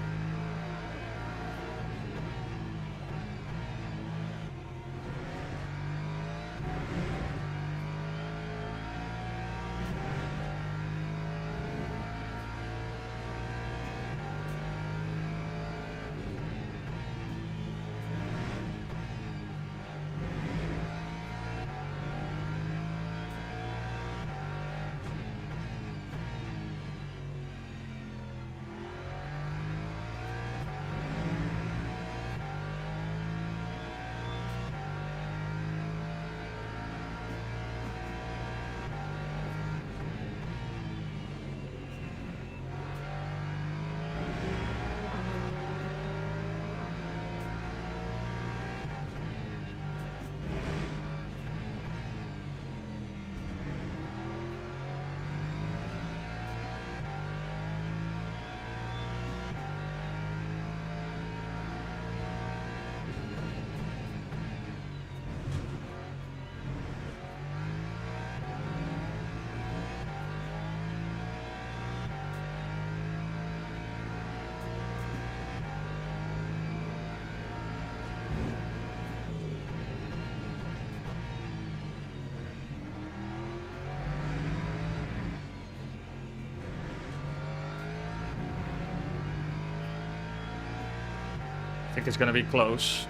I think it's gonna be close.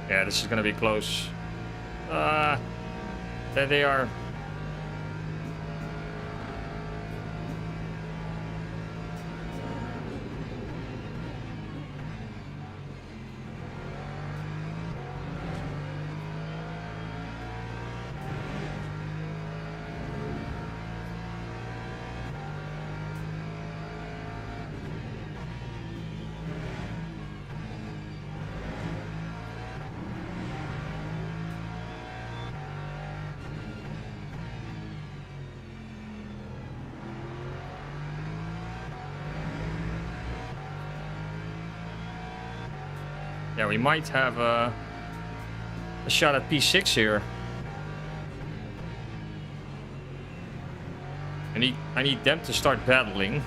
Yeah, this is gonna be close. There they are. Yeah, we might have a shot at P6 here. I need them to start battling.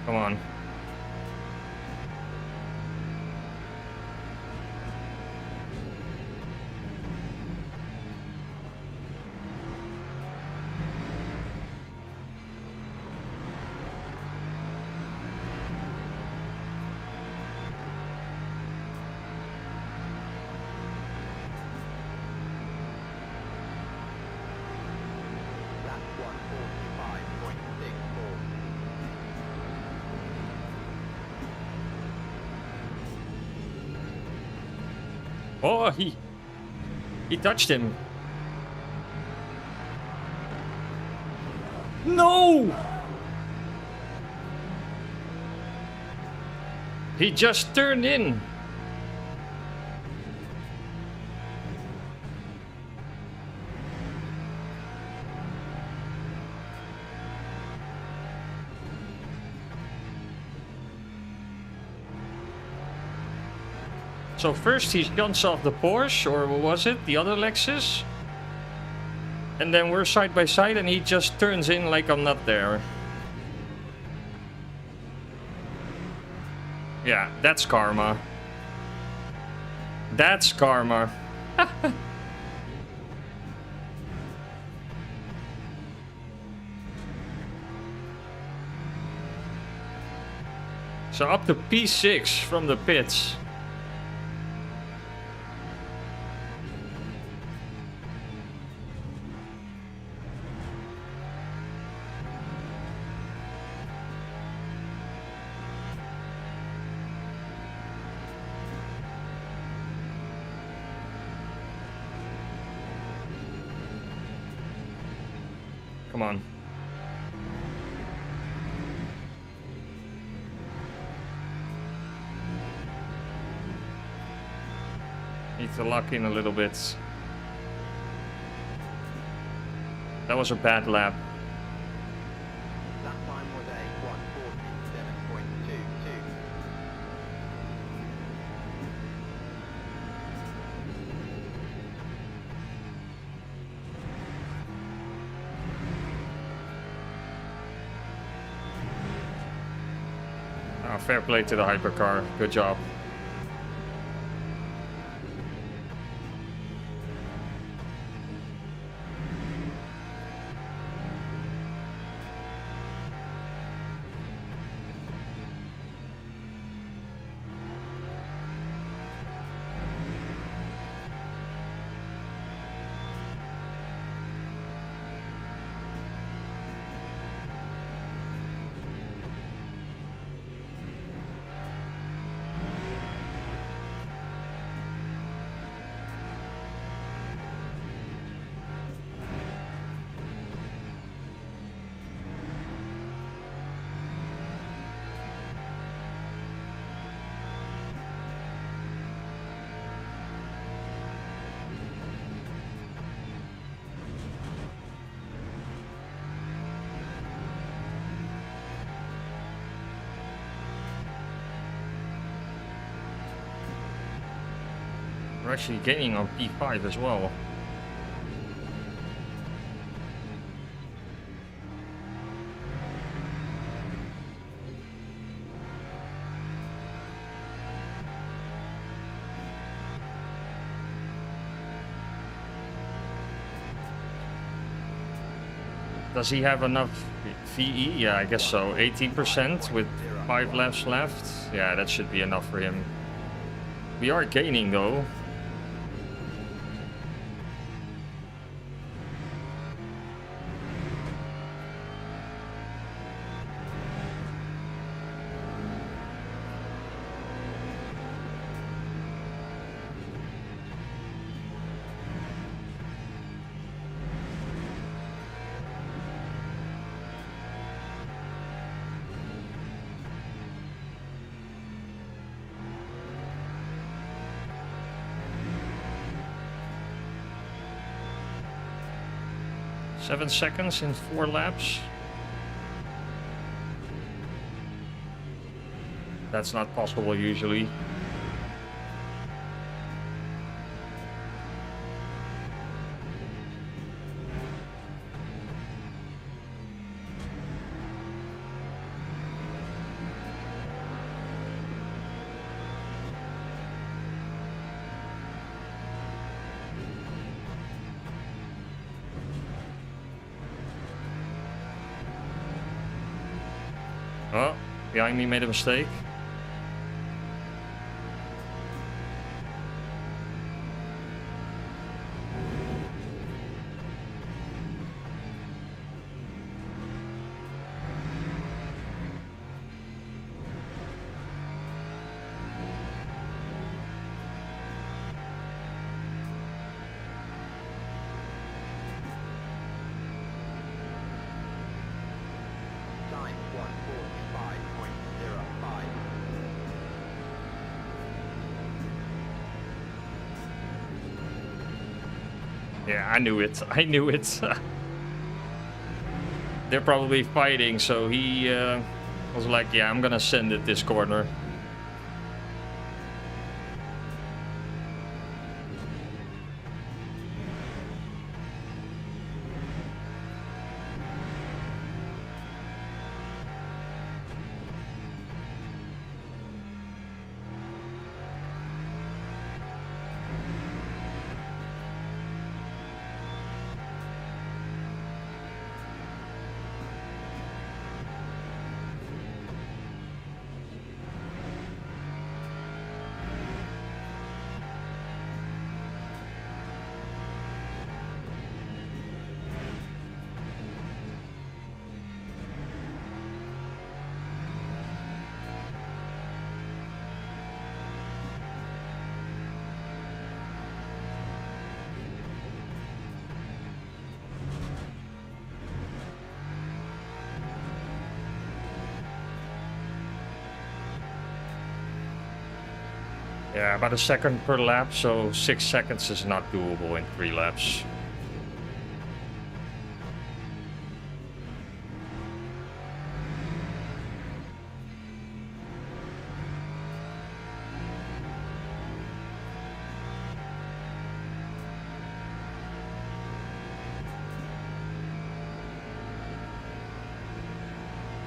Come on. Lap 1:45.64. Oh, he touched him. No! He just turned in. So first he jumps off the Porsche, or what was it? The other Lexus? And then we're side by side and he just turns in like I'm not there. Yeah, that's karma. That's karma. So up to P6 from the pits. Come on. Need to lock in a little bit. That was a bad lap. That time was a 1:47.22. Oh, fair play to the hypercar. Good job. We're actually gaining on P5 as well. Does he have enough VE? Yeah, I guess so. 18% with 5 laps left. Yeah, that should be enough for him. We are gaining though. Seven seconds in 4 laps. That's not possible usually. Oh, behind me made a mistake. Time 1:45.05. Yeah, I knew it. I knew it. They're probably fighting, so he was like, yeah, I'm gonna send it this corner. Yeah, about a second per lap, so 6 seconds is not doable in 3 laps.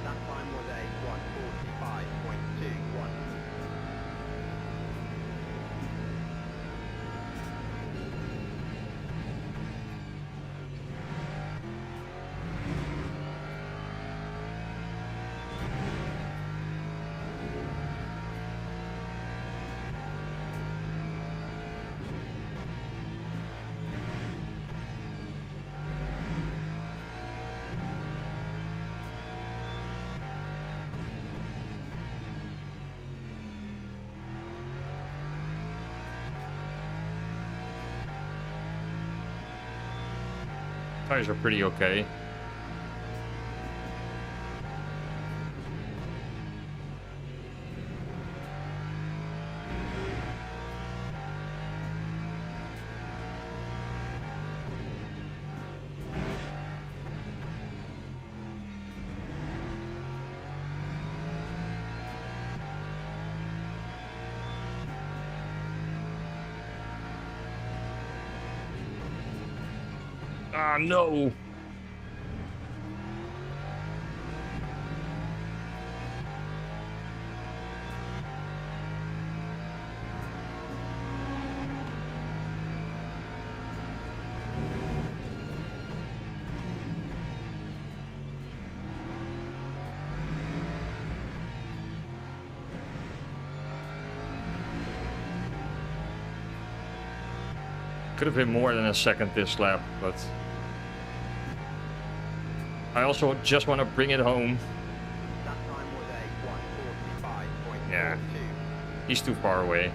That time was a 1:45.21. Tires are pretty okay. Ah, no! Could have been more than a second this lap, but I also just want to bring it home. That time was a 1:45.42. Yeah. He's too far away.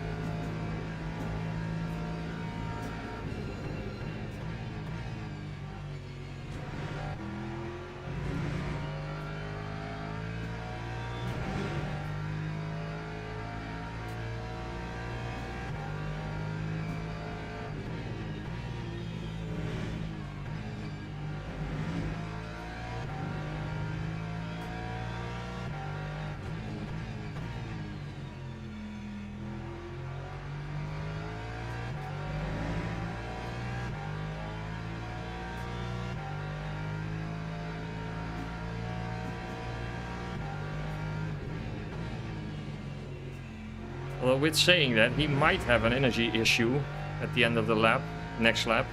Although with saying that, he might have an energy issue at the end of the lap, next lap.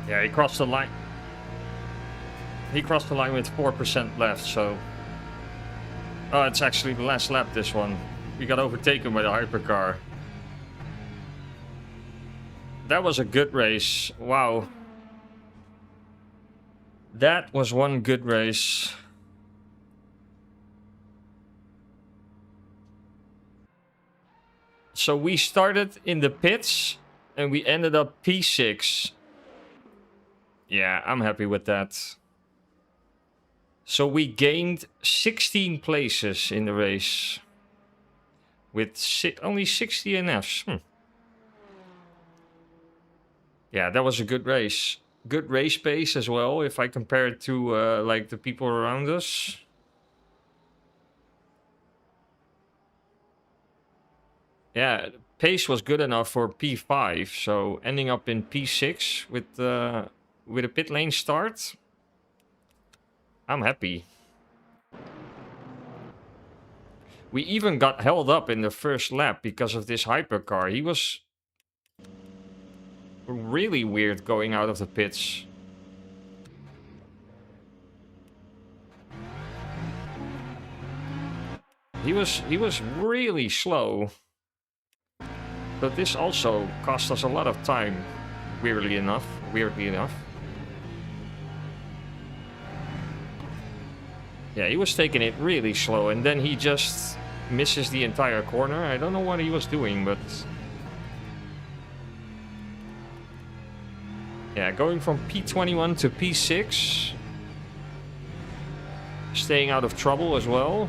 Yeah, he crossed the line. He crossed the line with 4% left, so... Oh, it's actually the last lap, this one. We got overtaken by the hypercar. That was a good race. Wow. That was one good race. So we started in the pits and we ended up P6. Yeah, I'm happy with that. So we gained 16 places in the race with only 60 NFs. Yeah, that was a good race. Good race pace as well, if I compare it to like the people around us. Yeah, pace was good enough for P5, so ending up in P6 with a pit lane start, I'm happy. We even got held up in the first lap because of this hypercar. He was really weird going out of the pits. He was really slow. But this also cost us a lot of time, weirdly enough. Yeah, he was taking it really slow, and then he just misses the entire corner. I don't know what he was doing, but... yeah, going from P21 to P6. Staying out of trouble as well.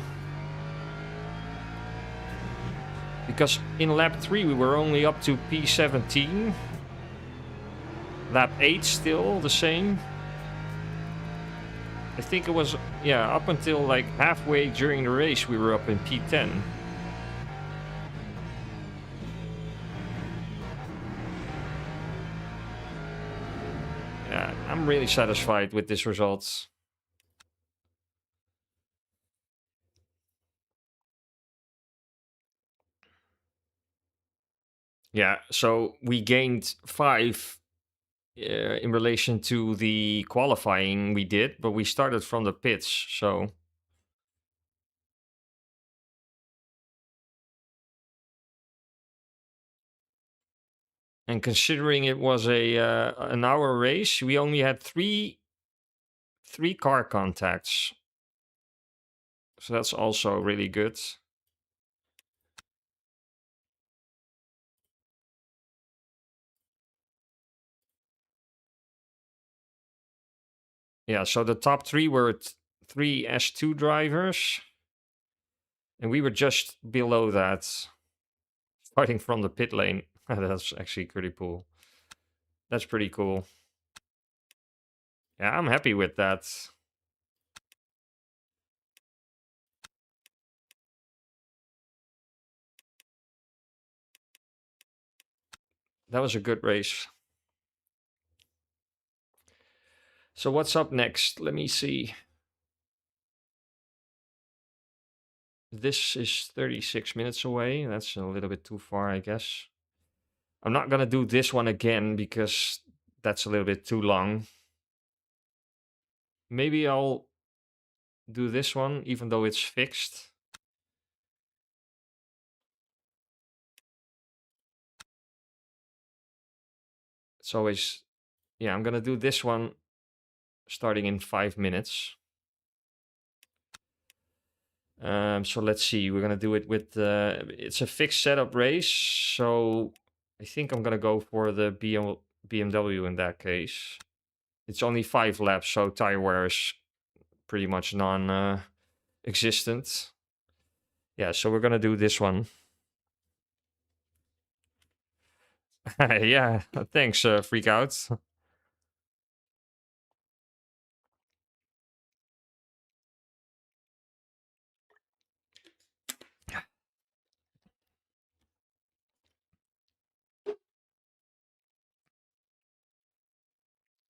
Because in lap 3 we were only up to P17. Lap 8 still the same. I think it was, yeah, up until like halfway during the race we were up in P10. Yeah, I'm really satisfied with this result. Yeah, so we gained 5 in relation to the qualifying we did, but we started from the pits, so... and considering it was an hour race, we only had three car contacts. So that's also really good. Yeah, so the top 3 were 3 S2 drivers. And we were just below that. Starting from the pit lane. That's actually pretty cool. That's pretty cool. Yeah, I'm happy with that. That was a good race. So what's up next? Let me see. This is 36 minutes away. That's a little bit too far, I guess. I'm not gonna do this one again because that's a little bit too long. Maybe I'll do this one, even though it's fixed. It's always... yeah, I'm gonna do this one starting in 5 minutes. So let's see, we're gonna do it with... it's a fixed setup race, so I think I'm gonna go for the BMW in that case. It's only 5 laps, so tire wear is pretty much non-existent. Yeah, so we're gonna do this one. Yeah, thanks, Freak Out.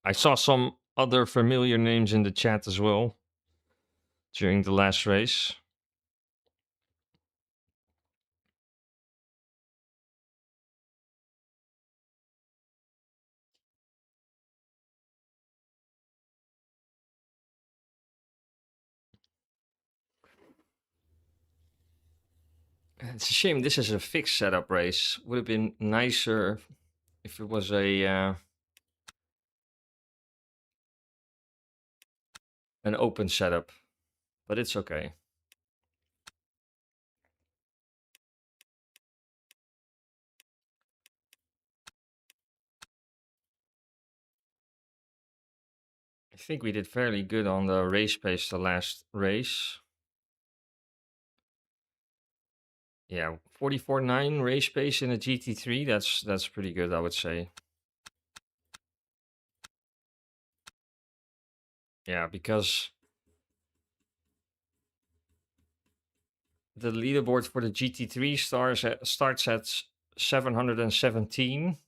I saw some other familiar names in the chat as well during the last race. It's a shame this is a fixed setup race. Would have been nicer if it was an open setup, but it's okay. I think we did fairly good on the race pace the last race. Yeah, 44.9 race pace in a GT3. That's pretty good, I would say. Yeah, because the leaderboard for the GT3 starts at 717.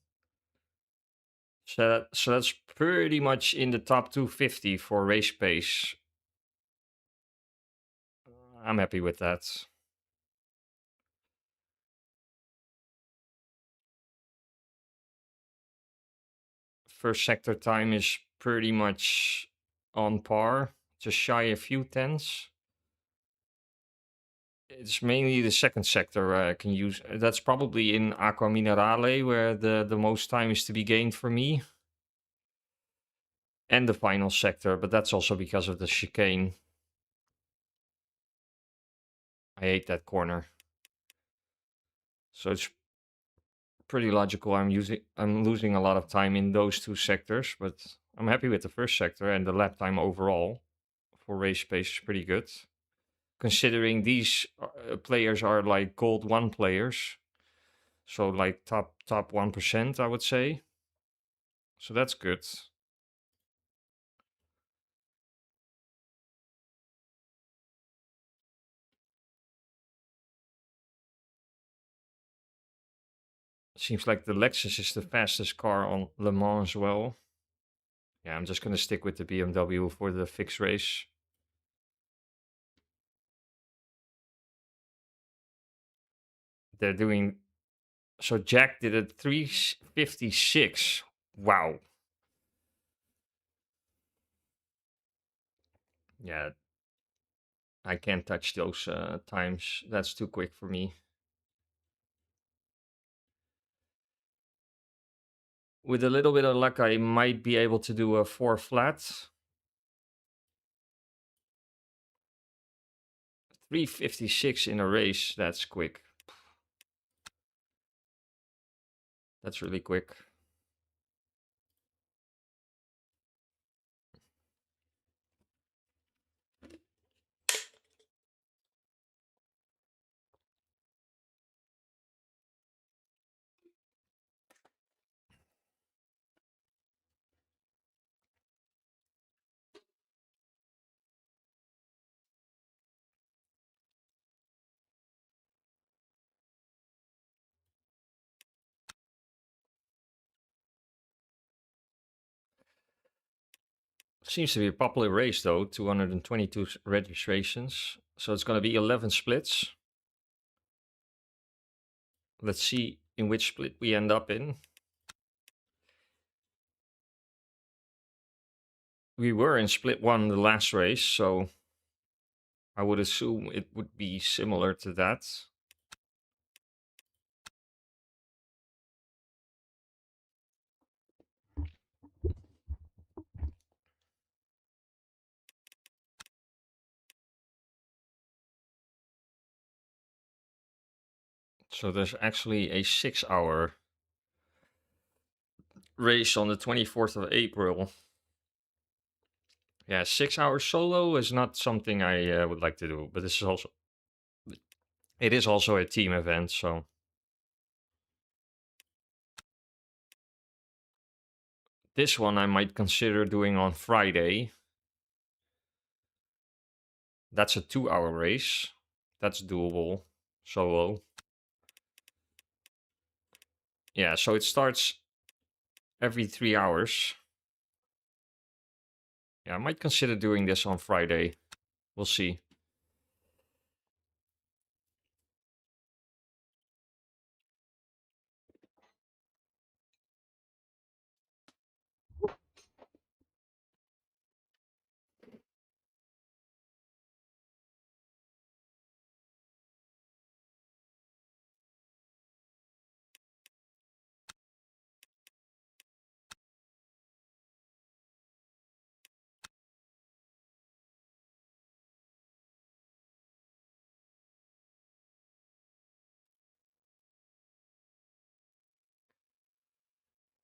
So that's pretty much in the top 250 for race pace. I'm happy with that. First sector time is pretty much on par, just shy a few tenths. It's mainly the second sector where I can use. That's probably in Aqua Minerale where the most time is to be gained for me. And the final sector, but that's also because of the chicane. I hate that corner. So it's pretty logical. I'm losing a lot of time in those two sectors, but I'm happy with the first sector, and the lap time overall for race pace is pretty good. Considering these players are like gold 1 players, so like top 1%, I would say. So that's good. Seems like the Lexus is the fastest car on Le Mans as well. Yeah, I'm just going to stick with the BMW for the fixed race. They're doing... So Jack did a 356. Wow. Yeah. I can't touch those times. That's too quick for me. With a little bit of luck, I might be able to do a 4 flat. 356 in a race, that's quick. That's really quick. Seems to be a popular race though, 222 registrations. So it's going to be 11 splits. Let's see in which split we end up in. We were in split 1 the last race, so I would assume it would be similar to that. So there's actually a 6-hour race on the 24th of April. Yeah, 6 hours solo is not something I would like to do, but this is also... It is also a team event, so... This one I might consider doing on Friday. That's a 2-hour race. That's doable. Solo. Yeah, so it starts every 3 hours. Yeah, I might consider doing this on Friday. We'll see.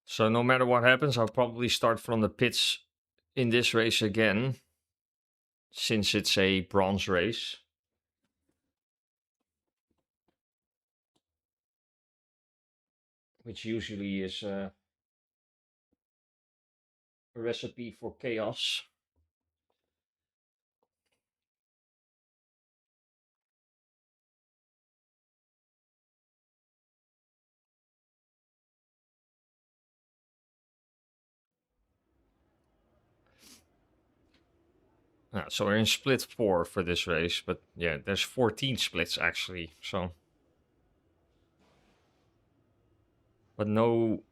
So no matter what happens, I'll probably start from the pits in this race again, since it's a bronze race. Which usually is a recipe for chaos. So we're in split 4 for this race, but yeah, there's 14 splits actually, so... But no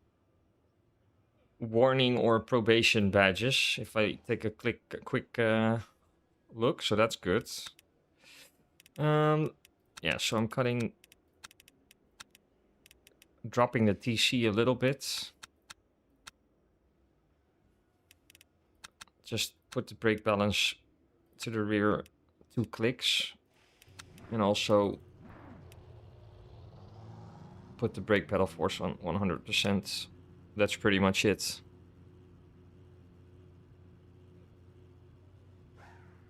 warning or probation badges if I take a quick look, so that's good. Yeah, so I'm dropping the TC a little bit. Just put the brake balance to the rear 2 clicks, and also put the brake pedal force on 100%. That's pretty much it.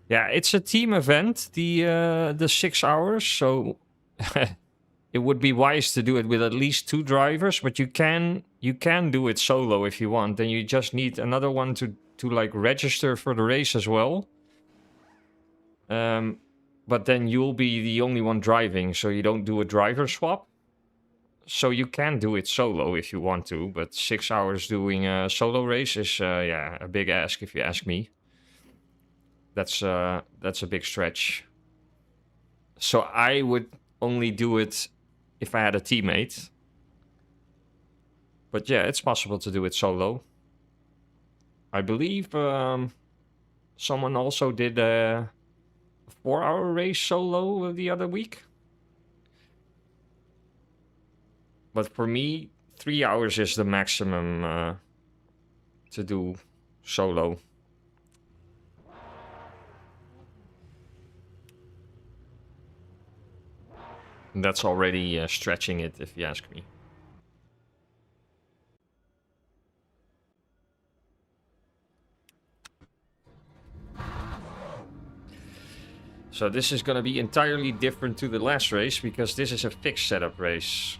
Yeah, it's a team event, the 6 hours, so it would be wise to do it with at least 2 drivers, but you can do it solo if you want. Then you just need another one to like register for the race as well. But then you'll be the only one driving, so you don't do a driver swap. So you can do it solo if you want to, but 6 hours doing a solo race is yeah, a big ask if you ask me. That's a big stretch. So I would only do it if I had a teammate. But yeah, it's possible to do it solo. I believe someone also did a 4-hour race solo the other week. But for me, 3 hours is the maximum to do solo. And that's already stretching it, if you ask me. So this is going to be entirely different to the last race, because this is a fixed setup race.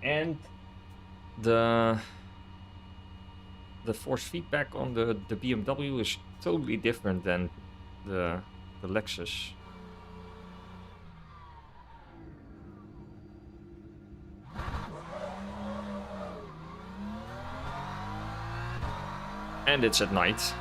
And the force feedback on the BMW is totally different than the Lexus. And it's at night.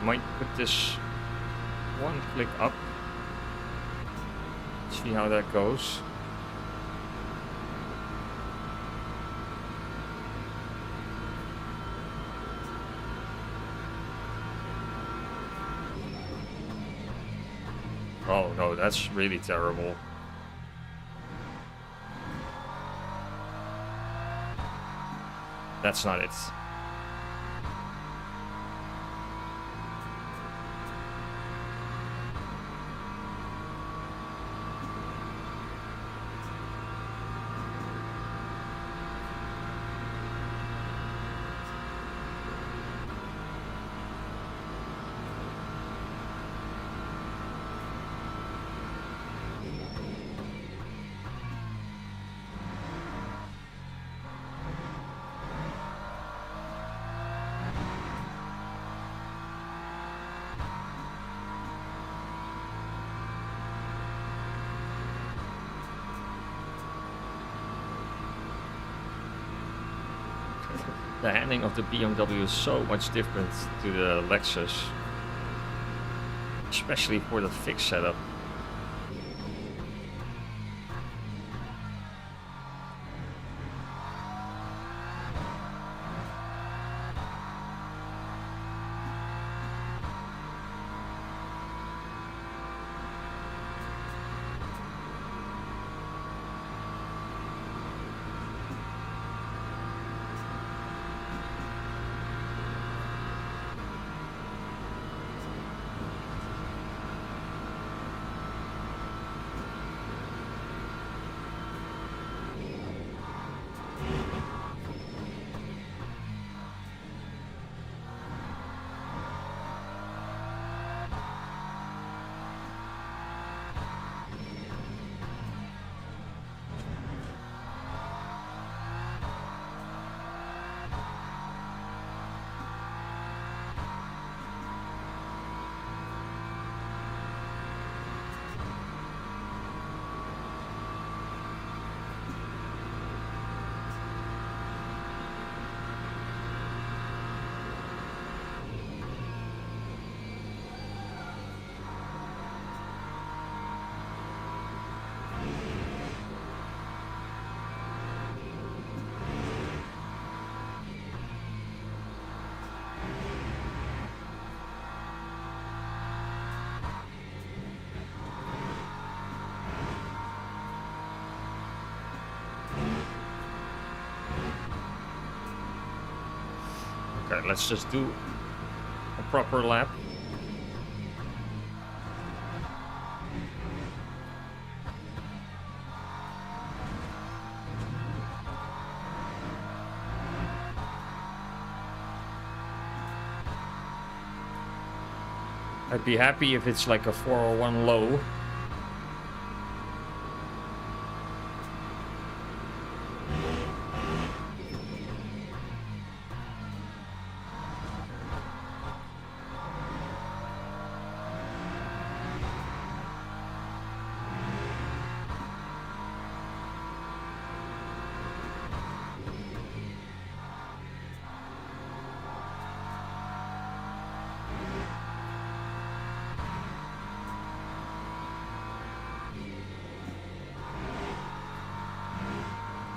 Might put this 1 click up. See how that goes. Oh no, that's really terrible. That's not it. The handling of the BMW is so much different to the Lexus, especially for the fixed setup. Okay, let's just do a proper lap. I'd be happy if it's like a 401 low.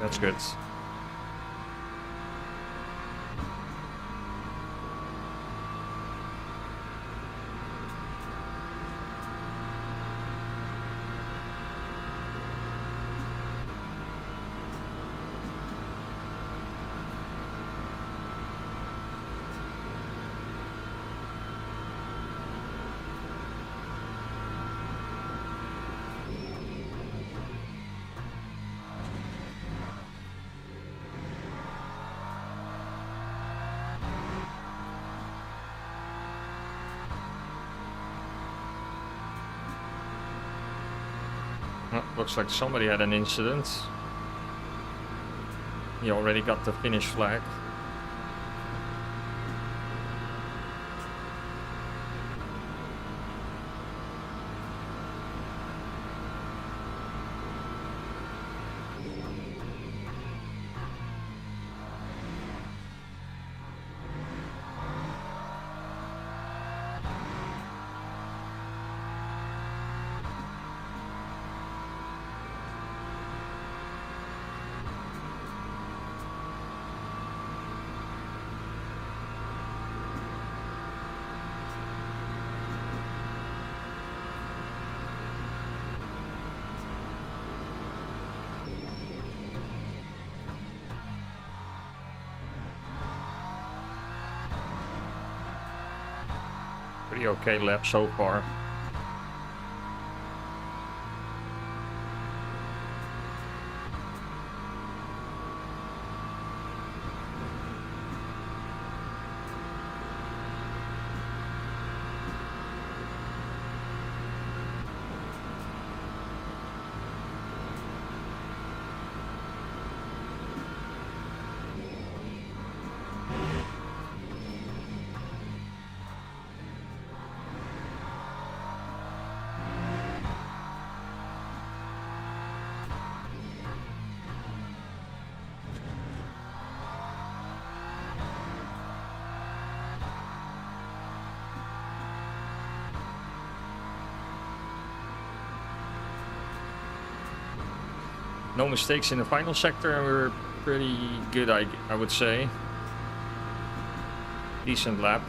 That's good. Oh, looks like somebody had an incident. He already got the finish flag. Pretty okay lap so far. No mistakes in the final sector, and we're pretty good, I would say. Decent lap.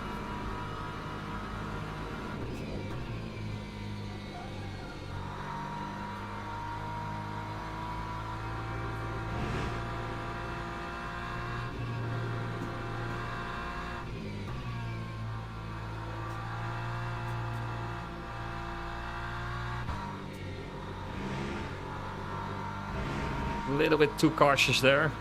A little bit too cautious there.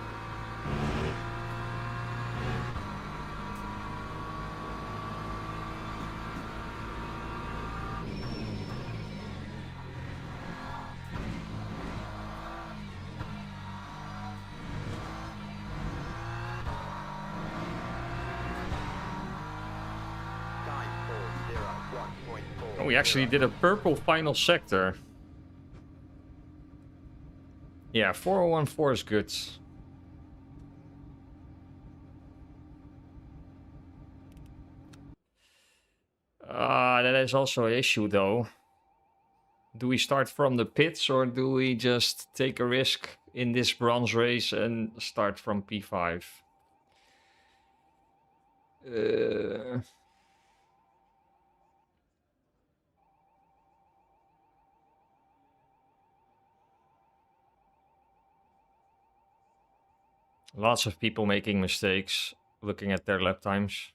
Oh, we actually did a purple final sector. Yeah, 4014 is good. That is also an issue though. Do we start from the pits or do we just take a risk in this bronze race and start from P5? Lots of people making mistakes. looking at their lap times.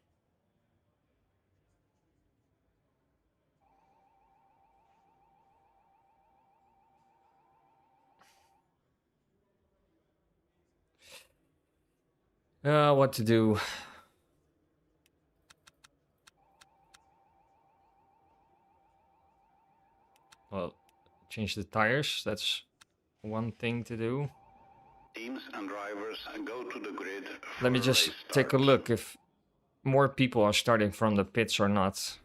What to do? Well, change the tires. That's one thing to do. Teams and drivers go to the grid. Let me for just race take a start. look if more people are starting from the pits or not.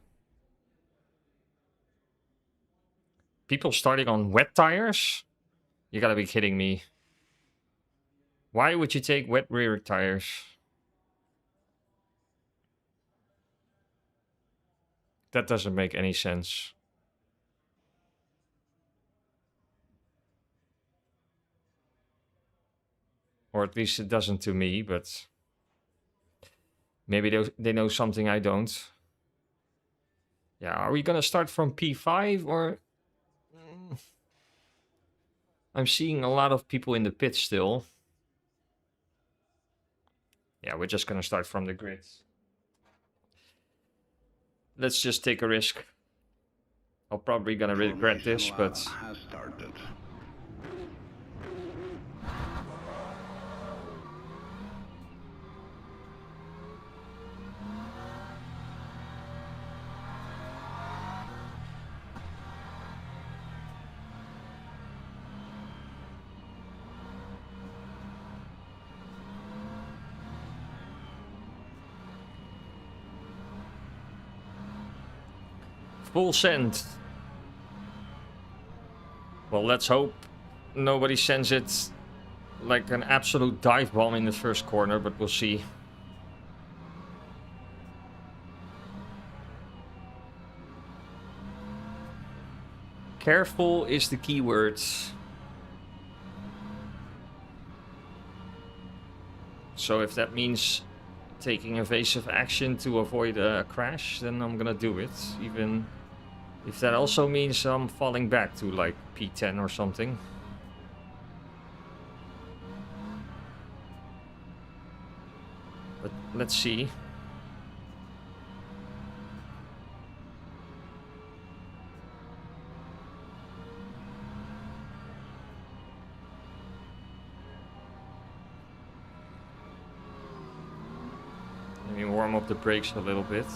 People starting on wet tires? You gotta be kidding me. Why would you take wet rear tires? That doesn't make any sense. Or at least it doesn't to me, but maybe they know something I don't. Yeah, are we gonna start from P5 or... I'm seeing a lot of people in the pit still. Yeah, we're just gonna start from the grid. Let's just take a risk. I'm probably gonna regret this, Formation but... lap has started. Full send. Well, let's hope nobody sends it like an absolute dive bomb in the first corner, but we'll see. Careful is the key word. So if that means taking evasive action to avoid a crash, then I'm gonna do it. Even if that also means I'm falling back to like P10 or something. But let's see. Let me warm up the brakes a little bit.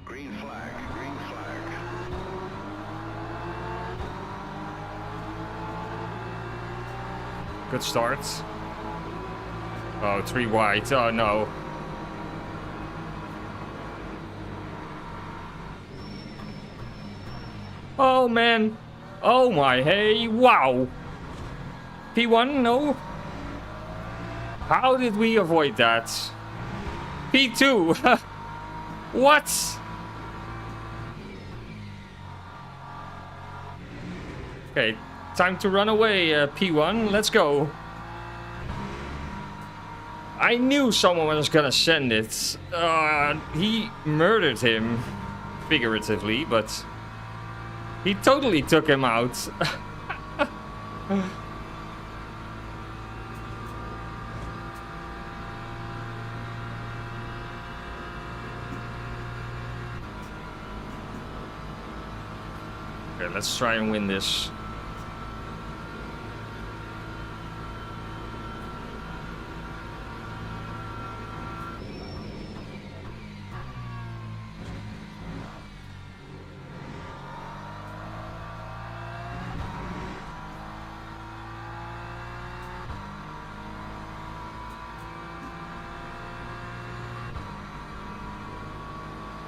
Green flag, green flag. Good start. Oh, 3 wide. Oh no. Oh man. Oh my, hey, wow. P1, no. How did we avoid that? P2. What? Okay, time to run away, P1. Let's go. I knew someone was gonna send it. He murdered him, figuratively, but he totally took him out. Okay, let's try and win this.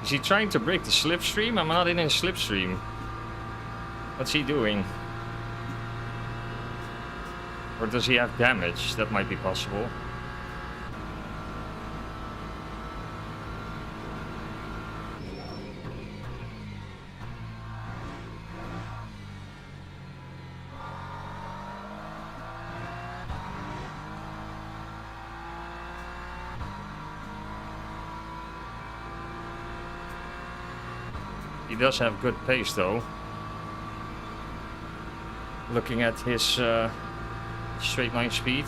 Is he trying to break the slipstream? I'm not in a slipstream. What's he doing? Or does he have damage? That might be possible. He does have good pace though. Looking at his straight line speed.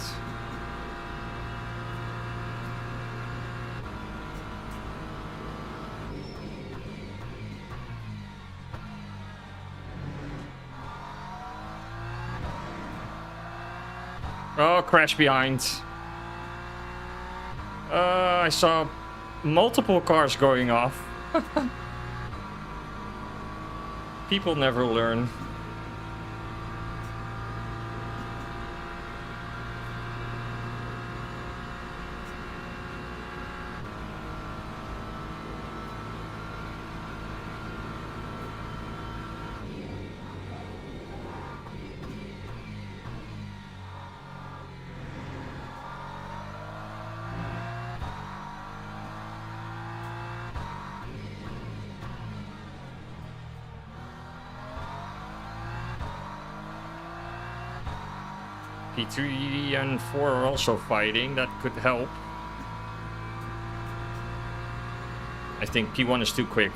Oh, crash behind. I saw multiple cars going off. People never learn. P3 and 4 are also fighting, that could help. I think P1 is too quick.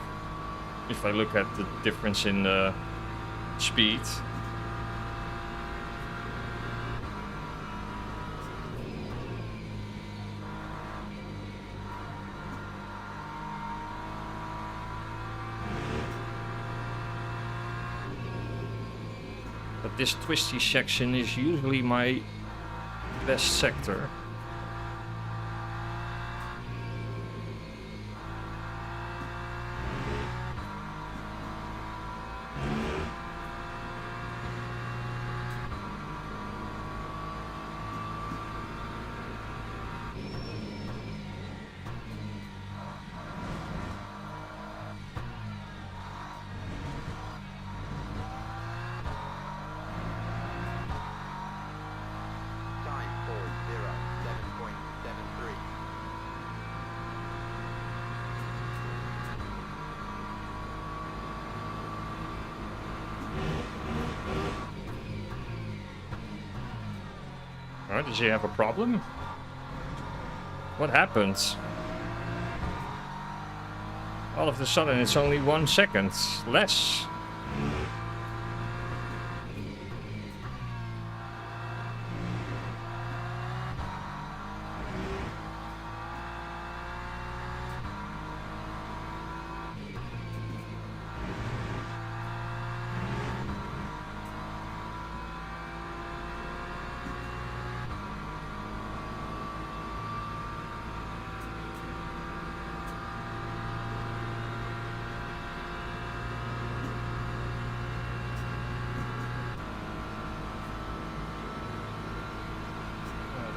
If I look at the difference in speed. But this twisty section is usually my best sector. Does he have a problem? What happens? All of a sudden it's only 1 second less.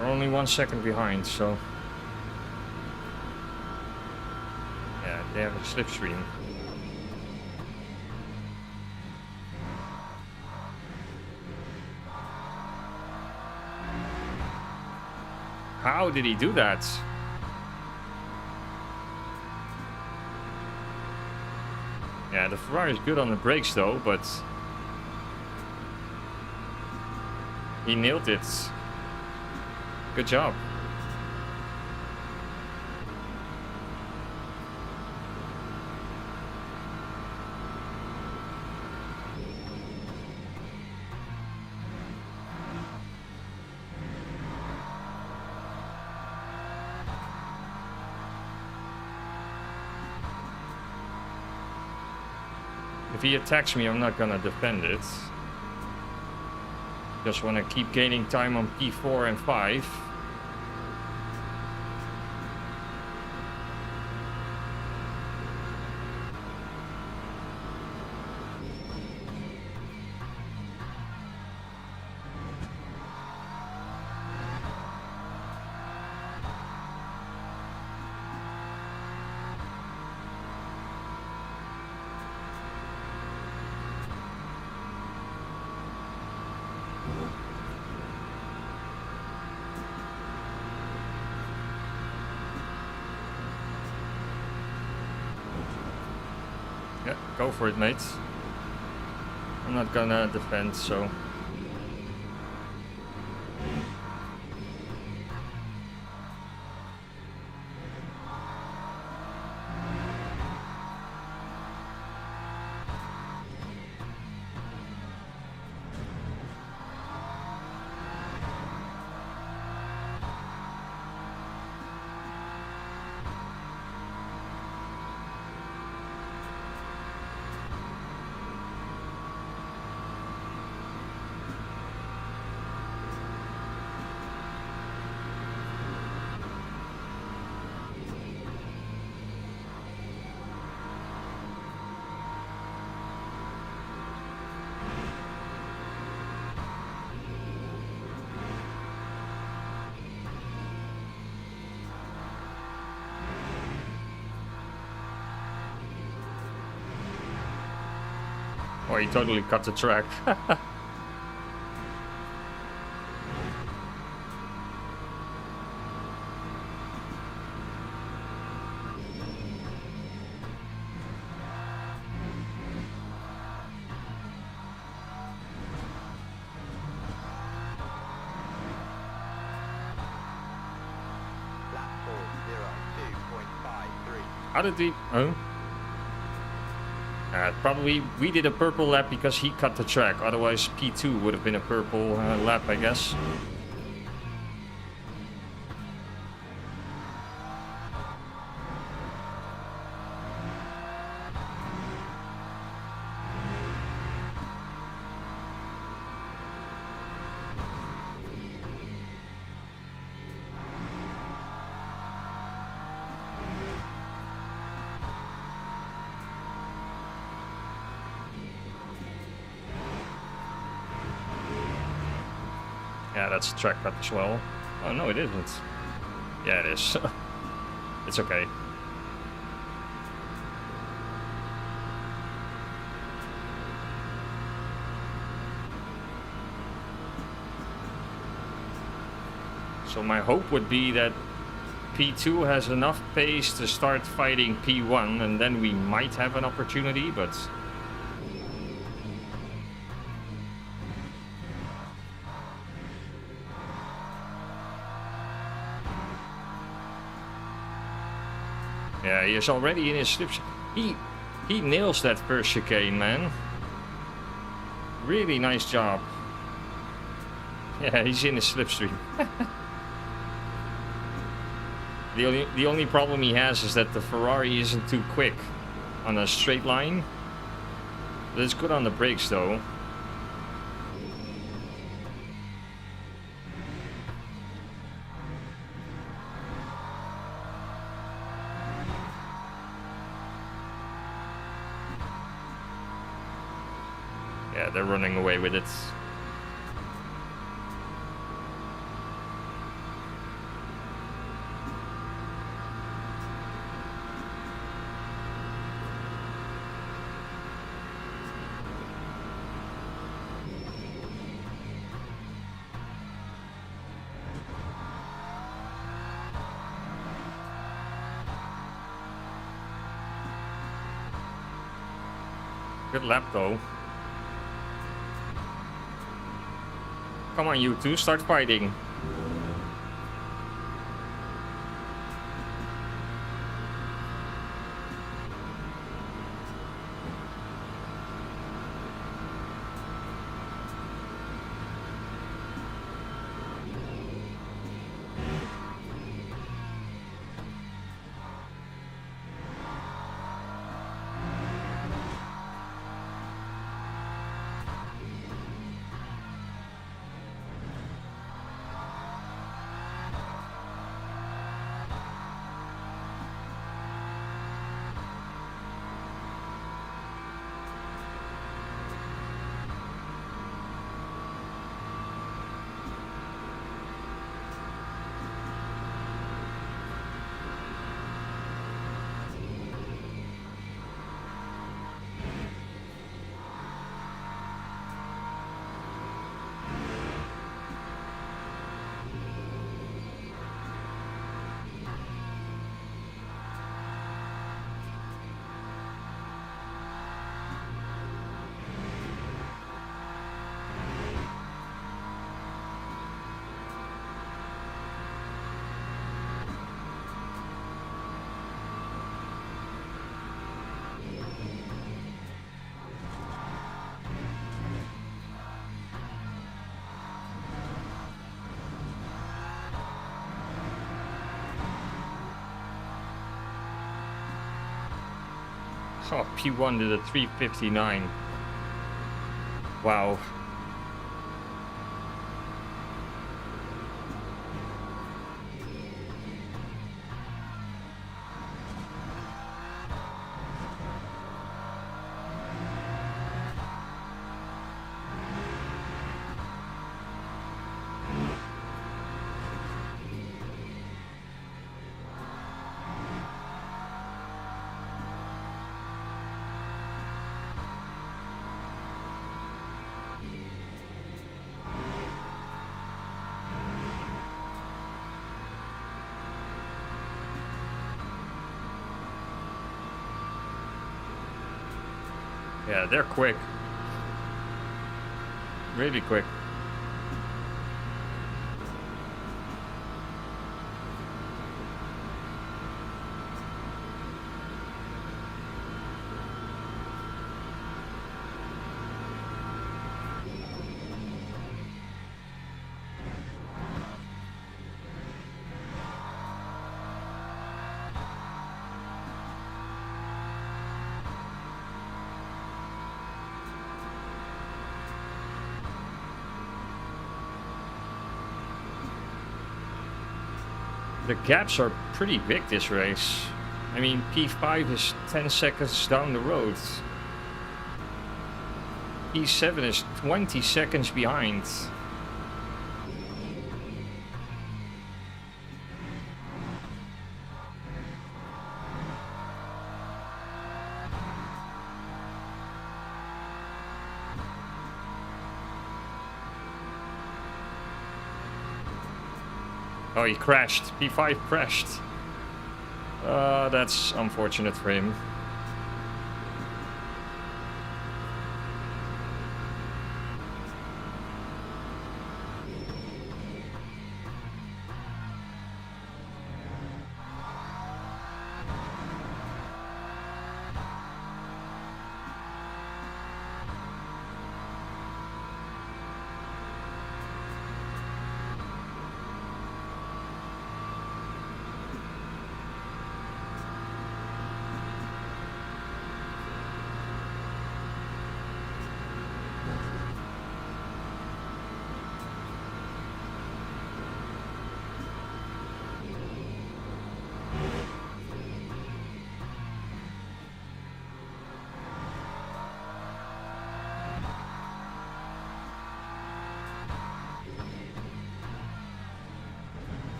Only 1 second behind, so yeah, they have a slipstream. How did he do that? Yeah, the Ferrari is good on the brakes though, but he nailed it. Good job. If he attacks me, I'm not gonna defend it. Just want to keep gaining time on P4 and 5. Go for it, mate. I'm not gonna defend, so... Oh, he totally cut the track. Lap 4:02.53. How did he... Oh? Probably we did a purple lap because he cut the track. Otherwise P2 would have been a purple lap, I guess. Yeah, that's a track cut as well. Oh, no, it isn't. Yeah, it is. It's okay. So my hope would be that P2 has enough pace to start fighting P1, and then we might have an opportunity, but... Yeah, he is already in his slipstream. He nails that first chicane, man. Really nice job. Yeah, he's in his slipstream. The only problem he has is that the Ferrari isn't too quick on a straight line. But it's good on the brakes, though. Yeah, they're running away with it. Good lap, though. Come on, you two, start fighting. Oh, P1 did a 3:59. Wow. Yeah, they're quick. Really quick. The gaps are pretty big this race. I mean, P5 is 10 seconds down the road. P7 is 20 seconds behind. Oh, he crashed. P5 crashed. That's unfortunate for him.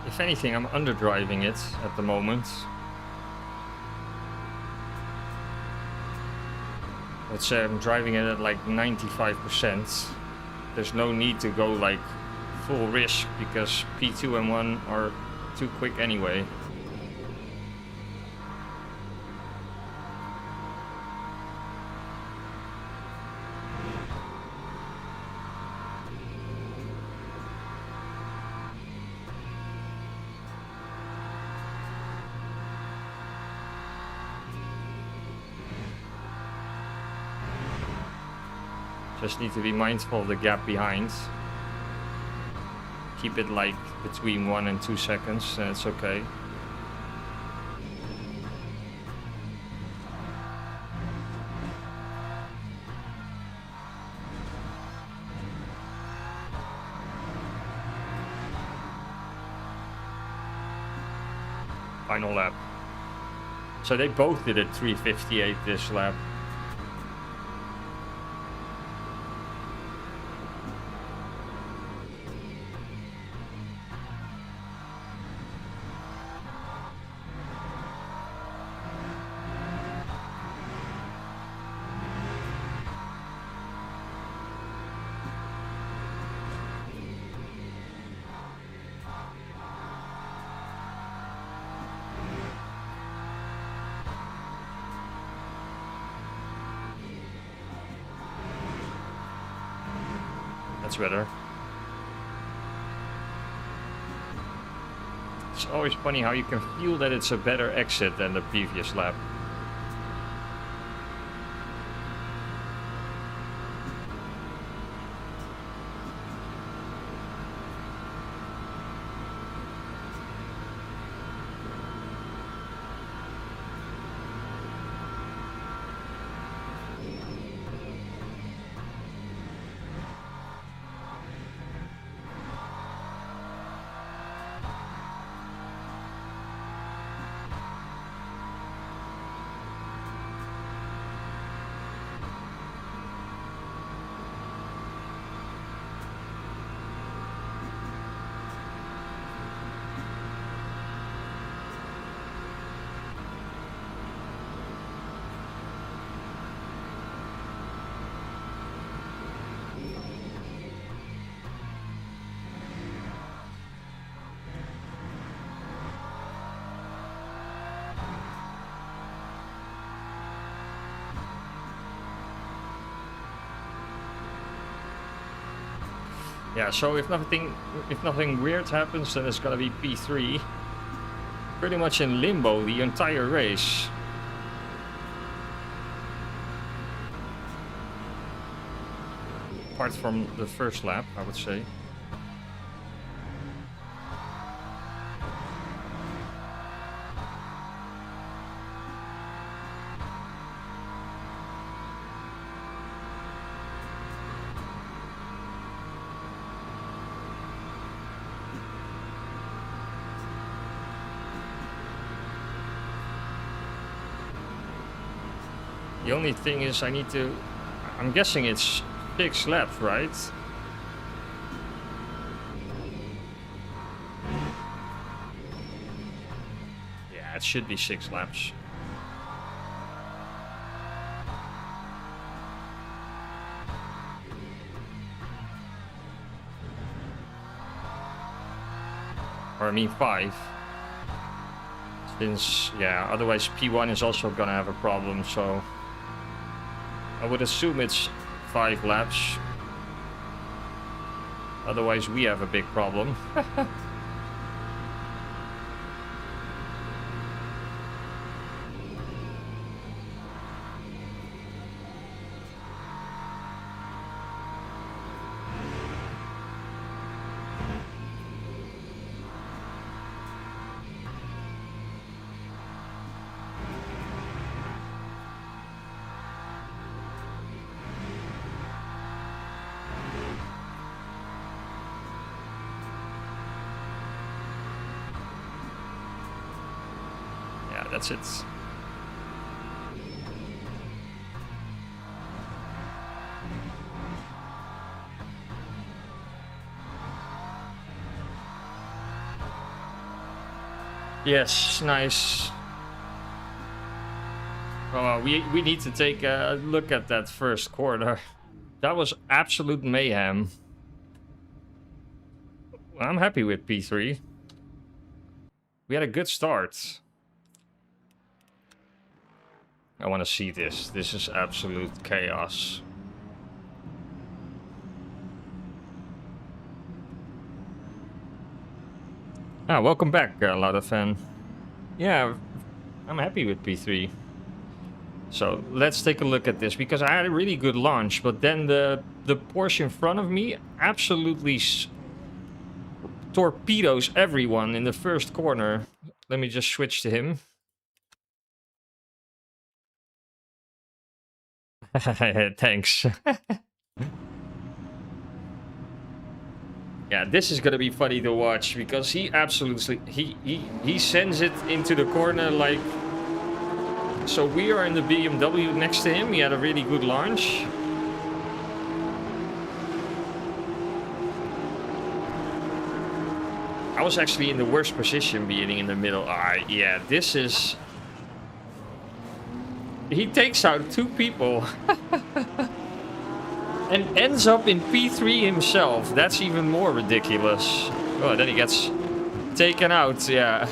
If anything, I'm underdriving it at the moment. Let's say I'm driving it at like 95%. There's no need to go like full risk because P2 and 1 are too quick anyway. Just need to be mindful of the gap behind. Keep it like between 1 and 2 seconds, and it's okay. Final lap. So they both did a 3:58 this lap. That's better. It's always funny how you can feel that it's a better exit than the previous lap. Yeah, so if nothing weird happens, then it's gonna be P3. Pretty much in limbo the entire race. Apart from the first lap, I would say. The only thing is I'm guessing it's 6 laps, right? Yeah, it should be 6 laps. Or I mean 5. Since, yeah, otherwise P1 is also gonna have a problem, so I would assume it's 5 laps. Otherwise we have a big problem. Yeah, that's it. Yes, nice. Oh, we need to take a look at that first corner. That was absolute mayhem. I'm happy with P3. We had a good start. I want to see this. This is absolute chaos. Ah, welcome back, Lauda fan. Yeah, I'm happy with P3. So let's take a look at this, because I had a really good launch, but then the Porsche in front of me absolutely torpedoes everyone in the first corner. Let me just switch to him. Thanks. Yeah, this is gonna be funny to watch, because he absolutely he sends it into the corner like. So we are in the BMW next to him. He had a really good launch. I was actually in the worst position, being in the middle. Yeah, this is. He takes out 2 people. And ends up in P3 himself. That's even more ridiculous. Oh, then he gets taken out, yeah.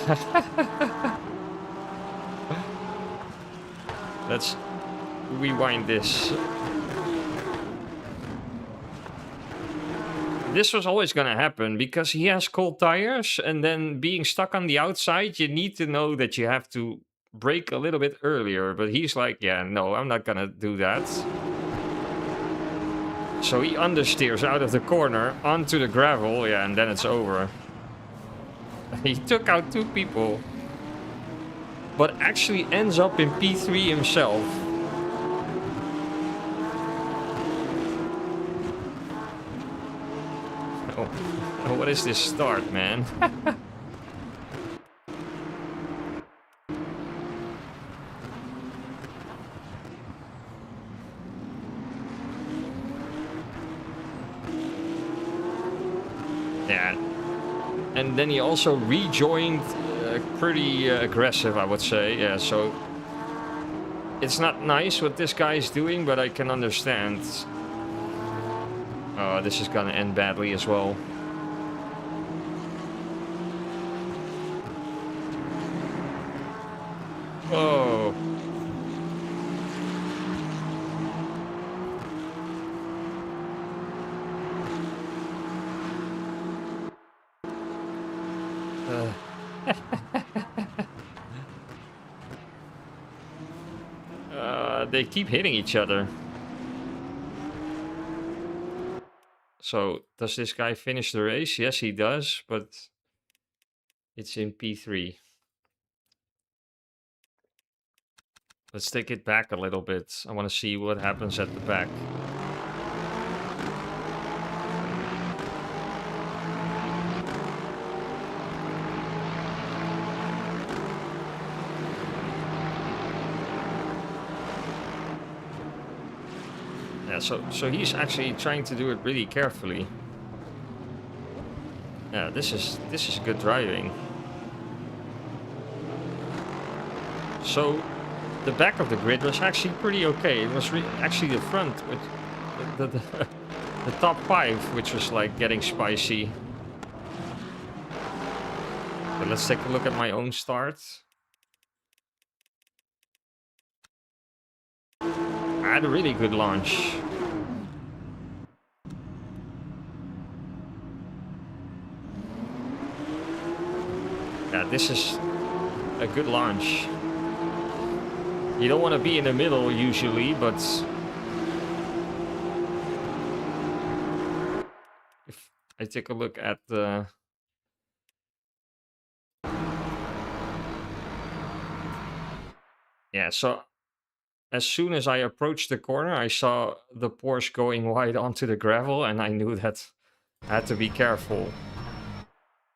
Let's rewind this. This was always gonna happen, because he has cold tires, and then being stuck on the outside, you need to know that you have to brake a little bit earlier. But he's like, yeah, no, I'm not gonna do that. So he understeers out of the corner onto the gravel, yeah, and then it's over. He took out 2 people, but actually ends up in P3 himself. Oh, what is this start, man? Yeah, and then he also rejoined pretty aggressive, I would say. Yeah, so it's not nice what this guy is doing, but I can understand. Oh, this is gonna end badly as well. Oh. They keep hitting each other. So, does this guy finish the race? Yes, he does, but it's in P3. Let's take it back a little bit. I want to see what happens at the back. Yeah, so he's actually trying to do it really carefully. Yeah, this is good driving. So the back of the grid was actually pretty okay. It was actually the front with the top 5, which was like getting spicy. But let's take a look at my own start. I had a really good launch. Yeah, this is a good launch. You don't want to be in the middle usually, but if I take a look at the... Yeah, so as soon as I approached the corner, I saw the Porsche going wide onto the gravel, and I knew that I had to be careful.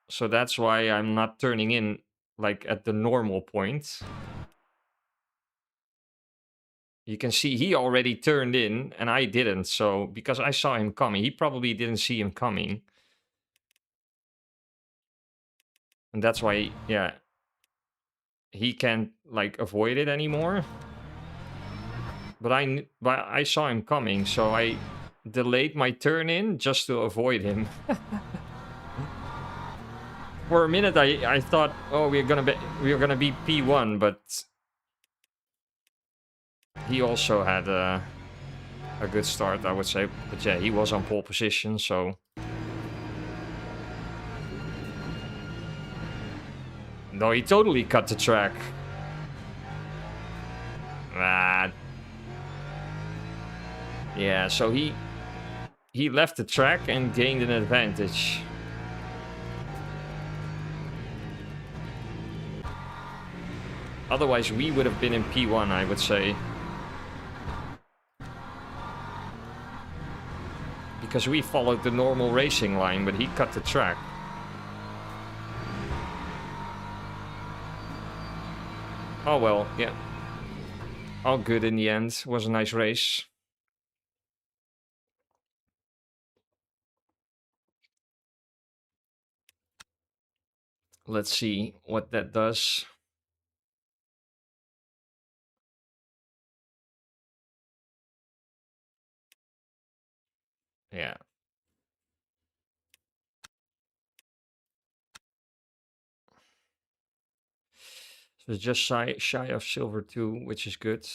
So that's why I'm not turning in like at the normal point. You can see he already turned in and I didn't. So because I saw him coming, he probably didn't see him coming. And that's why, yeah, he can't like avoid it anymore. But I saw him coming, so I delayed my turn in just to avoid him. For a minute, I thought, oh, we're gonna be P1, but he also had a good start, I would say. But yeah, he was on pole position, so no, he totally cut the track. Yeah, so he left the track and gained an advantage. Otherwise, we would have been in P1, I would say. Because we followed the normal racing line, but he cut the track. Oh well, yeah. All good in the end. It was a nice race. Let's see what that does. Yeah. So it's just shy of silver 2, which is good.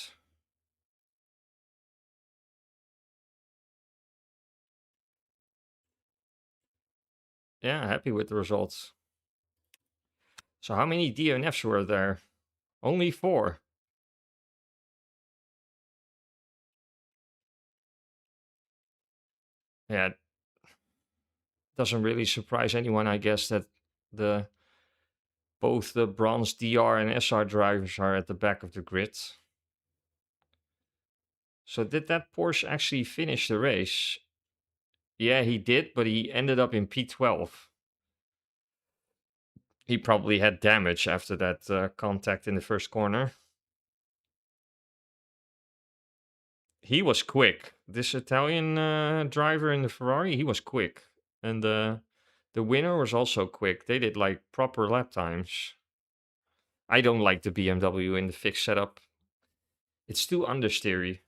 Yeah, happy with the results. So how many DNFs were there? Only 4. Yeah. Doesn't really surprise anyone, I guess, that both the bronze DR and SR drivers are at the back of the grid. So did that Porsche actually finish the race? Yeah, he did, but he ended up in P12. He probably had damage after that contact in the first corner. He was quick. This Italian driver in the Ferrari, he was quick. And the winner was also quick. They did like proper lap times. I don't like the BMW in the fixed setup. It's too understeery.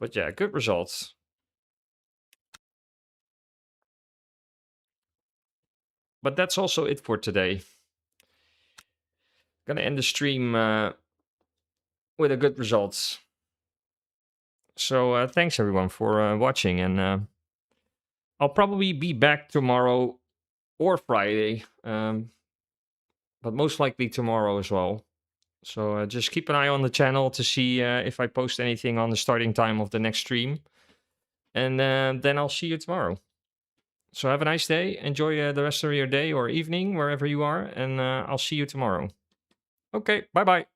But yeah, good results. But that's also it for today. Gonna end the stream with a good results. So thanks everyone for watching, and I'll probably be back tomorrow or Friday, but most likely tomorrow as well. So just keep an eye on the channel to see if I post anything on the starting time of the next stream. And then I'll see you tomorrow. So have a nice day. Enjoy the rest of your day or evening, wherever you are. And I'll see you tomorrow. Okay, bye-bye.